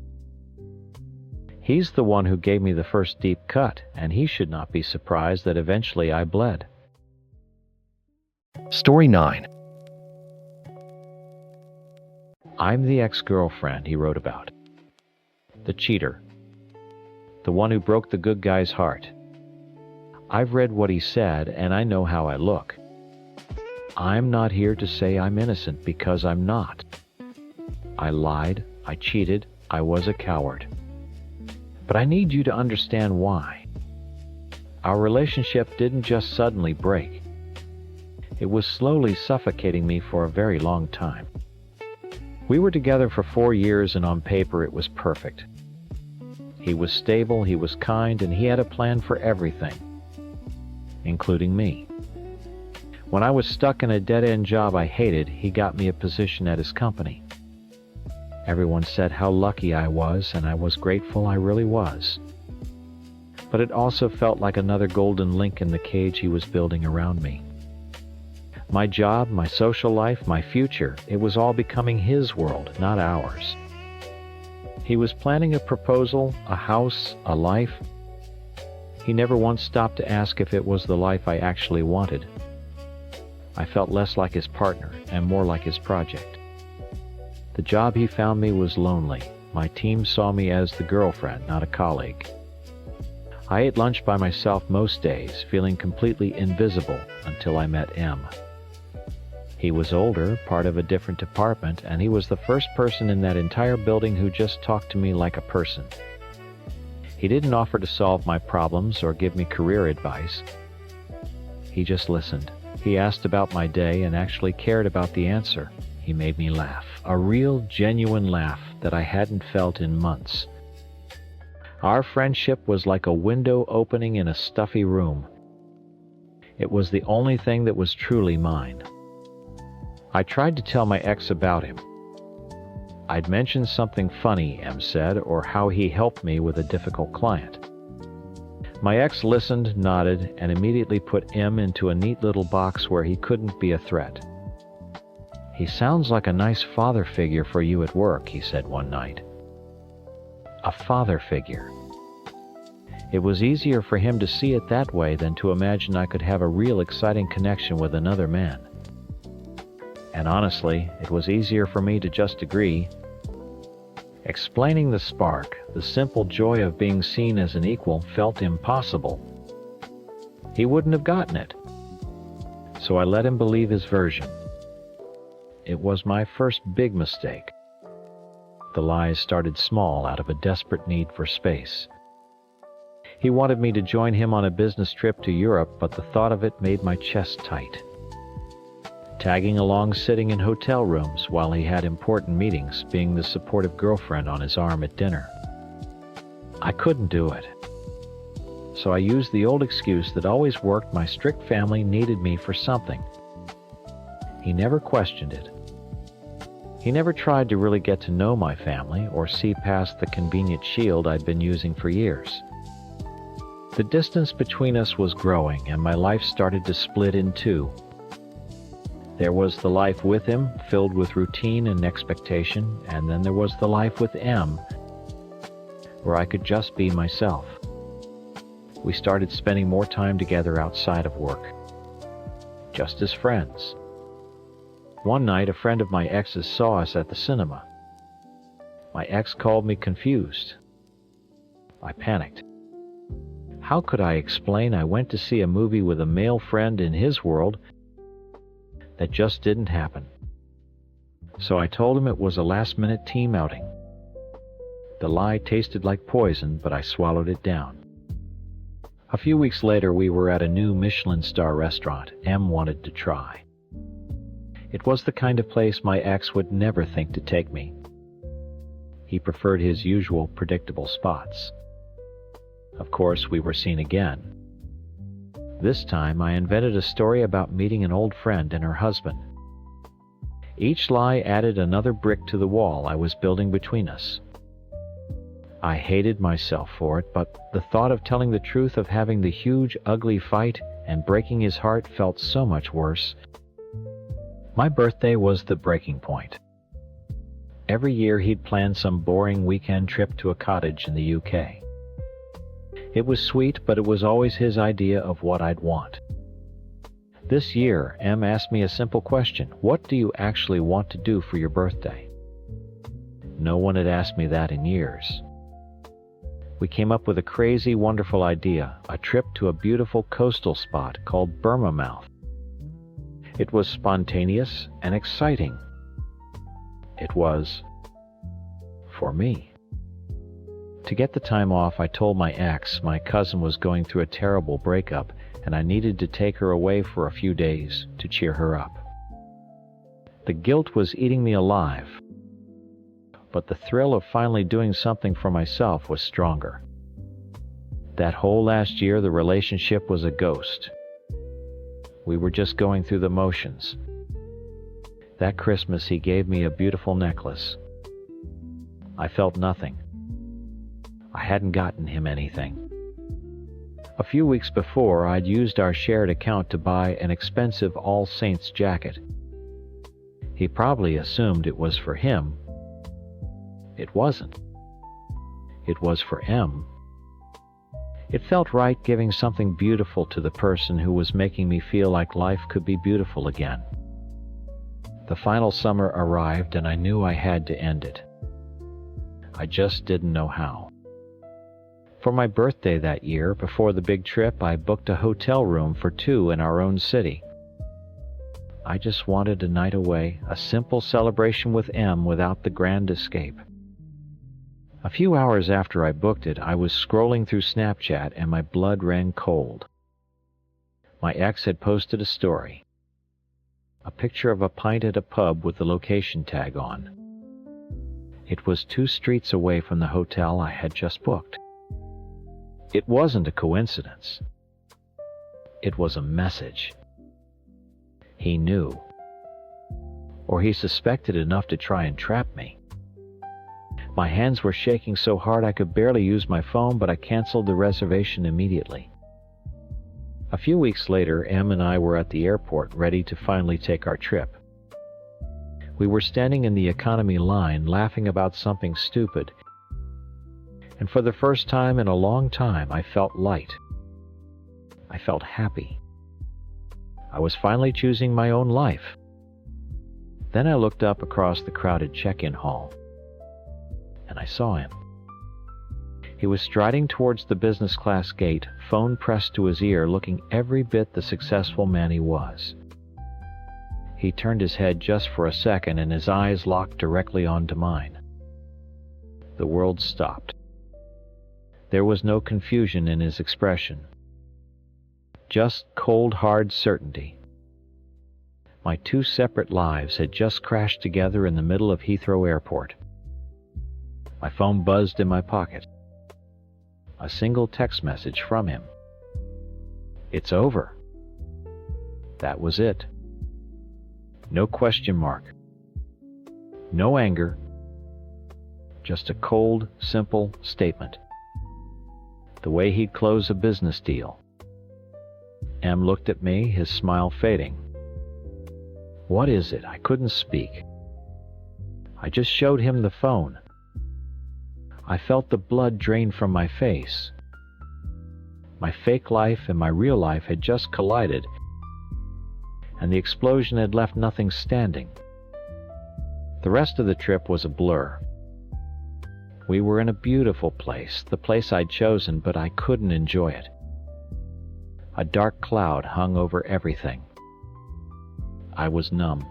[SPEAKER 3] He's the one who gave me the first deep cut, and he should not be surprised that eventually I bled.
[SPEAKER 1] Story 9.
[SPEAKER 3] I'm the ex-girlfriend he wrote about. The cheater. The one who broke the good guy's heart. I've read what he said, and I know how I look. I'm not here to say I'm innocent, because I'm not. I lied, I cheated, I was a coward. But I need you to understand why. Our relationship didn't just suddenly break. It was slowly suffocating me for a very long time. We were together for 4 years, and on paper it was perfect. He was stable, he was kind, and he had a plan for everything, including me. When I was stuck in a dead-end job I hated, he got me a position at his company. Everyone said how lucky I was, and I was grateful, I really was. But it also felt like another golden link in the cage he was building around me. My job, my social life, my future, it was all becoming his world, not ours. He was planning a proposal, a house, a life. He never once stopped to ask if it was the life I actually wanted. I felt less like his partner and more like his project. The job he found me was lonely. My team saw me as the girlfriend, not a colleague. I ate lunch by myself most days, feeling completely invisible until I met M. He was older, part of a different department, and he was the first person in that entire building who just talked to me like a person. He didn't offer to solve my problems or give me career advice. He just listened. He asked about my day and actually cared about the answer. He made me laugh, a real, genuine laugh that I hadn't felt in months. Our friendship was like a window opening in a stuffy room. It was the only thing that was truly mine. I tried to tell my ex about him. I'd mentioned something funny, M said, or how he helped me with a difficult client. My ex listened, nodded, and immediately put M into a neat little box where he couldn't be a threat. He sounds like a nice father figure for you at work, he said one night. A father figure. It was easier for him to see it that way than to imagine I could have a real exciting connection with another man. And honestly, it was easier for me to just agree. Explaining the spark, the simple joy of being seen as an equal, felt impossible. He wouldn't have gotten it. So I let him believe his version. It was my first big mistake. The lies started small out of a desperate need for space. He wanted me to join him on a business trip to Europe, but the thought of it made my chest tight. Tagging along, sitting in hotel rooms while he had important meetings, being the supportive girlfriend on his arm at dinner. I couldn't do it. So I used the old excuse that always worked: my strict family needed me for something. He never questioned it. He never tried to really get to know my family or see past the convenient shield I'd been using for years. The distance between us was growing, and my life started to split in two. There was the life with him, filled with routine and expectation, and then there was the life with M, where I could just be myself. We started spending more time together outside of work, just as friends. One night, a friend of my ex's saw us at the cinema. My ex called me confused. I panicked. How could I explain I went to see a movie with a male friend in his world? That just didn't happen. So I told him it was a last-minute team outing. The lie tasted like poison, but I swallowed it down. A few weeks later, we were at a new Michelin star restaurant M wanted to try. It was the kind of place my ex would never think to take me. He preferred his usual predictable spots. Of course, we were seen again. This time, I invented a story about meeting an old friend and her husband. Each lie added another brick to the wall I was building between us. I hated myself for it, but the thought of telling the truth, of having the huge, ugly fight and breaking his heart, felt so much worse. My birthday was the breaking point. Every year he'd plan some boring weekend trip to a cottage in the UK. It was sweet, but it was always his idea of what I'd want. This year, Em asked me a simple question: what do you actually want to do for your birthday? No one had asked me that in years. We came up with a crazy, wonderful idea, a trip to a beautiful coastal spot called Bournemouth. It was spontaneous and exciting. It was for me. To get the time off, I told my ex my cousin was going through a terrible breakup and I needed to take her away for a few days to cheer her up. The guilt was eating me alive, but the thrill of finally doing something for myself was stronger. That whole last year, the relationship was a ghost. We were just going through the motions. That Christmas, he gave me a beautiful necklace. I felt nothing. I hadn't gotten him anything. A few weeks before, I'd used our shared account to buy an expensive All Saints jacket. He probably assumed it was for him. It wasn't. It was for Em. It felt right giving something beautiful to the person who was making me feel like life could be beautiful again. The final summer arrived and I knew I had to end it. I just didn't know how. For my birthday that year, before the big trip, I booked a hotel room for 2 in our own city. I just wanted a night away, a simple celebration with Em without the grand escape. A few hours after I booked it, I was scrolling through Snapchat and my blood ran cold. My ex had posted a story. A picture of a pint at a pub with the location tag on. It was 2 streets away from the hotel I had just booked. It wasn't a coincidence. It was a message. He knew. Or he suspected enough to try and trap me. My hands were shaking so hard I could barely use my phone, but I canceled the reservation immediately. A few weeks later, Em and I were at the airport, ready to finally take our trip. We were standing in the economy line, laughing about something stupid. And for the first time in a long time, I felt light. I felt happy. I was finally choosing my own life. Then I looked up across the crowded check-in hall, and I saw him. He was striding towards the business class gate, phone pressed to his ear, looking every bit the successful man he was. He turned his head just for a second, and his eyes locked directly onto mine. The world stopped. There was no confusion in his expression. Just cold, hard certainty. My 2 separate lives had just crashed together in the middle of Heathrow Airport. My phone buzzed in my pocket. A single text message from him. It's over. That was it. No question mark. No anger. Just a cold, simple statement. The way he'd close a business deal. Em looked at me, his smile fading. What is it? I couldn't speak. I just showed him the phone. I felt the blood drain from my face. My fake life and my real life had just collided, and the explosion had left nothing standing. The rest of the trip was a blur. We were in a beautiful place, the place I'd chosen, but I couldn't enjoy it. A dark cloud hung over everything. I was numb.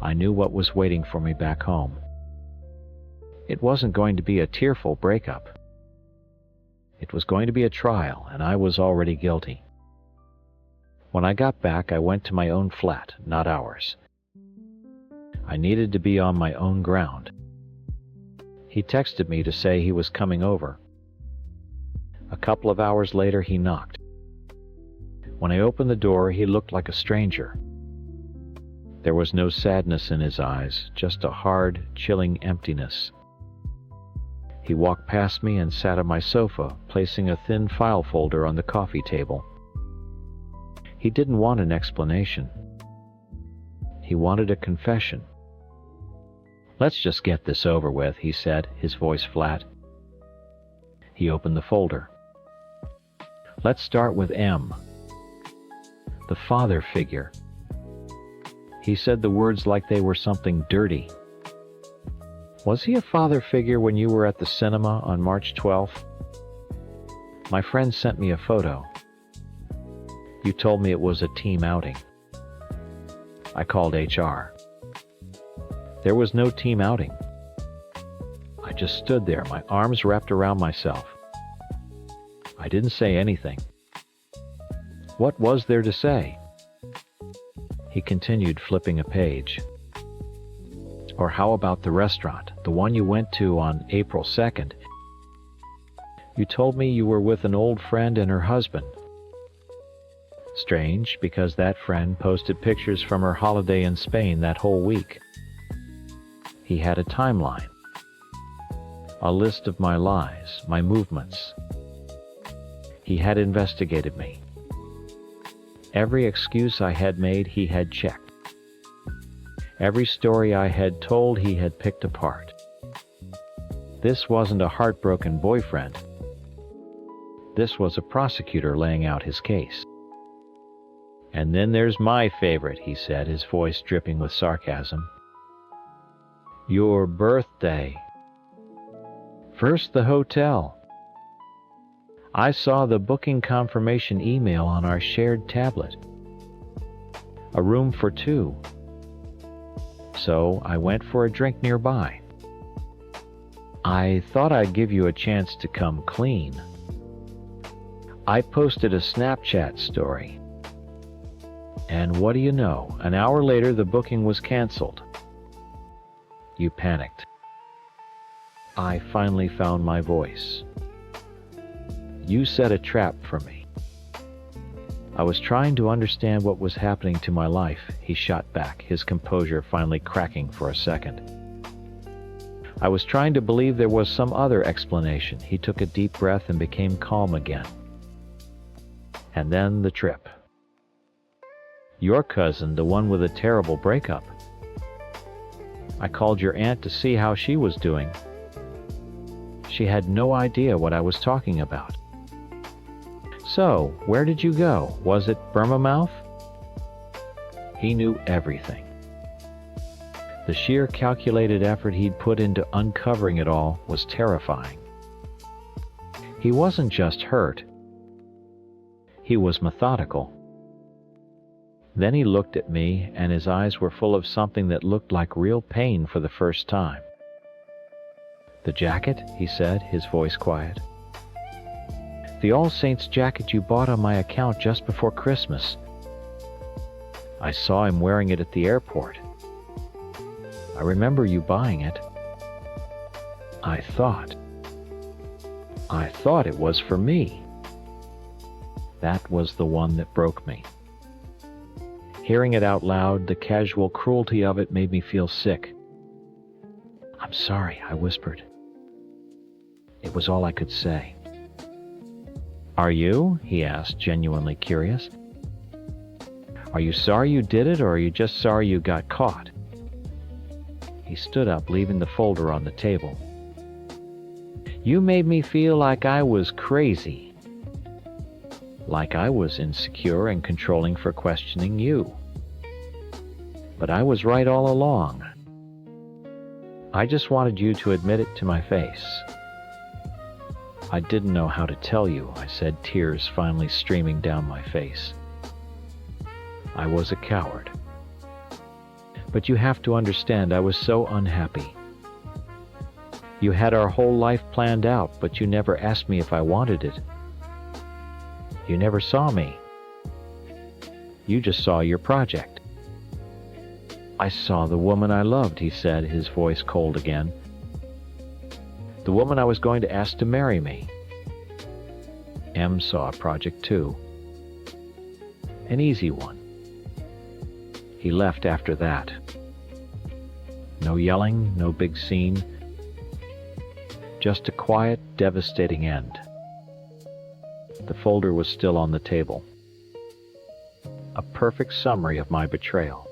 [SPEAKER 3] I knew what was waiting for me back home. It wasn't going to be a tearful breakup. It was going to be a trial, and I was already guilty. When I got back, I went to my own flat, not ours. I needed to be on my own ground. He texted me to say he was coming over. A couple of hours later, he knocked. When I opened the door, he looked like a stranger. There was no sadness in his eyes, just a hard, chilling emptiness. He walked past me and sat on my sofa, placing a thin file folder on the coffee table. He didn't want an explanation. He wanted a confession. Let's just get this over with, he said, his voice flat. He opened the folder. Let's start with M. The father figure. He said the words like they were something dirty. Was he a father figure when you were at the cinema on March 12th? My friend sent me a photo. You told me it was a team outing. I called HR. There was no team outing. I just stood there, my arms wrapped around myself. I didn't say anything. What was there to say? He continued flipping a page. Or how about the restaurant, the one you went to on April 2nd? You told me you were with an old friend and her husband. Strange, because that friend posted pictures from her holiday in Spain that whole week. He had a timeline. A list of my lies, my movements. He had investigated me. Every excuse I had made, he had checked. Every story I had told, he had picked apart. This wasn't a heartbroken boyfriend. This was a prosecutor laying out his case. And then there's my favorite, he said, his voice dripping with sarcasm. Your birthday. First the hotel. I saw the booking confirmation email on our shared tablet. A room for two. So I went for a drink nearby. I thought I'd give you a chance to come clean. I posted a Snapchat story. And what do you know? An hour later, the booking was canceled. You panicked. I finally found my voice. You set a trap for me. I was trying to understand what was happening to my life, he shot back, his composure finally cracking for a second. I was trying to believe there was some other explanation. He took a deep breath and became calm again. And then the trip. Your cousin, the one with a terrible breakup. I called your aunt to see how she was doing. She had no idea what I was talking about. So, where did you go? Was it Bournemouth? He knew everything. The sheer calculated effort he'd put into uncovering it all was terrifying. He wasn't just hurt. He was methodical. Then he looked at me, and his eyes were full of something that looked like real pain for the first time. The jacket, he said, his voice quiet. The All Saints jacket you bought on my account just before Christmas. I saw him wearing it at the airport. I remember you buying it. I thought it was for me. That was the one that broke me. Hearing it out loud, the casual cruelty of it made me feel sick. I'm sorry, I whispered. It was all I could say. Are you? He asked, genuinely curious. Are you sorry you did it, or are you just sorry you got caught? He stood up, leaving the folder on the table. You made me feel like I was crazy. Like I was insecure and controlling for questioning you. But I was right all along. I just wanted you to admit it to my face. I didn't know how to tell you, I said, tears finally streaming down my face. I was a coward. But you have to understand, I was so unhappy. You had our whole life planned out, but you never asked me if I wanted it. You never saw me. You just saw your project. I saw the woman I loved, he said, his voice cold again. The woman I was going to ask to marry me. M saw a project too. An easy one. He left after that. No yelling, no big scene. Just a quiet, devastating end. The folder was still on the table. A perfect summary of my betrayal.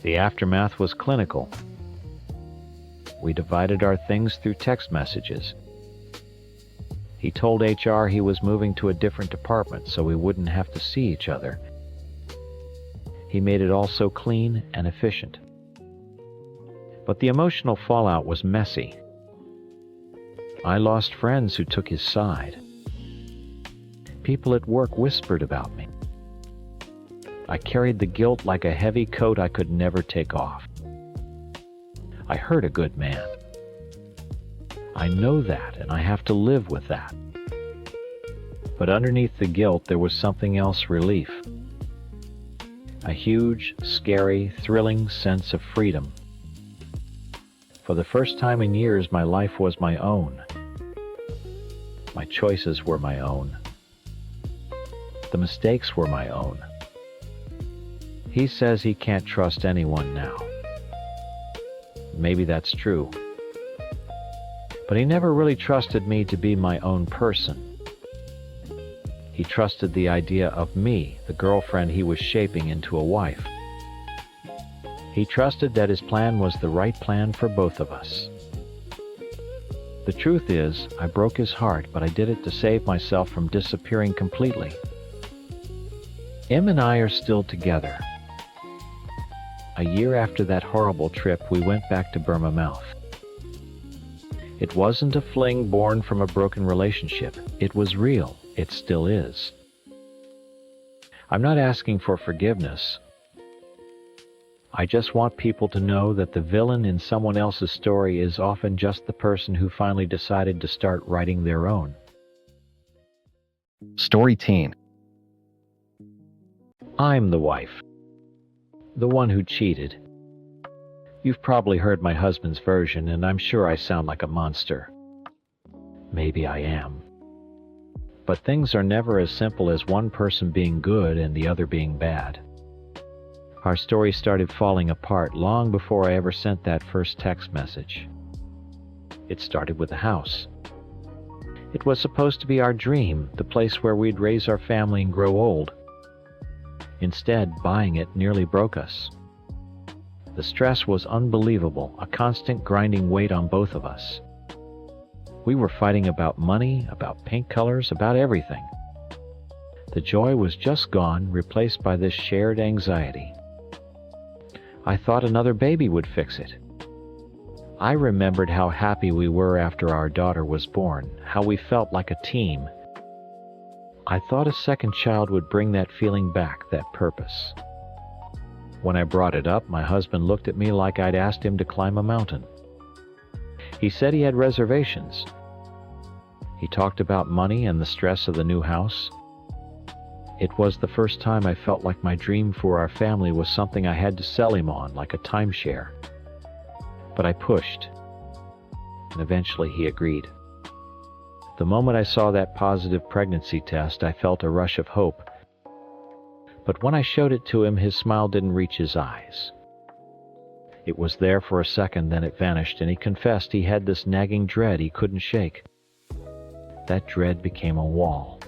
[SPEAKER 3] The aftermath was clinical. We divided our things through text messages. He told HR he was moving to a different department so we wouldn't have to see each other. He made it all so clean and efficient. But the emotional fallout was messy. I lost friends who took his side. People at work whispered about me. I carried the guilt like a heavy coat I could never take off. I hurt a good man. I know that, and I have to live with that. But underneath the guilt, there was something else: relief. A huge, scary, thrilling sense of freedom. For the first time in years, my life was my own. My choices were my own. The mistakes were my own. He says he can't trust anyone now. Maybe that's true. But he never really trusted me to be my own person. He trusted the idea of me, the girlfriend he was shaping into a wife. He trusted that his plan was the right plan for both of us. The truth is, I broke his heart, but I did it to save myself from disappearing completely. Em and I are still together. A year after that horrible trip, we went back to Burma Mouth. It wasn't a fling born from a broken relationship. It was real. It still is. I'm not asking for forgiveness. I just want people to know that the villain in someone else's story is often just the person who finally decided to start writing their own.
[SPEAKER 1] Story Teen.
[SPEAKER 3] I'm the wife. The one who cheated. You've probably heard my husband's version, and I'm sure I sound like a monster. Maybe I am. But things are never as simple as one person being good and the other being bad. Our story started falling apart long before I ever sent that first text message. It started with the house. It was supposed to be our dream, the place where we'd raise our family and grow old. Instead, buying it nearly broke us. The stress was unbelievable, a constant grinding weight on both of us. We were fighting about money, about paint colors, about everything. The joy was just gone, replaced by this shared anxiety. I thought another baby would fix it. I remembered how happy we were after our daughter was born, how we felt like a team. I thought a second child would bring that feeling back, that purpose. When I brought it up, my husband looked at me like I'd asked him to climb a mountain. He said he had reservations. He talked about money and the stress of the new house. It was the first time I felt like my dream for our family was something I had to sell him on, like a timeshare. But I pushed, and eventually he agreed. The moment I saw that positive pregnancy test, I felt a rush of hope. But when I showed it to him, his smile didn't reach his eyes. It was there for a second, then it vanished, and he confessed he had this nagging dread he couldn't shake. That dread became a wall.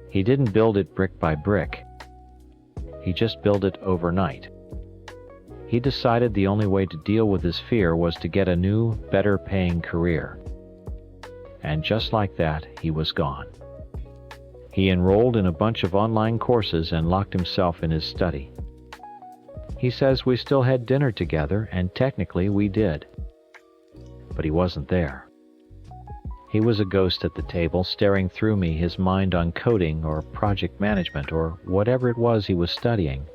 [SPEAKER 3] He didn't build it brick by brick. He just built it overnight. He decided the only way to deal with his fear was to get a new, better-paying career. And just like that, he was gone. He enrolled in a bunch of online courses and locked himself in his study. He says we still had dinner together, and technically we did. But he wasn't there. He was a ghost at the table, staring through me, his mind on coding or project management or whatever it was he was studying.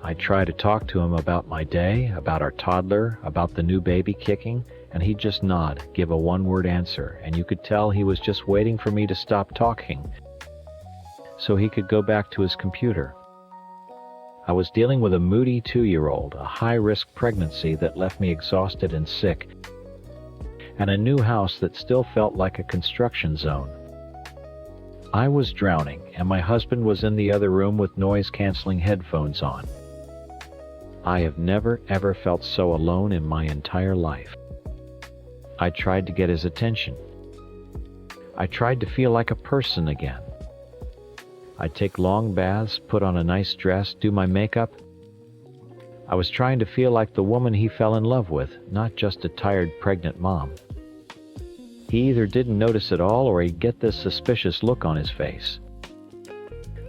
[SPEAKER 3] I tried to talk to him about my day, about our toddler, about the new baby kicking, and he'd just nod, give a one-word answer, and you could tell he was just waiting for me to stop talking so he could go back to his computer. I was dealing with a moody 2-year-old, a high-risk pregnancy that left me exhausted and sick, and a new house that still felt like a construction zone. I was drowning, and my husband was in the other room with noise-canceling headphones on. I have never ever felt so alone in my entire life. I tried to get his attention. I tried to feel like a person again. I'd take long baths, put on a nice dress, do my makeup. I was trying to feel like the woman he fell in love with, not just a tired pregnant mom. He either didn't notice at all or he'd get this suspicious look on his face.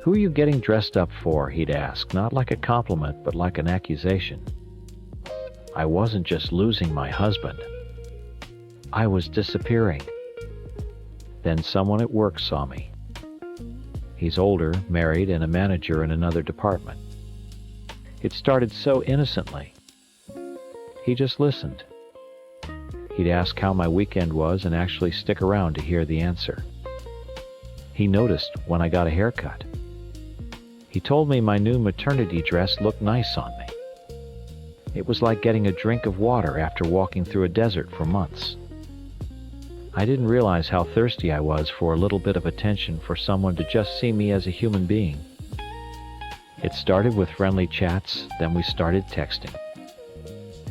[SPEAKER 3] "Who are you getting dressed up for?" he'd ask, not like a compliment, but like an accusation. I wasn't just losing my husband. I was disappearing. Then someone at work saw me. He's older, married, and a manager in another department. It started so innocently. He just listened. He'd ask how my weekend was and actually stick around to hear the answer. He noticed when I got a haircut. He told me my new maternity dress looked nice on me. It was like getting a drink of water after walking through a desert for months. I didn't realize how thirsty I was for a little bit of attention, for someone to just see me as a human being. It started with friendly chats, then we started texting.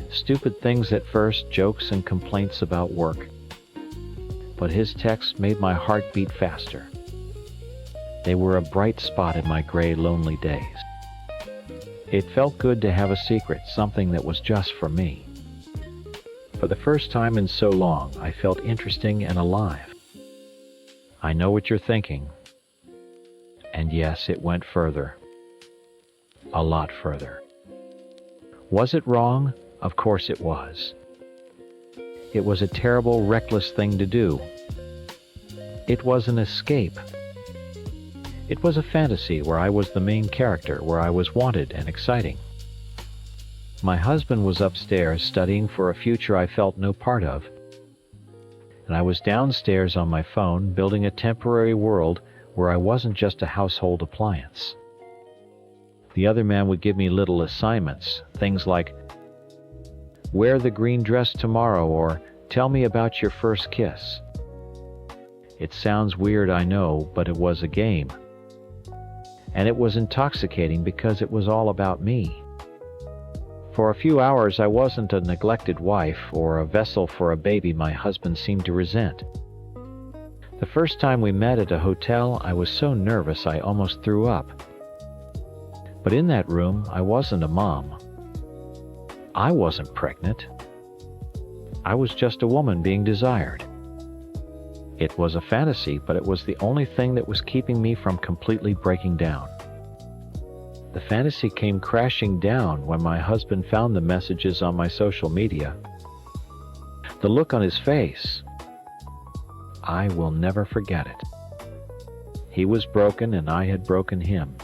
[SPEAKER 3] Stupid things at first, jokes and complaints about work. But his texts made my heart beat faster. They were a bright spot in my gray, lonely days. It felt good to have a secret, something that was just for me. For the first time in so long, I felt interesting and alive. I know what you're thinking. And yes, it went further. A lot further. Was it wrong? Of course it was. It was a terrible, reckless thing to do. It was an escape. It was a fantasy where I was the main character, where I was wanted and exciting. My husband was upstairs studying for a future I felt no part of, and I was downstairs on my phone building a temporary world where I wasn't just a household appliance. The other man would give me little assignments, things like, "Wear the green dress tomorrow," or "Tell me about your first kiss." It sounds weird, I know, but it was a game. And it was intoxicating because it was all about me. For a few hours I wasn't a neglected wife or a vessel for a baby my husband seemed to resent. The first time we met at a hotel, I was so nervous I almost threw up. But in that room, I wasn't a mom. I wasn't pregnant. I was just a woman being desired. It was a fantasy, but it was the only thing that was keeping me from completely breaking down. The fantasy came crashing down when my husband found the messages on my social media. The look on his face, I will never forget it. He was broken and I had broken him.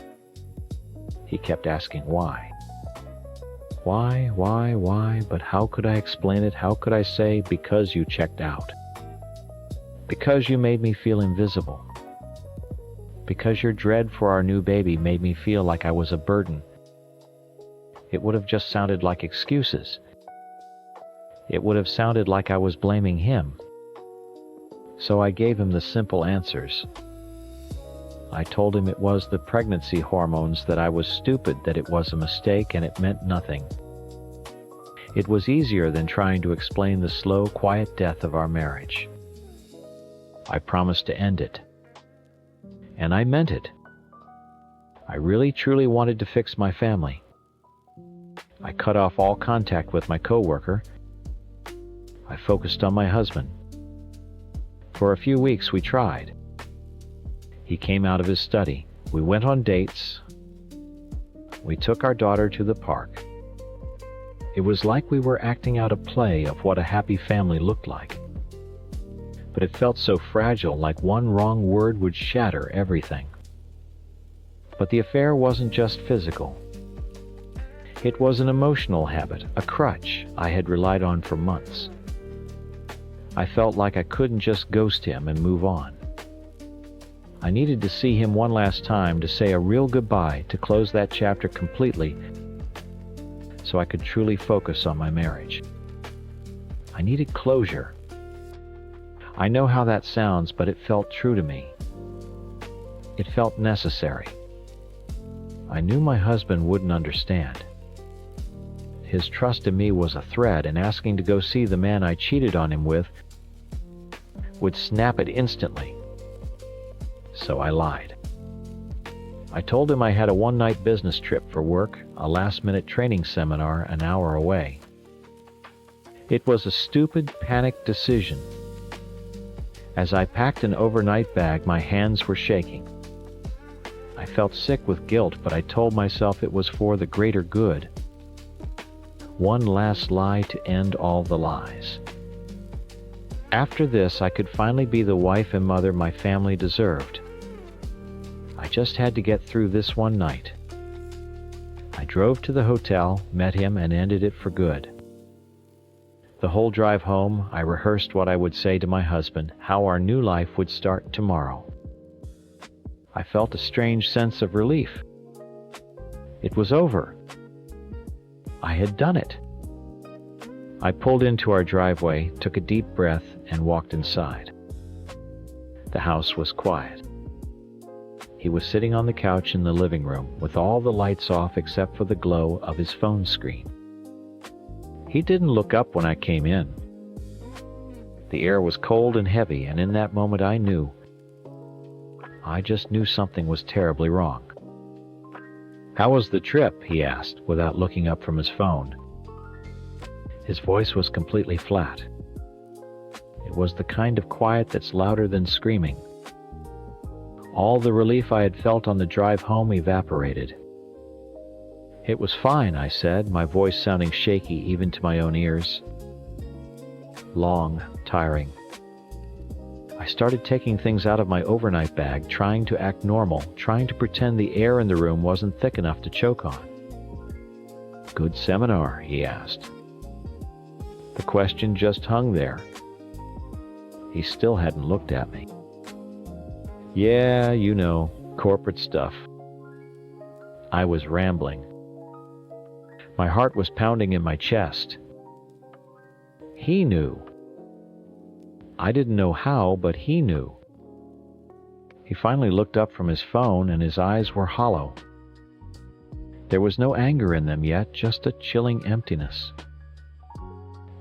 [SPEAKER 3] He kept asking why. Why? But how could I explain it? How could I say, "Because you checked out"? Because you made me feel invisible. Because your dread for our new baby made me feel like I was a burden. It would have just sounded like excuses. It would have sounded like I was blaming him. So I gave him the simple answers. I told him it was the pregnancy hormones, that I was stupid, that it was a mistake and it meant nothing. It was easier than trying to explain the slow, quiet death of our marriage. I promised to end it. And I meant it. I really, truly wanted to fix my family. I cut off all contact with my coworker. I focused on my husband. For a few weeks we tried. He came out of his study. We went on dates. We took our daughter to the park. It was like we were acting out a play of what a happy family looked like. But it felt so fragile, like one wrong word would shatter everything. But the affair wasn't just physical. It was an emotional habit, a crutch I had relied on for months. I felt like I couldn't just ghost him and move on. I needed to see him one last time, to say a real goodbye, to close that chapter completely, so I could truly focus on my marriage. I needed closure. I know how that sounds, but it felt true to me. It felt necessary. I knew my husband wouldn't understand. His trust in me was a thread, and asking to go see the man I cheated on him with would snap it instantly. So I lied. I told him I had a one-night business trip for work, a last-minute training seminar an hour away. It was a stupid, panicked decision. As I packed an overnight bag, my hands were shaking. I felt sick with guilt, but I told myself it was for the greater good. One last lie to end all the lies. After this, I could finally be the wife and mother my family deserved. I just had to get through this one night. I drove to the hotel, met him, and ended it for good. The whole drive home, I rehearsed what I would say to my husband, how our new life would start tomorrow. I felt a strange sense of relief. It was over. I had done it. I pulled into our driveway, took a deep breath, and walked inside. The house was quiet. He was sitting on the couch in the living room, with all the lights off except for the glow of his phone screen. He didn't look up when I came in. The air was cold and heavy, and in that moment I just knew something was terribly wrong. "How was the trip?" he asked, without looking up from his phone. His voice was completely flat. It was the kind of quiet that's louder than screaming. All the relief I had felt on the drive home evaporated. "It was fine," I said, my voice sounding shaky even to my own ears. Long, tiring. I started taking things out of my overnight bag, trying to act normal, trying to pretend the air in the room wasn't thick enough to choke on. "Good seminar?" he asked. The question just hung there. He still hadn't looked at me. "Yeah, you know, corporate stuff." I was rambling. My heart was pounding in my chest. He knew. I didn't know how, but he knew. He finally looked up from his phone, and his eyes were hollow. There was no anger in them yet, just a chilling emptiness.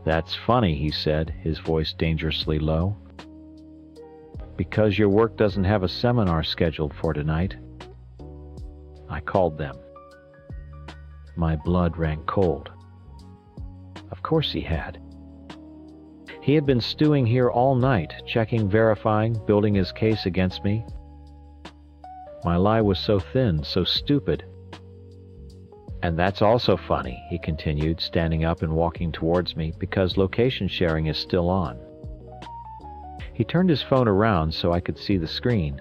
[SPEAKER 3] "That's funny," he said, his voice dangerously low. "Because your work doesn't have a seminar scheduled for tonight." I called them. My blood ran cold. Of course he had. He had been stewing here all night, checking, verifying, building his case against me. My lie was so thin, so stupid. "And that's also funny," he continued, standing up and walking towards me, "because location sharing is still on." He turned his phone around so I could see the screen.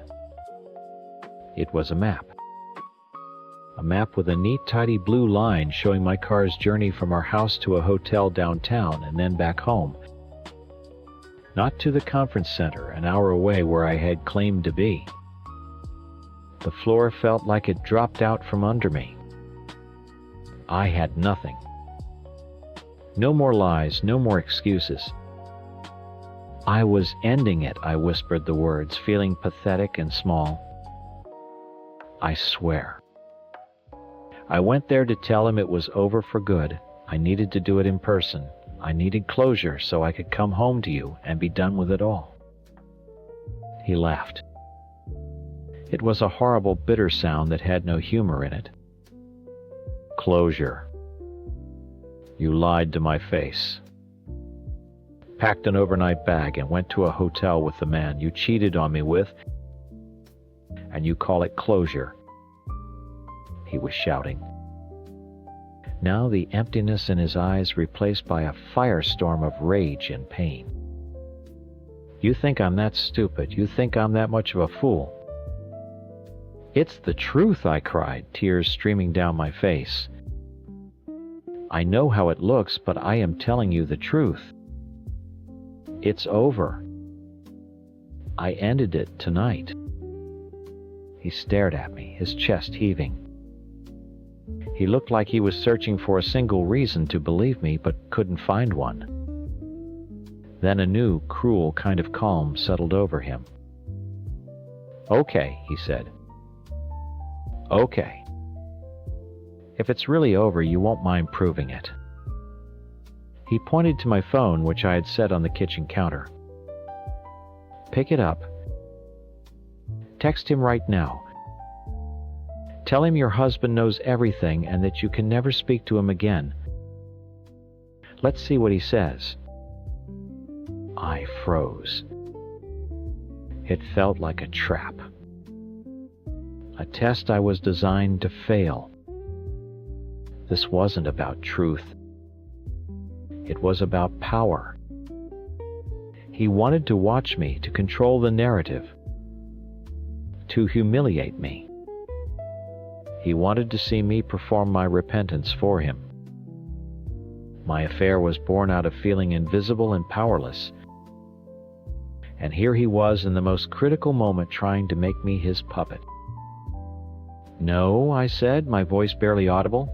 [SPEAKER 3] It was a map. A map with a neat, tidy blue line showing my car's journey from our house to a hotel downtown and then back home. Not to the conference center, an hour away where I had claimed to be. The floor felt like it dropped out from under me. I had nothing. No more lies, no more excuses. I was ending it, I whispered the words, feeling pathetic and small. I swear. I went there to tell him it was over for good. I needed to do it in person. I needed closure so I could come home to you and be done with it all. He laughed. It was a horrible, bitter sound that had no humor in it. "Closure. You lied to my face. Packed an overnight bag and went to a hotel with the man you cheated on me with, and you call it closure." He was shouting. Now the emptiness in his eyes replaced by a firestorm of rage and pain. "You think I'm that stupid? You think I'm that much of a fool?" "It's the truth," I cried, tears streaming down my face. "I know how it looks, but I am telling you the truth. It's over. I ended it tonight." He stared at me, his chest heaving. He looked like he was searching for a single reason to believe me, but couldn't find one. Then a new, cruel kind of calm settled over him. "Okay," he said. "Okay. If it's really over, you won't mind proving it." He pointed to my phone, which I had set on the kitchen counter. "Pick it up. Text him right now. Tell him your husband knows everything and that you can never speak to him again. Let's see what he says." I froze. It felt like a trap. A test I was designed to fail. This wasn't about truth. It was about power. He wanted to watch me, to control the narrative, to humiliate me. He wanted to see me perform my repentance for him. My affair was born out of feeling invisible and powerless. And here he was in the most critical moment trying to make me his puppet. "No," I said, my voice barely audible.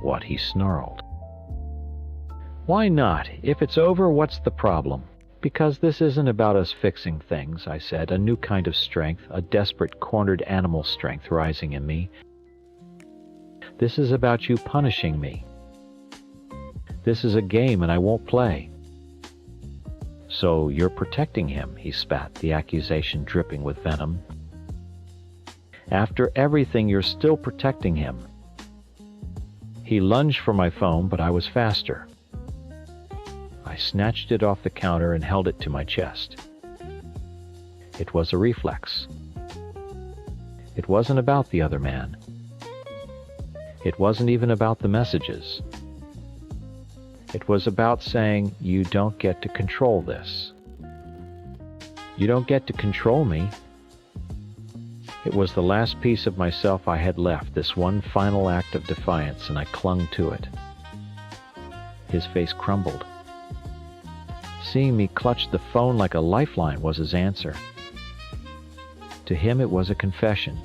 [SPEAKER 3] What, he snarled. "Why not? If it's over, what's the problem?" "Because this isn't about us fixing things," I said, a new kind of strength, a desperate, cornered animal strength rising in me. "This is about you punishing me. This is a game and I won't play." "So you're protecting him," he spat, the accusation dripping with venom. "After everything, you're still protecting him." He lunged for my phone, but I was faster. I snatched it off the counter and held it to my chest. It was a reflex. It wasn't about the other man. It wasn't even about the messages. It was about saying, "You don't get to control this. You don't get to control me." It was the last piece of myself I had left, this one final act of defiance, and I clung to it. His face crumbled. Seeing me clutch the phone like a lifeline was his answer. To him it was a confession.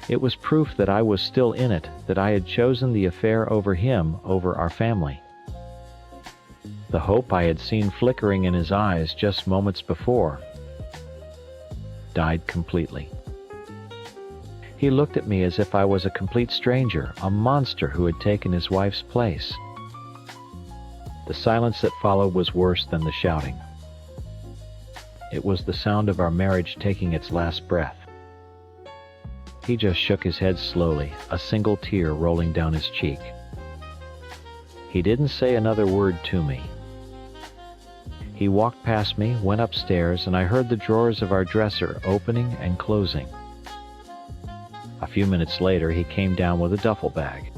[SPEAKER 3] It was proof that I was still in it, that I had chosen the affair over him, over our family. The hope I had seen flickering in his eyes just moments before died completely. He looked at me as if I was a complete stranger, a monster who had taken his wife's place. The silence that followed was worse than the shouting. It was the sound of our marriage taking its last breath. He just shook his head slowly, a single tear rolling down his cheek. He didn't say another word to me. He walked past me, went upstairs, and I heard the drawers of our dresser opening and closing. A few minutes later, he came down with a duffel bag.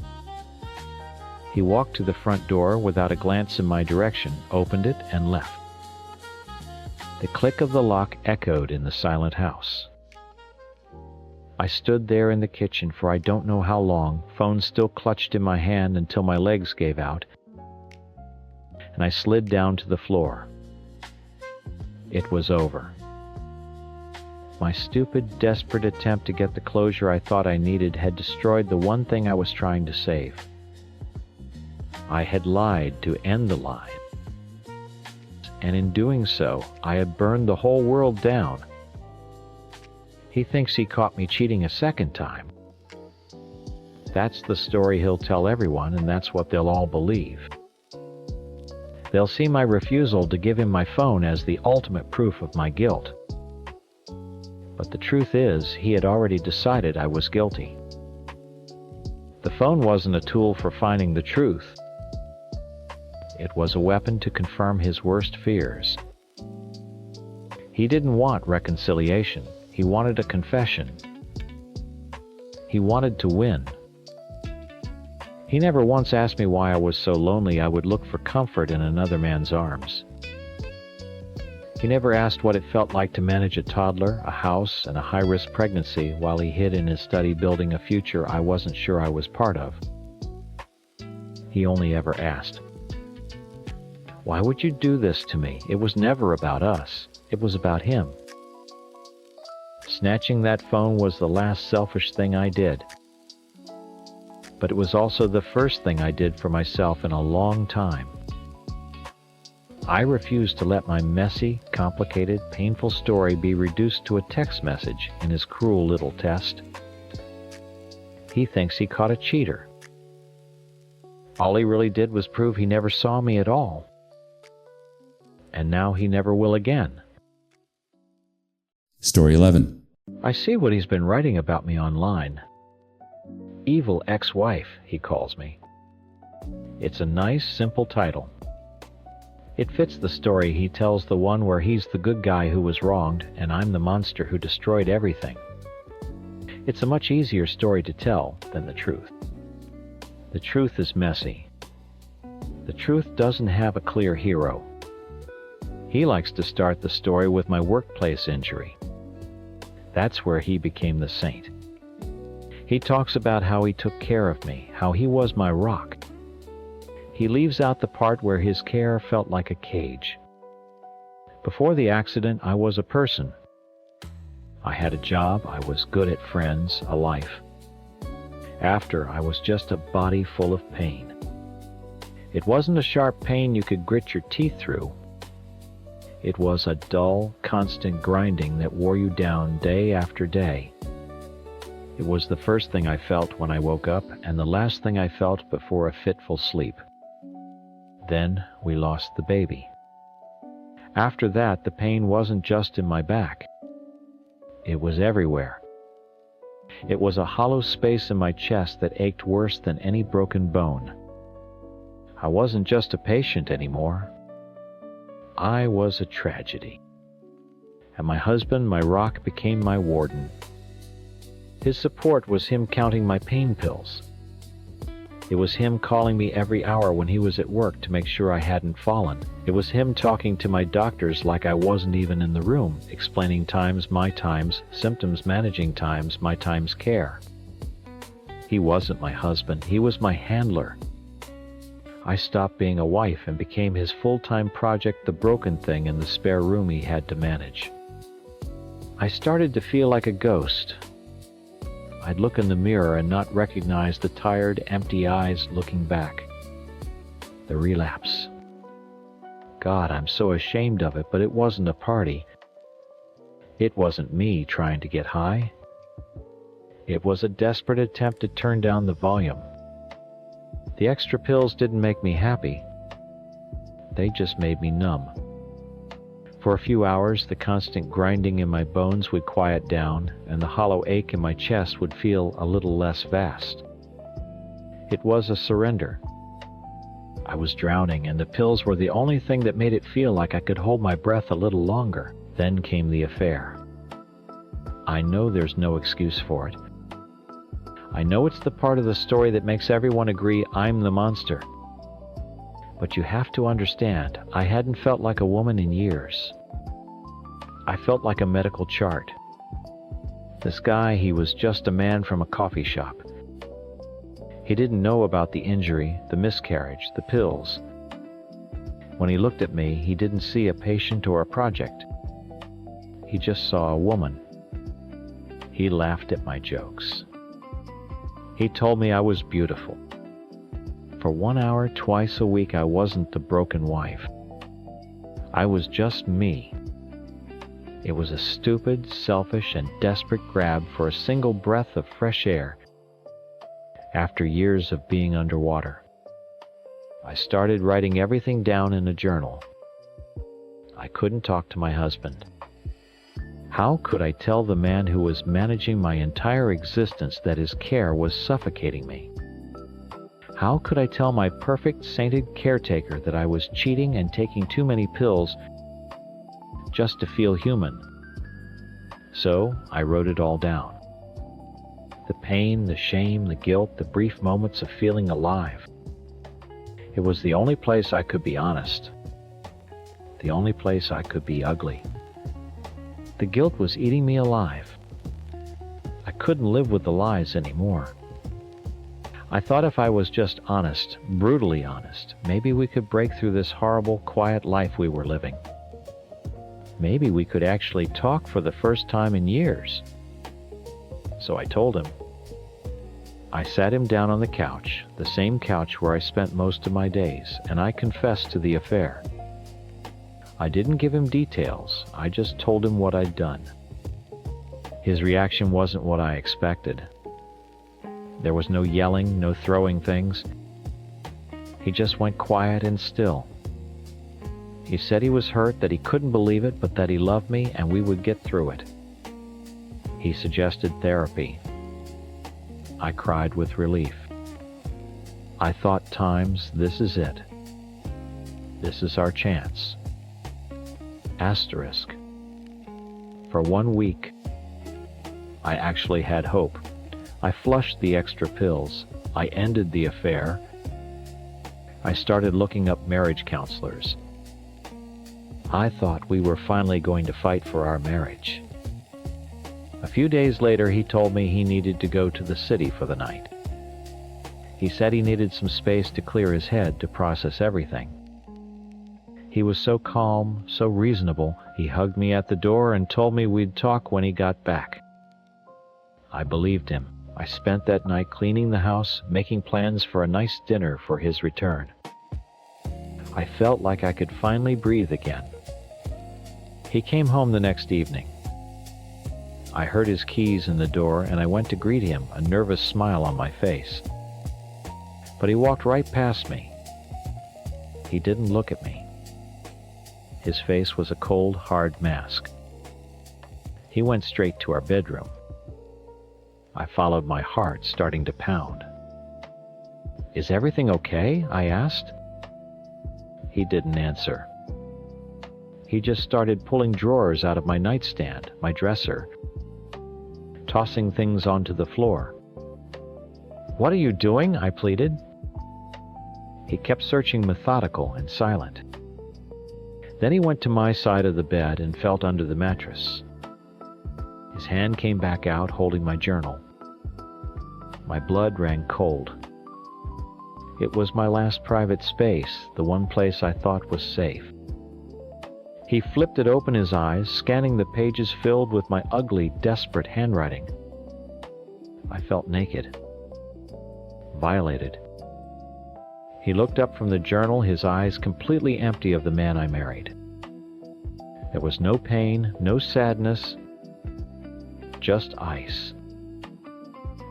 [SPEAKER 3] He walked to the front door without a glance in my direction, opened it, and left. The click of the lock echoed in the silent house. I stood there in the kitchen for I don't know how long, phone still clutched in my hand until my legs gave out, and I slid down to the floor. It was over. My stupid, desperate attempt to get the closure I thought I needed had destroyed the one thing I was trying to save. I had lied to end the lie. And in doing so, I had burned the whole world down. He thinks he caught me cheating a second time. That's the story he'll tell everyone, and that's what they'll all believe. They'll see my refusal to give him my phone as the ultimate proof of my guilt. But the truth is, he had already decided I was guilty. The phone wasn't a tool for finding the truth. It was a weapon to confirm his worst fears. He didn't want reconciliation. He wanted a confession. He wanted to win. He never once asked me why I was so lonely I would look for comfort in another man's arms. He never asked what it felt like to manage a toddler, a house, and a high-risk pregnancy while he hid in his study building a future I wasn't sure I was part of. He only ever asked, "Why would you do this to me? It was never about us. It was about him." Snatching that phone was the last selfish thing I did. But it was also the first thing I did for myself in a long time. I refused to let my messy, complicated, painful story be reduced to a text message in his cruel little test. He thinks he caught a cheater. All he really did was prove he never saw me at all. And now he never will again.
[SPEAKER 2] Story 11.
[SPEAKER 3] I see what he's been writing about me online. Evil ex-wife, he calls me. It's a nice, simple title. It fits the story he tells, the one where he's the good guy who was wronged and I'm the monster who destroyed everything. It's a much easier story to tell than the truth. The truth is messy. The truth doesn't have a clear hero. He likes to start the story with my workplace injury. That's where he became the saint. He talks about how he took care of me, how he was my rock. He leaves out the part where his care felt like a cage. Before the accident, I was a person. I had a job, I was good at friends, a life. After, I was just a body full of pain. It wasn't a sharp pain you could grit your teeth through. It was a dull, constant grinding that wore you down day after day. It was the first thing I felt when I woke up and the last thing I felt before a fitful sleep. Then we lost the baby. After that, the pain wasn't just in my back. It was everywhere. It was a hollow space in my chest that ached worse than any broken bone. I wasn't just a patient anymore. I was a tragedy. And my husband, my rock, became my warden. His support was him counting my pain pills. It was him calling me every hour when he was at work to make sure I hadn't fallen. It was him talking to my doctors like I wasn't even in the room, explaining times, my times, symptoms, managing times, my times care. He wasn't my husband, he was my handler. I stopped being a wife and became his full-time project, the broken thing in the spare room he had to manage. I started to feel like a ghost. I'd look in the mirror and not recognize the tired, empty eyes looking back. The relapse. God, I'm so ashamed of it, but it wasn't a party. It wasn't me trying to get high. It was a desperate attempt to turn down the volume. The extra pills didn't make me happy. They just made me numb. For a few hours, the constant grinding in my bones would quiet down, and the hollow ache in my chest would feel a little less vast. It was a surrender. I was drowning, and the pills were the only thing that made it feel like I could hold my breath a little longer. Then came the affair. I know there's no excuse for it. I know it's the part of the story that makes everyone agree I'm the monster. But you have to understand, I hadn't felt like a woman in years. I felt like a medical chart. This guy, he was just a man from a coffee shop. He didn't know about the injury, the miscarriage, the pills. When he looked at me, he didn't see a patient or a project. He just saw a woman. He laughed at my jokes. He told me I was beautiful. For 1 hour, twice a week, I wasn't the broken wife. I was just me. It was a stupid, selfish, and desperate grab for a single breath of fresh air after years of being underwater. I started writing everything down in a journal. I couldn't talk to my husband. How could I tell the man who was managing my entire existence that his care was suffocating me? How could I tell my perfect, sainted caretaker that I was cheating and taking too many pills just to feel human? So I wrote it all down. The pain, the shame, the guilt, the brief moments of feeling alive. It was the only place I could be honest. The only place I could be ugly. The guilt was eating me alive. I couldn't live with the lies anymore. I thought if I was just honest, brutally honest, maybe we could break through this horrible, quiet life we were living. Maybe we could actually talk for the first time in years. So I told him. I sat him down on the couch, the same couch where I spent most of my days, and I confessed to the affair. I didn't give him details, I just told him what I'd done. His reaction wasn't what I expected. There was no yelling, no throwing things. He just went quiet and still. He said he was hurt, that he couldn't believe it, but that he loved me and we would get through it. He suggested therapy. I cried with relief. I thought times, this is it. This is our chance. Asterisk. For 1 week, I actually had hope. I flushed the extra pills. I ended the affair. I started looking up marriage counselors. I thought we were finally going to fight for our marriage. A few days later, he told me he needed to go to the city for the night. He said he needed some space to clear his head to process everything. He was so calm, so reasonable, he hugged me at the door and told me we'd talk when he got back. I believed him. I spent that night cleaning the house, making plans for a nice dinner for his return. I felt like I could finally breathe again. He came home the next evening. I heard his keys in the door and I went to greet him, a nervous smile on my face. But he walked right past me. He didn't look at me. His face was a cold, hard mask. He went straight to our bedroom. I followed my heart starting to pound. "Is everything okay?" I asked. He didn't answer. He just started pulling drawers out of my nightstand, my dresser, tossing things onto the floor. "What are you doing?" I pleaded. He kept searching, methodical and silent. Then he went to my side of the bed and felt under the mattress. His hand came back out holding my journal. My blood ran cold. It was my last private space, the one place I thought was safe. He flipped it open, his eyes scanning the pages filled with my ugly, desperate handwriting. I felt naked, violated. He looked up from the journal, his eyes completely empty of the man I married. There was no pain, no sadness, just ice.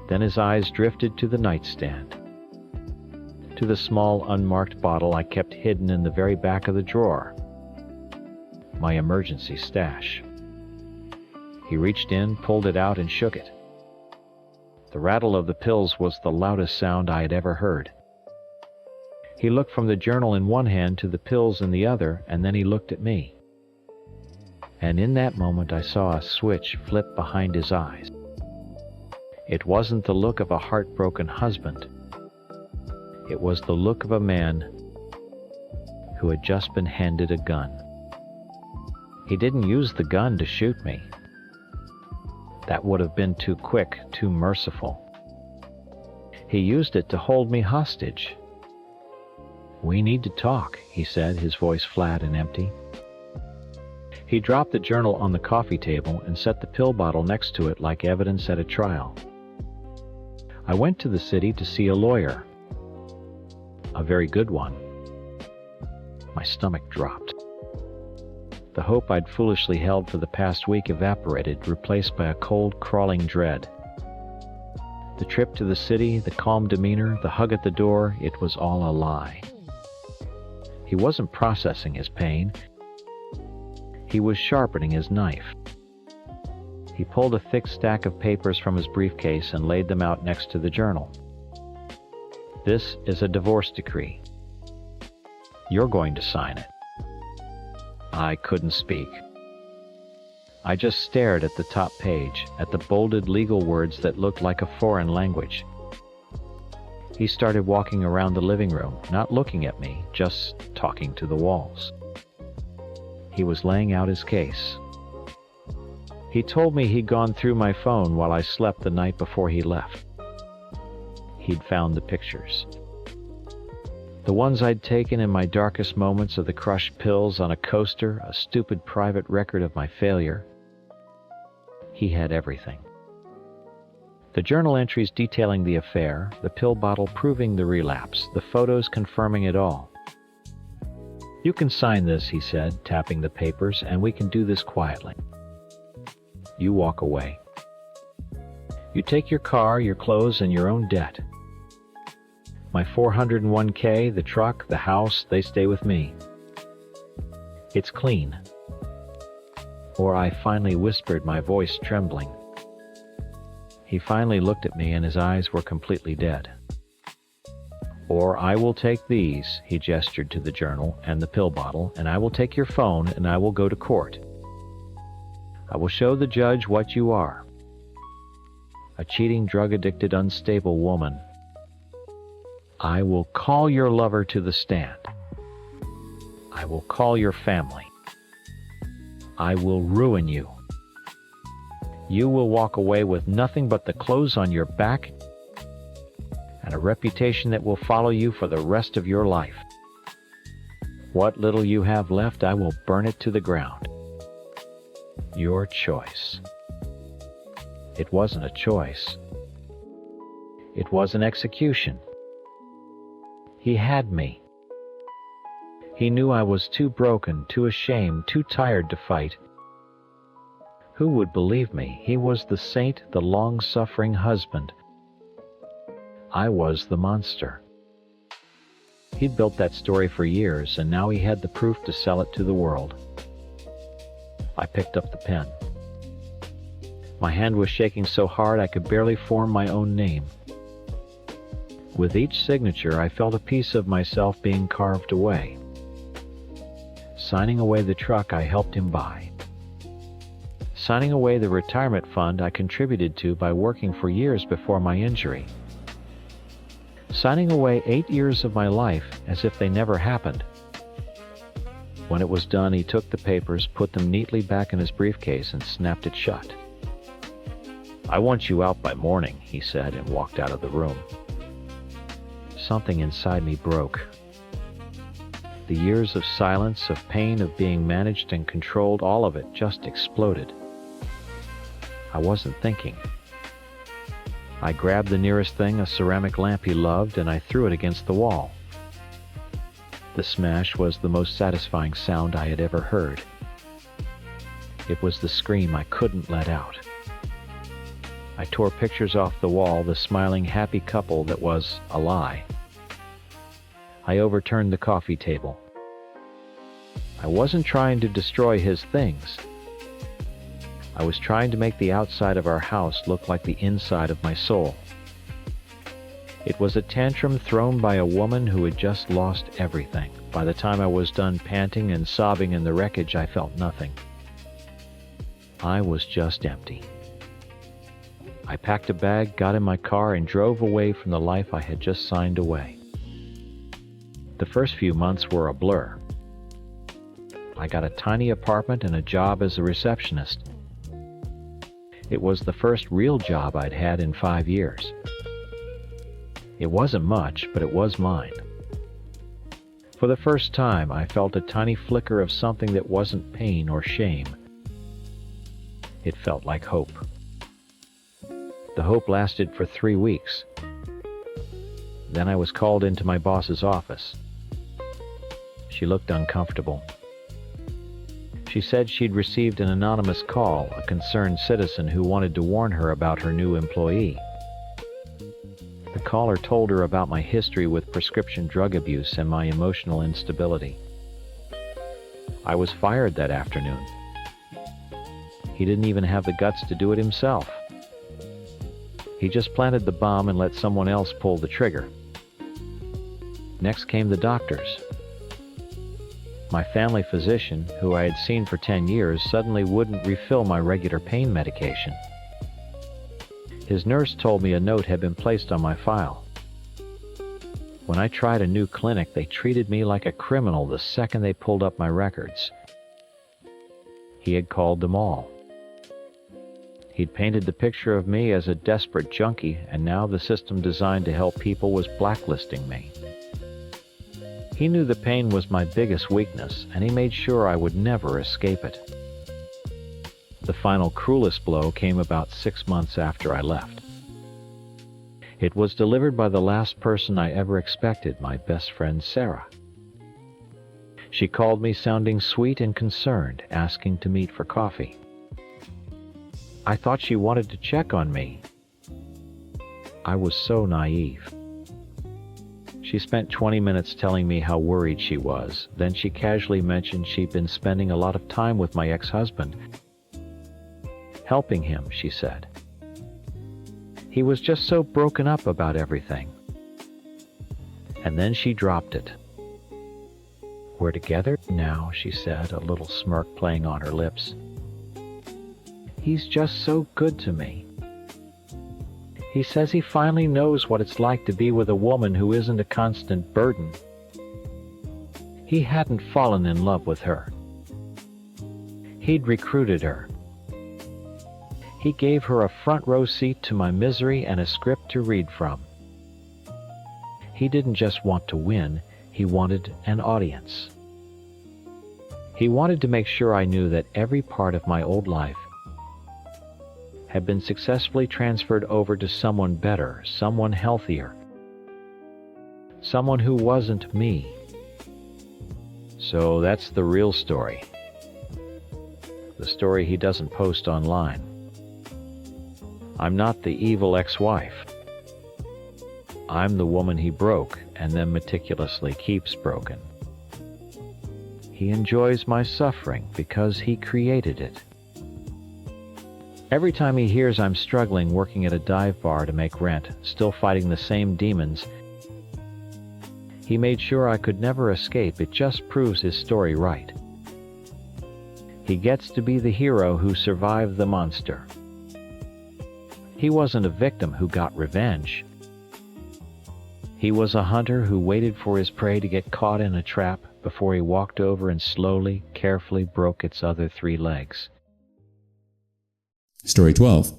[SPEAKER 3] Then his eyes drifted to the nightstand, to the small unmarked bottle I kept hidden in the very back of the drawer, my emergency stash. He reached in, pulled it out, and shook it. The rattle of the pills was the loudest sound I had ever heard. He looked from the journal in one hand to the pills in the other, and then he looked at me. And in that moment I saw a switch flip behind his eyes. It wasn't the look of a heartbroken husband. It was the look of a man who had just been handed a gun. He didn't use the gun to shoot me. That would have been too quick, too merciful. He used it to hold me hostage. "We need to talk," he said, his voice flat and empty. He dropped the journal on the coffee table and set the pill bottle next to it like evidence at a trial. I went to the city to see a lawyer. A very good one. My stomach dropped. The hope I'd foolishly held for the past week evaporated, replaced by a cold, crawling dread. The trip to the city, the calm demeanor, the hug at the door, it was all a lie. He wasn't processing his pain. He was sharpening his knife. He pulled a thick stack of papers from his briefcase and laid them out next to the journal. "This is a divorce decree. You're going to sign it." I couldn't speak. I just stared at the top page, at the bolded legal words that looked like a foreign language. He started walking around the living room, not looking at me, just talking to the walls. He was laying out his case. He told me he'd gone through my phone while I slept the night before he left. He'd found the pictures. The ones I'd taken in my darkest moments of the crushed pills on a coaster, a stupid private record of my failure. He had everything. The journal entries detailing the affair, the pill bottle proving the relapse, the photos confirming it all. "You can sign this," he said, tapping the papers, "and we can do this quietly. You walk away. You take your car, your clothes, and your own debt. My 401k, the truck, the house, they stay with me. It's clean." Or I finally whispered, my voice trembling, He finally looked at me and his eyes were completely dead. Or I will take these, he gestured to the journal and the pill bottle, and I will take your phone and I will go to court. I will show the judge what you are. A cheating, drug-addicted, unstable woman. I will call your lover to the stand. I will call your family. I will ruin you. You will walk away with nothing but the clothes on your back and a reputation that will follow you for the rest of your life. What little you have left, I will burn it to the ground. Your choice. It wasn't a choice. It was an execution. He had me. He knew I was too broken, too ashamed, too tired to fight. Who would believe me? He was the saint, the long-suffering husband. I was the monster. He'd built that story for years, and now he had the proof to sell it to the world. I picked up the pen. My hand was shaking so hard I could barely form my own name. With each signature, I felt a piece of myself being carved away. Signing away the truck I helped him buy. Signing away the retirement fund I contributed to by working for years before my injury. Signing away 8 years of my life as if they never happened. When it was done, he took the papers, put them neatly back in his briefcase, and snapped it shut. I want you out by morning, he said, and walked out of the room. Something inside me broke. The years of silence, of pain, of being managed and controlled, all of it just exploded. I wasn't thinking. I grabbed the nearest thing, a ceramic lamp he loved, and I threw it against the wall. The smash was the most satisfying sound I had ever heard. It was the scream I couldn't let out. I tore pictures off the wall, the smiling, happy couple that was a lie. I overturned the coffee table. I wasn't trying to destroy his things. I was trying to make the outside of our house look like the inside of my soul. It was a tantrum thrown by a woman who had just lost everything. By the time I was done panting and sobbing in the wreckage, I felt nothing. I was just empty. I packed a bag, got in my car, and drove away from the life I had just signed away. The first few months were a blur. I got a tiny apartment and a job as a receptionist. It was the first real job I'd had in 5 years. It wasn't much, but it was mine. For the first time, I felt a tiny flicker of something that wasn't pain or shame. It felt like hope. The hope lasted for 3 weeks. Then I was called into my boss's office. She looked uncomfortable. She said she'd received an anonymous call, a concerned citizen who wanted to warn her about her new employee. The caller told her about my history with prescription drug abuse and my emotional instability. I was fired that afternoon. He didn't even have the guts to do it himself. He just planted the bomb and let someone else pull the trigger. Next came the doctors. My family physician, who I had seen for 10 years, suddenly wouldn't refill my regular pain medication. His nurse told me a note had been placed on my file. When I tried a new clinic, they treated me like a criminal the second they pulled up my records. He had called them all. He'd painted the picture of me as a desperate junkie, and now the system designed to help people was blacklisting me. He knew the pain was my biggest weakness, and he made sure I would never escape it. The final cruelest blow came about 6 months after I left. It was delivered by the last person I ever expected, my best friend Sarah. She called me sounding sweet and concerned, asking to meet for coffee. I thought she wanted to check on me. I was so naive. She spent 20 minutes telling me how worried she was. Then she casually mentioned she'd been spending a lot of time with my ex-husband. Helping him, she said. He was just so broken up about everything. And then she dropped it. "We're together now," she said, a little smirk playing on her lips. "He's just so good to me. He says he finally knows what it's like to be with a woman who isn't a constant burden. He hadn't fallen in love with her. He'd recruited her. He gave her a front row seat to my misery and a script to read from. He didn't just want to win, he wanted an audience. He wanted to make sure I knew that every part of my old life had been successfully transferred over to someone better, someone healthier, someone who wasn't me. So that's the real story. The story he doesn't post online. I'm not the evil ex-wife. I'm the woman he broke and then meticulously keeps broken. He enjoys my suffering because he created it. Every time he hears I'm struggling working at a dive bar to make rent, still fighting the same demons, he made sure I could never escape. It just proves his story right. He gets to be the hero who survived the monster. He wasn't a victim who got revenge. He was a hunter who waited for his prey to get caught in a trap before he walked over and slowly, carefully broke its other 3 legs.
[SPEAKER 2] Story 12.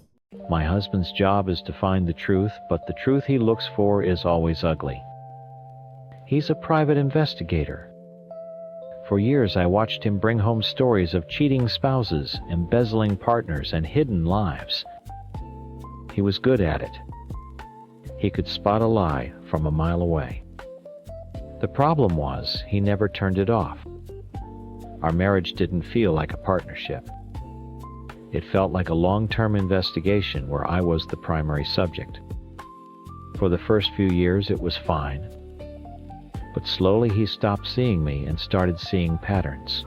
[SPEAKER 3] My husband's job is to find the truth, but the truth he looks for is always ugly. He's a private investigator. For years I watched him bring home stories of cheating spouses, embezzling partners, and hidden lives. He was good at it. He could spot a lie from a mile away. The problem was, he never turned it off. Our marriage didn't feel like a partnership. It felt like a long-term investigation where I was the primary subject. For the first few years it was fine, but slowly he stopped seeing me and started seeing patterns.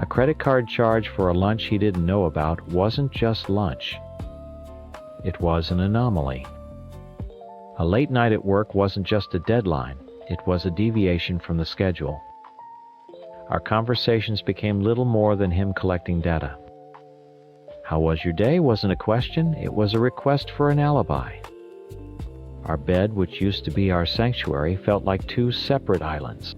[SPEAKER 3] A credit card charge for a lunch he didn't know about wasn't just lunch. It was an anomaly. A late night at work wasn't just a deadline, it was a deviation from the schedule. Our conversations became little more than him collecting data. How was your day wasn't a question, it was a request for an alibi. Our bed, which used to be our sanctuary, felt like 2 separate islands.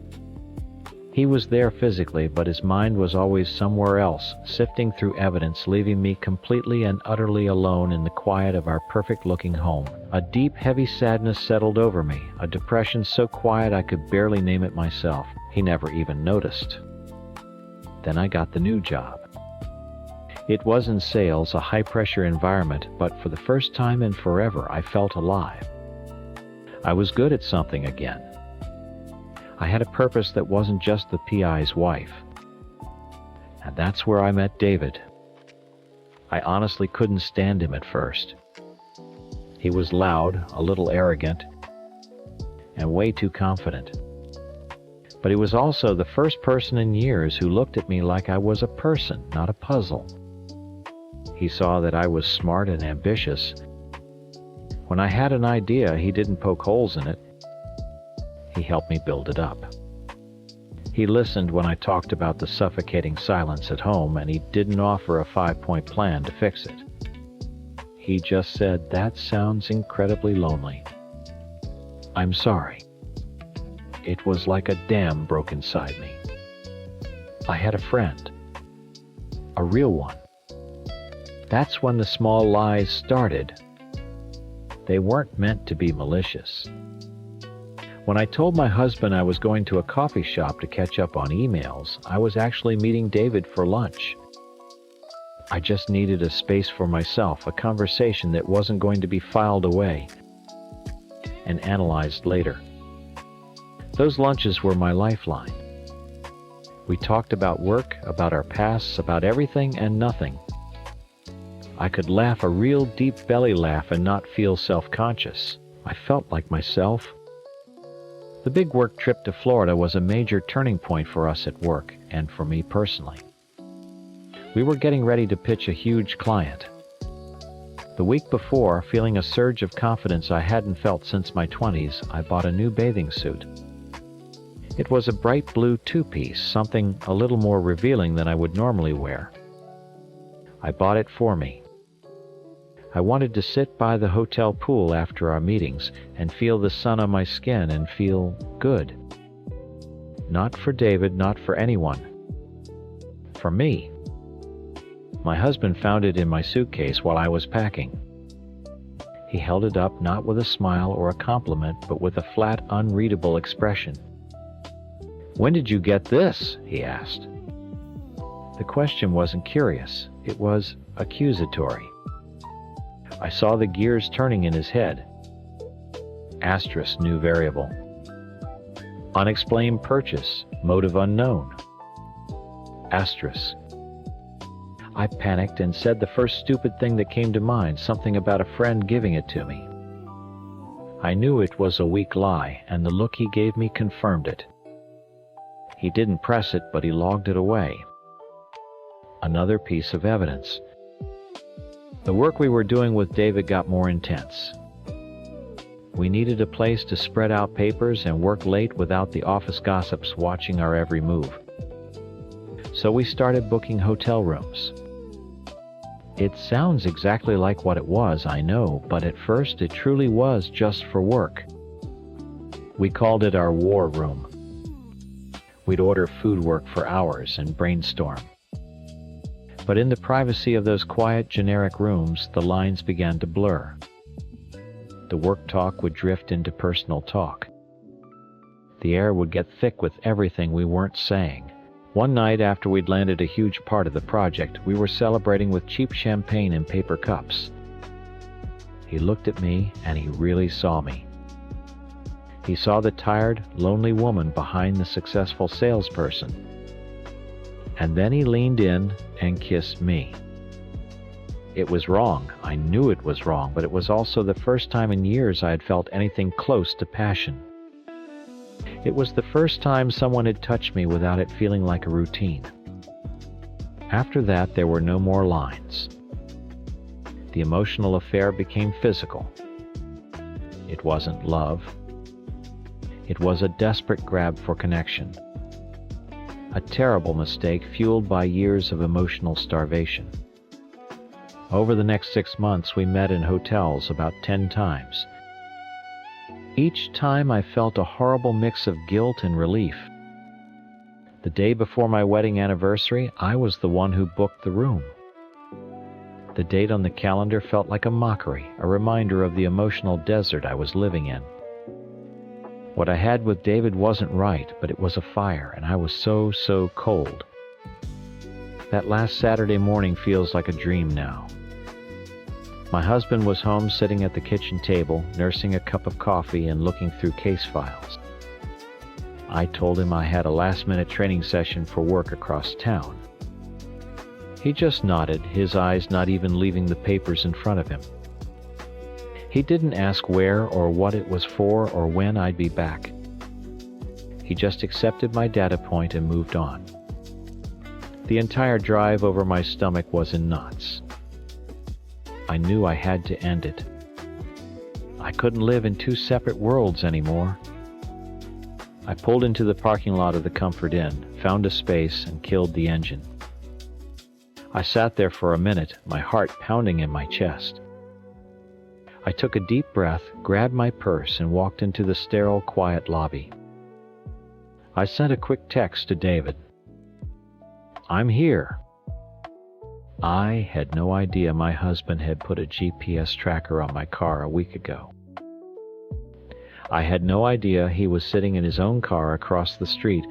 [SPEAKER 3] He was there physically, but his mind was always somewhere else, sifting through evidence, leaving me completely and utterly alone in the quiet of our perfect-looking home. A deep, heavy sadness settled over me, a depression so quiet I could barely name it myself. He never even noticed. Then I got the new job. It was in sales, a high-pressure environment, but for the first time in forever, I felt alive. I was good at something again. I had a purpose that wasn't just the PI's wife. And that's where I met David. I honestly couldn't stand him at first. He was loud, a little arrogant, and way too confident. But he was also the first person in years who looked at me like I was a person, not a puzzle. He saw that I was smart and ambitious. When I had an idea, he didn't poke holes in it. He helped me build it up. He listened when I talked about the suffocating silence at home, and he didn't offer a 5-point plan to fix it. He just said, "That sounds incredibly lonely. I'm sorry." It was like a dam broke inside me. I had a friend. A real one. That's when the small lies started. They weren't meant to be malicious. When I told my husband I was going to a coffee shop to catch up on emails, I was actually meeting David for lunch. I just needed a space for myself, a conversation that wasn't going to be filed away and analyzed later. Those lunches were my lifeline. We talked about work, about our pasts, about everything and nothing. I could laugh a real deep belly laugh and not feel self-conscious. I felt like myself. The big work trip to Florida was a major turning point for us at work and for me personally. We were getting ready to pitch a huge client. The week before, feeling a surge of confidence I hadn't felt since my 20s, I bought a new bathing suit. It was a bright blue two-piece, something a little more revealing than I would normally wear. I bought it for me. I wanted to sit by the hotel pool after our meetings and feel the sun on my skin and feel good. Not for David, not for anyone. For me. My husband found it in my suitcase while I was packing. He held it up not with a smile or a compliment, but with a flat, unreadable expression. "When did you get this?" he asked. The question wasn't curious, it was accusatory. I saw the gears turning in his head. Asterisk new variable. Unexplained purchase, motive unknown. Asterisk. I panicked and said the first stupid thing that came to mind, something about a friend giving it to me. I knew it was a weak lie, and the look he gave me confirmed it. He didn't press it, but he logged it away. Another piece of evidence. The work we were doing with David got more intense. We needed a place to spread out papers and work late without the office gossips watching our every move. So we started booking hotel rooms. It sounds exactly like what it was, I know, but at first it truly was just for work. We called it our war room. We'd order food work for hours and brainstorm. But in the privacy of those quiet, generic rooms, the lines began to blur. The work talk would drift into personal talk. The air would get thick with everything we weren't saying. One night after we'd landed a huge part of the project, we were celebrating with cheap champagne in paper cups. He looked at me, and he really saw me. He saw the tired, lonely woman behind the successful salesperson. And then he leaned in and kissed me. It was wrong. I knew it was wrong, but it was also the first time in years I had felt anything close to passion. It was the first time someone had touched me without it feeling like a routine. After that, there were no more lines. The emotional affair became physical. It wasn't love. It was a desperate grab for connection. A terrible mistake fueled by years of emotional starvation. Over the next 6 months, we met in hotels about 10 times. Each time I felt a horrible mix of guilt and relief. The day before my wedding anniversary, I was the one who booked the room. The date on the calendar felt like a mockery, a reminder of the emotional desert I was living in. What I had with David wasn't right, but it was a fire, and I was so cold. That last Saturday morning feels like a dream now. My husband was home sitting at the kitchen table, nursing a cup of coffee and looking through case files. I told him I had a last-minute training session for work across town. He just nodded, his eyes not even leaving the papers in front of him. He didn't ask where or what it was for or when I'd be back. He just accepted my data point and moved on. The entire drive over my stomach was in knots. I knew I had to end it. I couldn't live in two separate worlds anymore. I pulled into the parking lot of the Comfort Inn, found a space, and killed the engine. I sat there for a minute, my heart pounding in my chest. I took a deep breath, grabbed my purse, and walked into the sterile, quiet lobby. I sent a quick text to David. "I'm here." I had no idea my husband had put a GPS tracker on my car a week ago. I had no idea he was sitting in his own car across the street,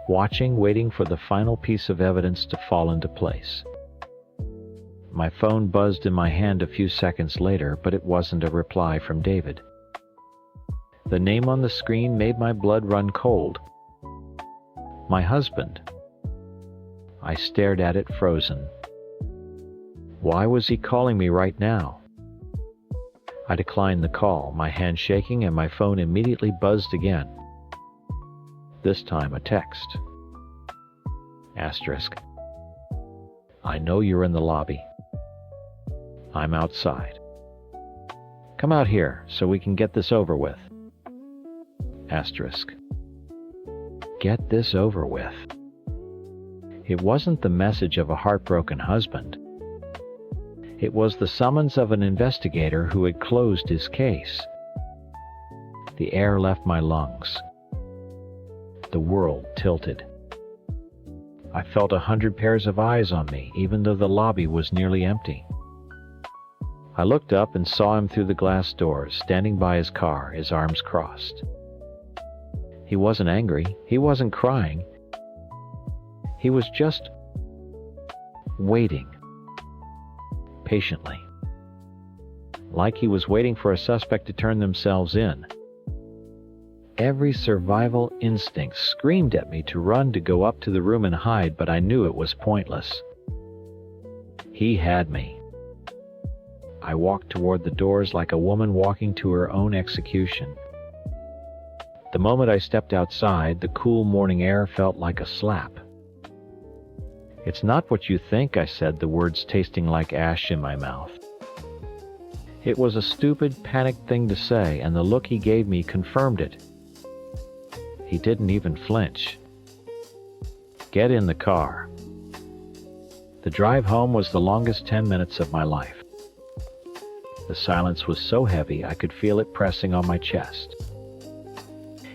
[SPEAKER 3] watching, waiting for the final piece of evidence to fall into place. My phone buzzed in my hand a few seconds later, but it wasn't a reply from David. The name on the screen made my blood run cold. My husband. I stared at it frozen. Why was he calling me right now? I declined the call, my hand shaking, and my phone immediately buzzed again. This time a text. Asterisk. I know you're in the lobby. I'm outside. Come out here so we can get this over with. Asterisk. Get this over with. It wasn't the message of a heartbroken husband. It was the summons of an investigator who had closed his case. The air left my lungs. The world tilted. I felt 100 pairs of eyes on me, even though the lobby was nearly empty. I looked up and saw him through the glass doors, standing by his car, his arms crossed. He wasn't angry. He wasn't crying. He was just waiting. Patiently. Like he was waiting for a suspect to turn themselves in. Every survival instinct screamed at me to run, to go up to the room and hide, but I knew it was pointless. He had me. I walked toward the doors like a woman walking to her own execution. The moment I stepped outside, the cool morning air felt like a slap. It's not what you think, I said, the words tasting like ash in my mouth. It was a stupid, panicked thing to say, and the look he gave me confirmed it. He didn't even flinch. Get in the car. The drive home was the longest 10 minutes of my life. The silence was so heavy I could feel it pressing on my chest.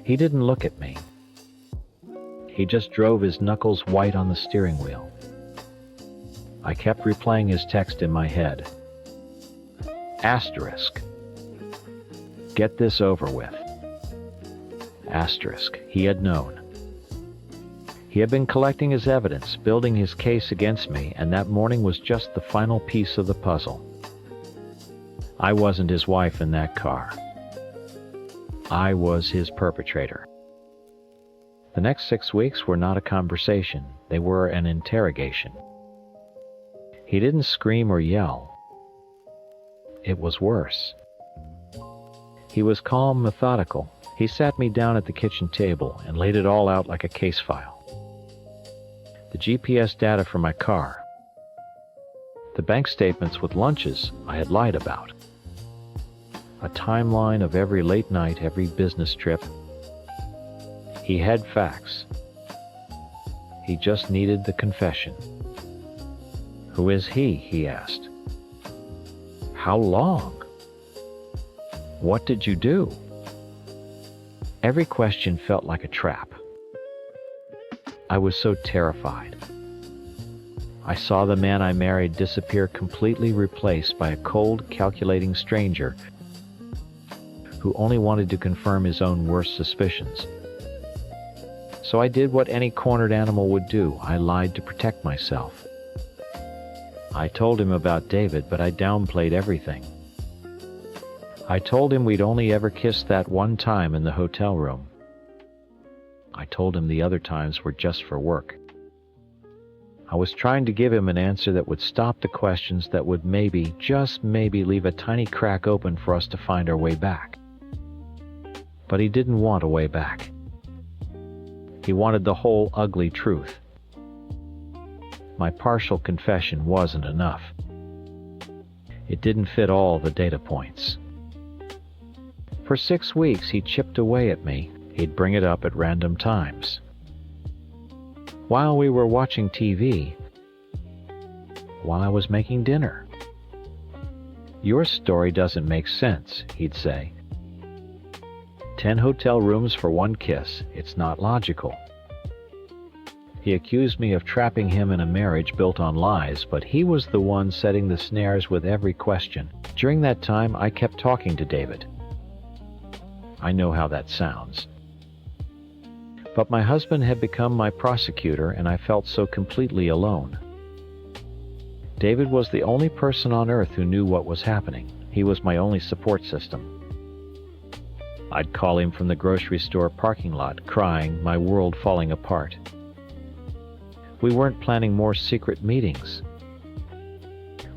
[SPEAKER 3] He didn't look at me. He just drove his knuckles white on the steering wheel. I kept replaying his text in my head. Asterisk. Get this over with. Asterisk. He had known. He had been collecting his evidence, building his case against me, and that morning was just the final piece of the puzzle. I wasn't his wife in that car. I was his perpetrator. The next 6 weeks were not a conversation. They were an interrogation. He didn't scream or yell. It was worse. He was calm, methodical. He sat me down at the kitchen table and laid it all out like a case file. The GPS data for my car. The bank statements with lunches I had lied about. A timeline of every late night, every business trip. He had facts. He just needed the confession. Who is he? He asked. How long? What did you do? Every question felt like a trap. I was so terrified. I saw the man I married disappear, completely replaced by a cold, calculating stranger who only wanted to confirm his own worst suspicions. So I did what any cornered animal would do. I lied to protect myself. I told him about David, but I downplayed everything. I told him we'd only ever kissed that one time in the hotel room. I told him the other times were just for work. I was trying to give him an answer that would stop the questions, that would maybe, just maybe, leave a tiny crack open for us to find our way back. But he didn't want a way back. He wanted the whole ugly truth. My partial confession wasn't enough. It didn't fit all the data points. For 6 weeks he chipped away at me. He'd bring it up at random times. While we were watching TV, while I was making dinner. Your story doesn't make sense, he'd say. 10 hotel rooms for one kiss. It's not logical. He accused me of trapping him in a marriage built on lies, but he was the one setting the snares with every question. During that time, I kept talking to David. I know how that sounds. But my husband had become my prosecutor, and I felt so completely alone. David was the only person on earth who knew what was happening. He was my only support system. I'd call him from the grocery store parking lot, crying, my world falling apart. We weren't planning more secret meetings.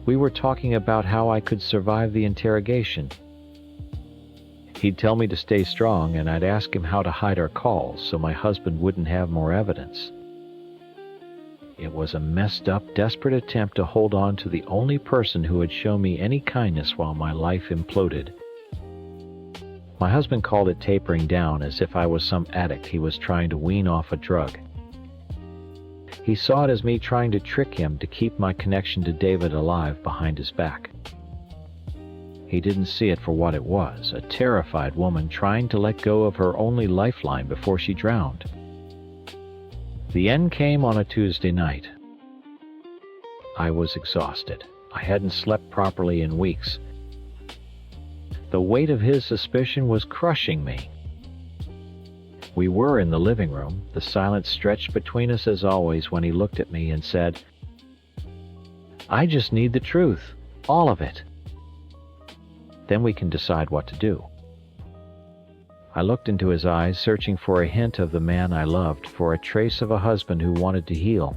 [SPEAKER 3] We were talking about how I could survive the interrogation. He'd tell me to stay strong, and I'd ask him how to hide our calls so my husband wouldn't have more evidence. It was a messed up, desperate attempt to hold on to the only person who had shown me any kindness while my life imploded. My husband called it tapering down, as if I was some addict he was trying to wean off a drug. He saw it as me trying to trick him to keep my connection to David alive behind his back. He didn't see it for what it was, a terrified woman trying to let go of her only lifeline before she drowned. The end came on a Tuesday night. I was exhausted. I hadn't slept properly in weeks. The weight of his suspicion was crushing me. We were in the living room. The silence stretched between us as always when he looked at me and said, "I just need the truth, all of it. Then we can decide what to do." I looked into his eyes, searching for a hint of the man I loved, for a trace of a husband who wanted to heal.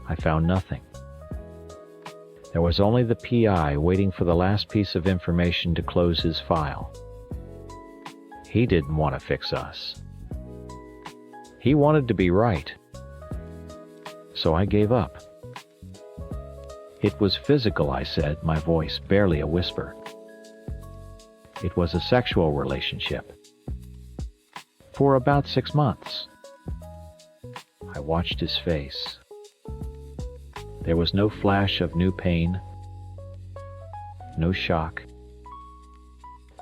[SPEAKER 3] I found nothing. There was only the PI waiting for the last piece of information to close his file. He didn't want to fix us. He wanted to be right. So I gave up. "It was physical," I said, my voice barely a whisper. It was a sexual relationship. For about 6 months. I watched his face. There was no flash of new pain, no shock,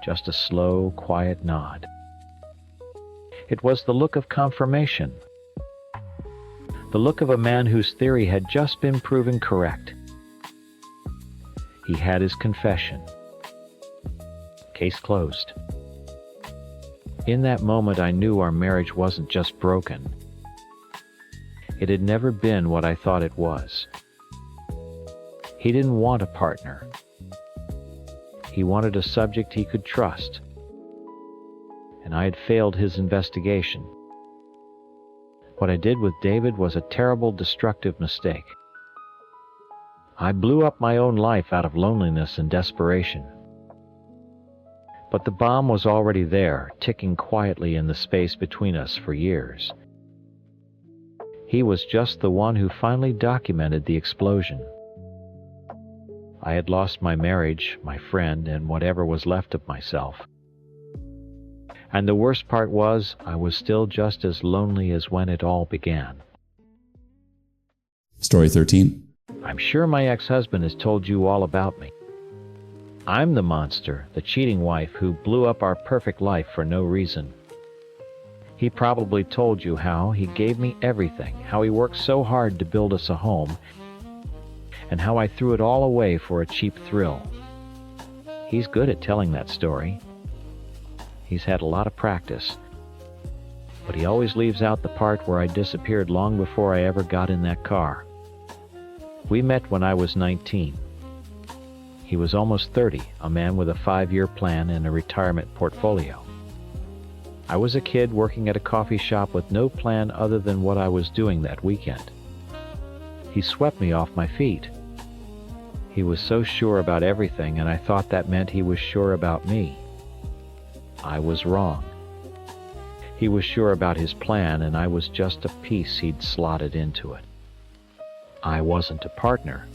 [SPEAKER 3] just a slow, quiet nod. It was the look of confirmation, the look of a man whose theory had just been proven correct. He had his confession. Case closed. In that moment, I knew our marriage wasn't just broken. It had never been what I thought it was. He didn't want a partner. He wanted a subject he could trust. And I had failed his investigation. What I did with David was a terrible, destructive mistake. I blew up my own life out of loneliness and desperation. But the bomb was already there, ticking quietly in the space between us for years. He was just the one who finally documented the explosion. I had lost my marriage, my friend, and whatever was left of myself. And the worst part was, I was still just as lonely as when it all began.
[SPEAKER 2] Story 13.
[SPEAKER 3] I'm sure my ex-husband has told you all about me. I'm the monster, the cheating wife who blew up our perfect life for no reason. He probably told you how he gave me everything, how he worked so hard to build us a home, and how I threw it all away for a cheap thrill. He's good at telling that story. He's had a lot of practice. But he always leaves out the part where I disappeared long before I ever got in that car. We met when I was 19. He was almost 30, a man with a 5-year plan and a retirement portfolio. I was a kid working at a coffee shop with no plan other than what I was doing that weekend. He swept me off my feet. He was so sure about everything, and I thought that meant he was sure about me. I was wrong. He was sure about his plan, and I was just a piece he'd slotted into it. I wasn't a partner.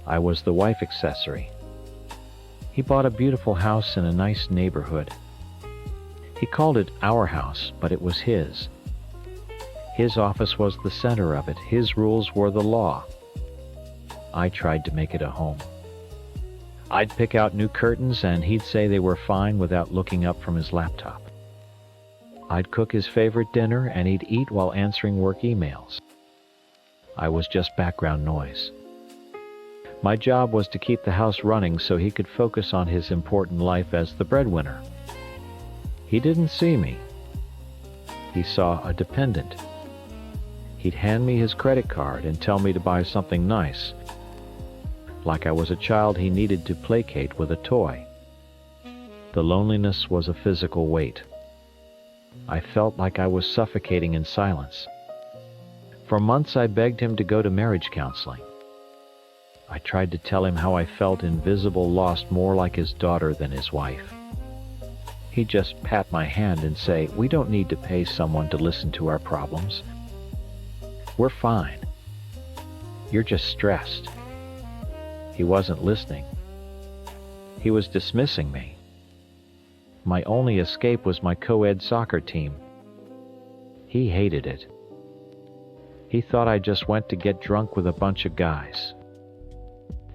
[SPEAKER 3] I was the wife accessory. He bought a beautiful house in a nice neighborhood. He called it our house, but it was his. His office was the center of it. His rules were the law. I tried to make it a home. I'd pick out new curtains, and he'd say they were fine without looking up from his laptop. I'd cook his favorite dinner, and he'd eat while answering work emails. I was just background noise. My job was to keep the house running so he could focus on his important life as the breadwinner. He didn't see me. He saw a dependent. He'd hand me his credit card and tell me to buy something nice, like I was a child he needed to placate with a toy. The loneliness was a physical weight. I felt like I was suffocating in silence. For months I begged him to go to marriage counseling. I tried to tell him how I felt invisible, lost, more like his daughter than his wife. He'd just pat my hand and say, "We don't need to pay someone to listen to our problems." We're fine. You're just stressed." He wasn't listening. He was dismissing me. My only escape was my co-ed soccer team. He hated it. He thought I just went to get drunk with a bunch of guys.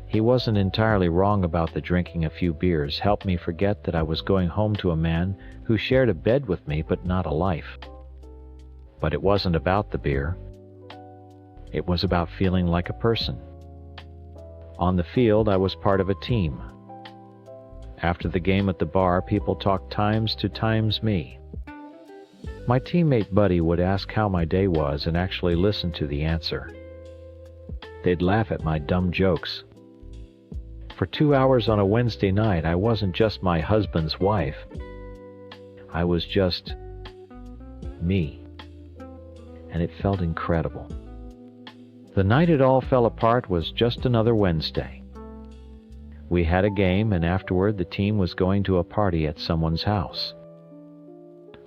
[SPEAKER 3] He wasn't entirely wrong about the drinking. A few beers helped me forget that I was going home to a man who shared a bed with me but not a life. But it wasn't about the beer. It was about feeling like a person. On the field, I was part of a team. After the game at the bar, people talked times me. My teammate Buddy would ask how my day was and actually listen to the answer. They'd laugh at my dumb jokes. For 2 hours on a Wednesday night, I wasn't just my husband's wife. I was just me. And it felt incredible. The night it all fell apart was just another Wednesday. We had a game, and afterward the team was going to a party at someone's house.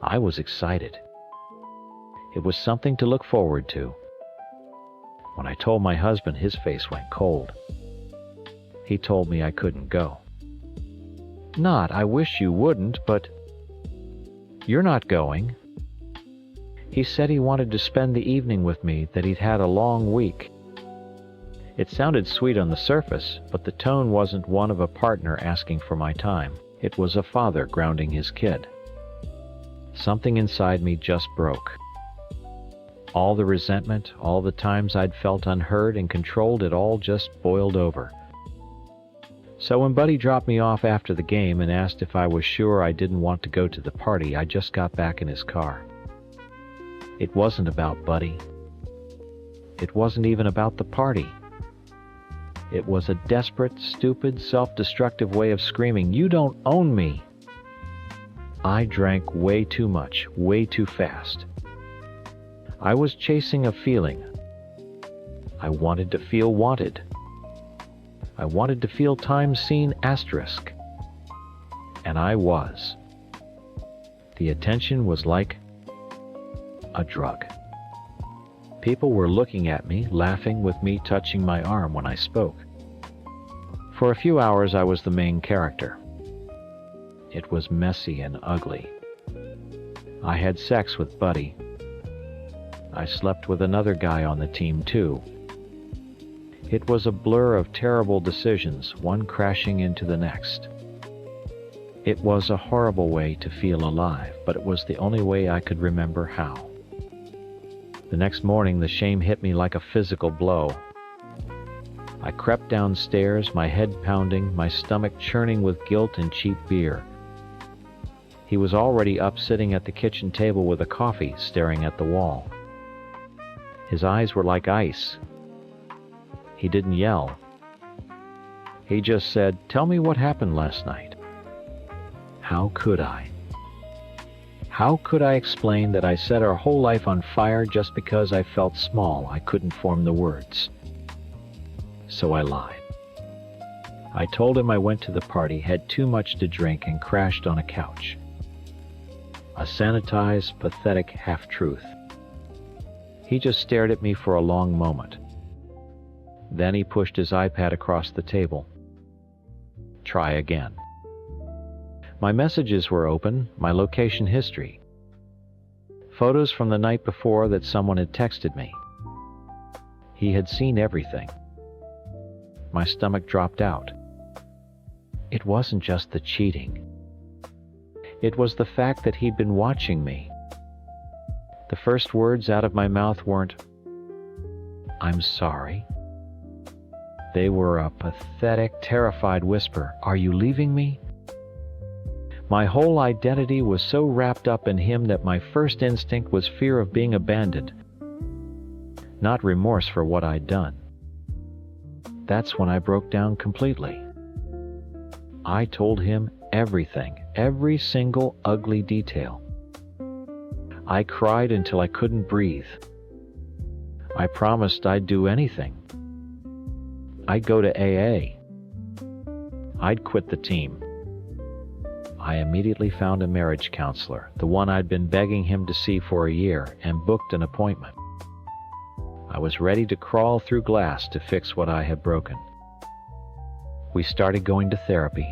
[SPEAKER 3] I was excited. It was something to look forward to. When I told my husband, his face went cold. He told me I couldn't go. "Not, I wish you wouldn't, but..." "You're not going." He said he wanted to spend the evening with me, that he'd had a long week. It sounded sweet on the surface, but the tone wasn't one of a partner asking for my time. It was a father grounding his kid. Something inside me just broke. All the resentment, all the times I'd felt unheard and controlled, it all just boiled over. So when Buddy dropped me off after the game and asked if I was sure I didn't want to go to the party, I just got back in his car. It wasn't about Buddy. It wasn't even about the party. It was a desperate, stupid, self-destructive way of screaming, "You don't own me!" I drank way too much, way too fast. I was chasing a feeling. I wanted to feel wanted. I wanted to feel time seen asterisk. And I was. The attention was like a drug. People were looking at me, laughing, with me touching my arm when I spoke. For a few hours I was the main character. It was messy and ugly. I had sex with Buddy. I slept with another guy on the team too. It was a blur of terrible decisions, one crashing into the next. It was a horrible way to feel alive, but it was the only way I could remember how. The next morning, the shame hit me like a physical blow. I crept downstairs, my head pounding, my stomach churning with guilt and cheap beer. He was already up, sitting at the kitchen table with a coffee, staring at the wall. His eyes were like ice. He didn't yell. He just said, "Tell me what happened last night." How could I? How could I explain that I set our whole life on fire just because I felt small? I couldn't form the words. So I lied. I told him I went to the party, had too much to drink, and crashed on a couch. A sanitized, pathetic half-truth. He just stared at me for a long moment. Then he pushed his iPad across the table. Try again. My messages were open, my location history. Photos from the night before that someone had texted me. He had seen everything. My stomach dropped out. It wasn't just the cheating. It was the fact that he'd been watching me. The first words out of my mouth weren't, "I'm sorry." They were a pathetic, terrified whisper, "Are you leaving me?" My whole identity was so wrapped up in him that my first instinct was fear of being abandoned, not remorse for what I'd done. That's when I broke down completely. I told him everything, every single ugly detail. I cried until I couldn't breathe. I promised I'd do anything. I'd go to AA. I'd quit the team. I immediately found a marriage counselor, the one I'd been begging him to see for a year, and booked an appointment. I was ready to crawl through glass to fix what I had broken. We started going to therapy.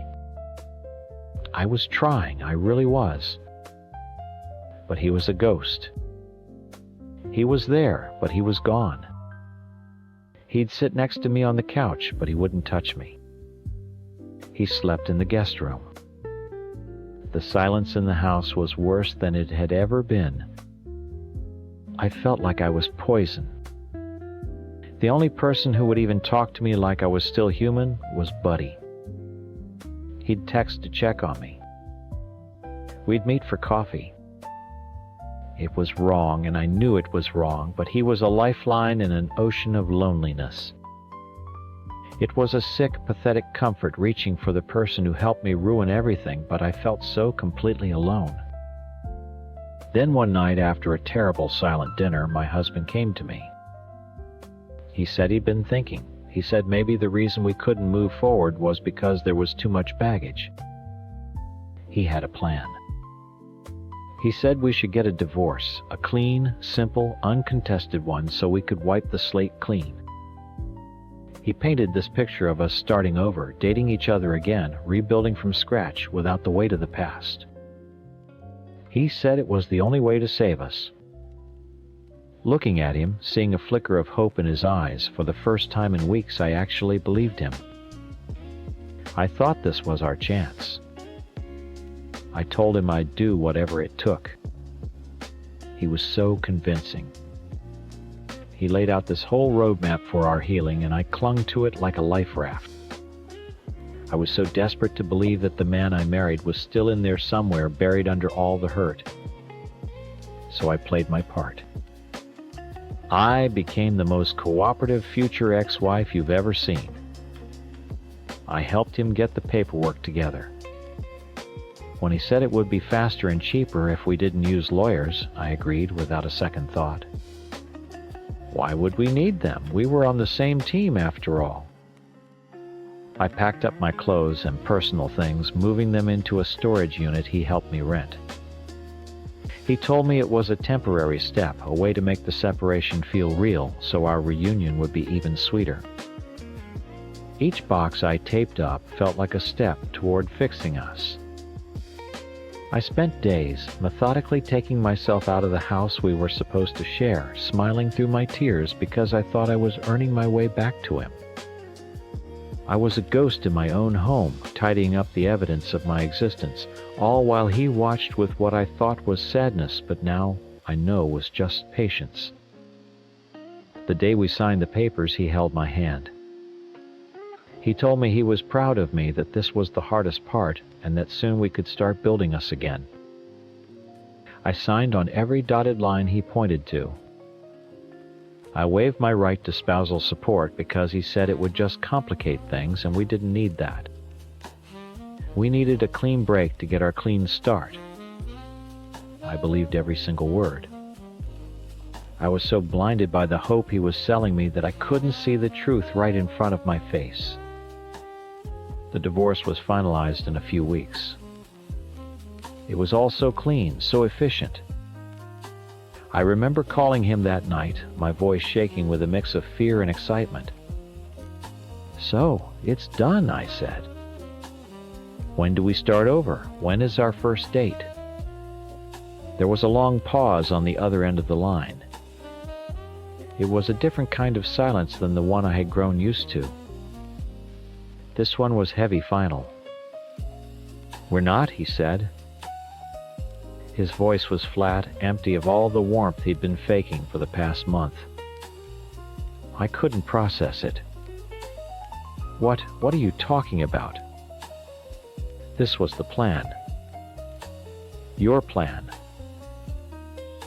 [SPEAKER 3] I was trying, I really was. But he was a ghost. He was there, but he was gone. He'd sit next to me on the couch, but he wouldn't touch me. He slept in the guest room. The silence in the house was worse than it had ever been. I felt like I was poison. The only person who would even talk to me like I was still human was Buddy. He'd text to check on me. We'd meet for coffee. It was wrong, and I knew it was wrong, but he was a lifeline in an ocean of loneliness. It was a sick, pathetic comfort reaching for the person who helped me ruin everything, but I felt so completely alone. Then one night after a terrible silent dinner, my husband came to me. He said he'd been thinking. He said maybe the reason we couldn't move forward was because there was too much baggage. He had a plan. He said we should get a divorce, a clean, simple, uncontested one so we could wipe the slate clean. He painted this picture of us starting over, dating each other again, rebuilding from scratch without the weight of the past. He said it was the only way to save us. Looking at him, seeing a flicker of hope in his eyes, for the first time in weeks I actually believed him. I thought this was our chance. I told him I'd do whatever it took. He was so convincing. He laid out this whole roadmap for our healing, and I clung to it like a life raft. I was so desperate to believe that the man I married was still in there somewhere, buried under all the hurt. So I played my part. I became the most cooperative future ex-wife you've ever seen. I helped him get the paperwork together. When he said it would be faster and cheaper if we didn't use lawyers, I agreed without a second thought. Why would we need them? We were on the same team after all. I packed up my clothes and personal things, moving them into a storage unit he helped me rent. He told me it was a temporary step, a way to make the separation feel real, so our reunion would be even sweeter. Each box I taped up felt like a step toward fixing us. I spent days methodically taking myself out of the house we were supposed to share, smiling through my tears because I thought I was earning my way back to him. I was a ghost in my own home, tidying up the evidence of my existence, all while he watched with what I thought was sadness, but now I know was just patience. The day we signed the papers, he held my hand. He told me he was proud of me, that this was the hardest part, and that soon we could start building us again. I signed on every dotted line he pointed to. I waived my right to spousal support because he said it would just complicate things, and we didn't need that. We needed a clean break to get our clean start. I believed every single word. I was so blinded by the hope he was selling me that I couldn't see the truth right in front of my face. The divorce was finalized in a few weeks. It was all so clean, so efficient. I remember calling him that night, my voice shaking with a mix of fear and excitement. "So, it's done," I said. "When do we start over? When is our first date?" There was a long pause on the other end of the line. It was a different kind of silence than the one I had grown used to. This one was heavy final. "We're not," he said. His voice was flat, empty of all the warmth he'd been faking for the past month. I couldn't process it. What are you talking about?" This was the plan. "Your plan."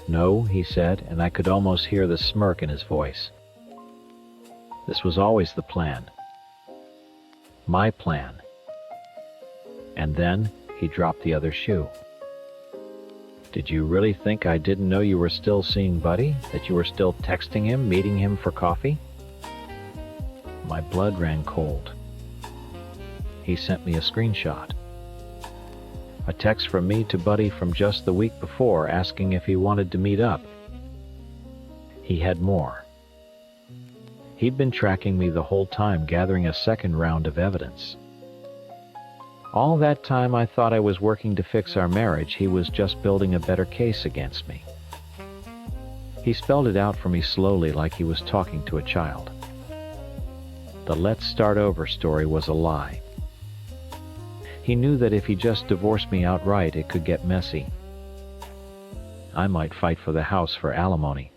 [SPEAKER 3] "No," he said, and I could almost hear the smirk in his voice. "This was always the plan. My plan." And then he dropped the other shoe. "Did you really think I didn't know you were still seeing Buddy? That you were still texting him, meeting him for coffee?" My blood ran cold. He sent me a screenshot. A text from me to Buddy from just the week before, asking if he wanted to meet up. He had more. He'd been tracking me the whole time, gathering a second round of evidence. All that time I thought I was working to fix our marriage, he was just building a better case against me. He spelled it out for me slowly, like he was talking to a child. The "let's start over" story was a lie. He knew that if he just divorced me outright, it could get messy. I might fight for the house for alimony.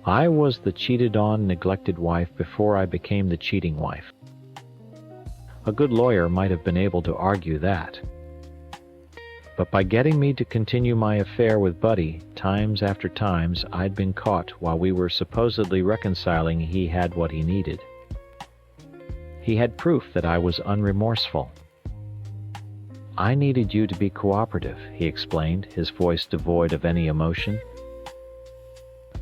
[SPEAKER 3] I was the cheated-on, neglected wife before I became the cheating wife. A good lawyer might have been able to argue that. But by getting me to continue my affair with Buddy, times after times I'd been caught while we were supposedly reconciling, he had what he needed. He had proof that I was unremorseful. "I needed you to be cooperative," he explained, his voice devoid of any emotion.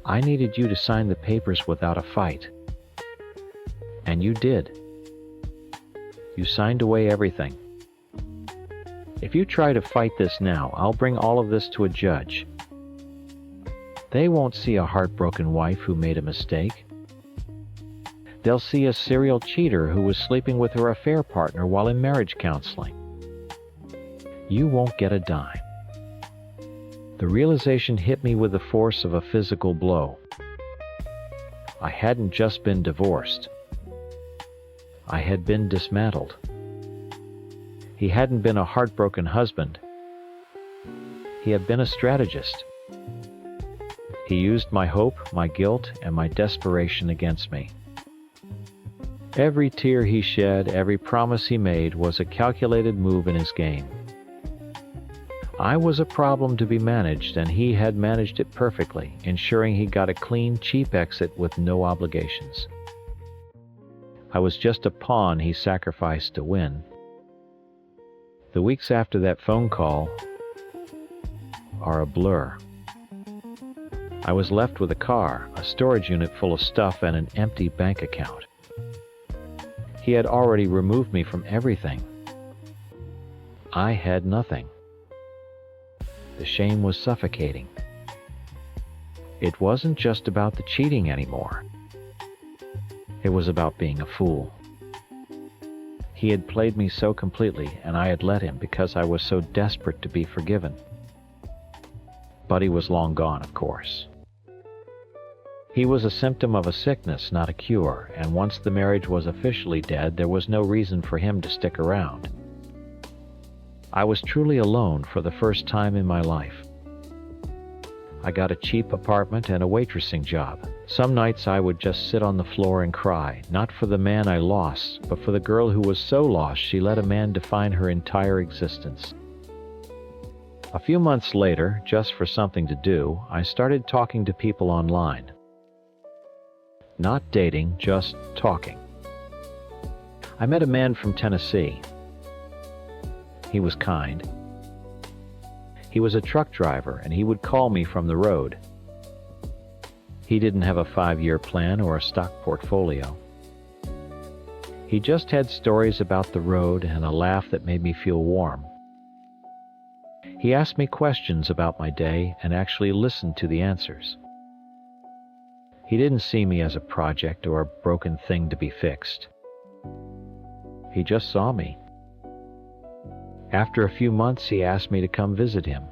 [SPEAKER 3] "I needed you to sign the papers without a fight. And you did. You signed away everything. If you try to fight this now, I'll bring all of this to a judge. They won't see a heartbroken wife who made a mistake. They'll see a serial cheater who was sleeping with her affair partner while in marriage counseling. You won't get a dime." The realization hit me with the force of a physical blow. I hadn't just been divorced. I had been dismantled. He hadn't been a heartbroken husband. He had been a strategist. He used my hope, my guilt, and my desperation against me. Every tear he shed, every promise he made was a calculated move in his game. I was a problem to be managed, and he had managed it perfectly, ensuring he got a clean, cheap exit with no obligations. I was just a pawn he sacrificed to win. The weeks after that phone call are a blur. I was left with a car, a storage unit full of stuff, and an empty bank account. He had already removed me from everything. I had nothing. The shame was suffocating. It wasn't just about the cheating anymore. It was about being a fool. He had played me so completely, and I had let him because I was so desperate to be forgiven. Buddy was long gone, of course. He was a symptom of a sickness, not a cure, and once the marriage was officially dead, there was no reason for him to stick around. I was truly alone for the first time in my life. I got a cheap apartment and a waitressing job. Some nights I would just sit on the floor and cry, not for the man I lost, but for the girl who was so lost she let a man define her entire existence. A few months later, just for something to do, I started talking to people online. Not dating, just talking. I met a man from Tennessee. He was kind. He was a truck driver, and he would call me from the road. He didn't have a 5-year plan or a stock portfolio. He just had stories about the road and a laugh that made me feel warm. He asked me questions about my day and actually listened to the answers. He didn't see me as a project or a broken thing to be fixed. He just saw me. After a few months, he asked me to come visit him.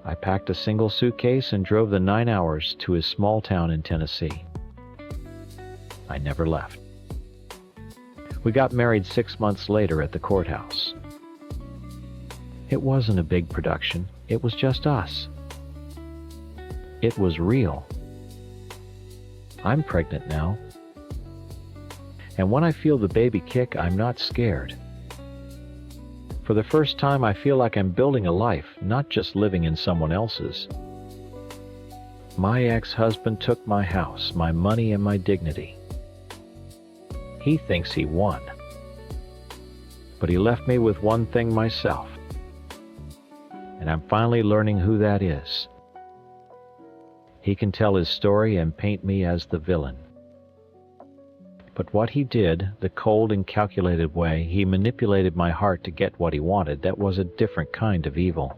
[SPEAKER 3] I packed a single suitcase and drove the 9 hours to his small town in Tennessee. I never left. We got married 6 months later at the courthouse. It wasn't a big production. It was just us. It was real. I'm pregnant now. And when I feel the baby kick, I'm not scared. For the first time, I feel like I'm building a life, not just living in someone else's. My ex-husband took my house, my money, and my dignity. He thinks he won. But he left me with one thing myself. And I'm finally learning who that is. He can tell his story and paint me as the villain. But what he did, the cold and calculated way he manipulated my heart to get what he wanted, that was a different kind of evil.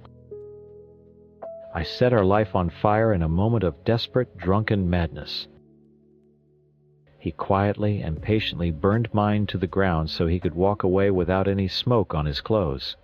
[SPEAKER 3] I set our life on fire in a moment of desperate, drunken madness. He quietly and patiently burned mine to the ground so he could walk away without any smoke on his clothes.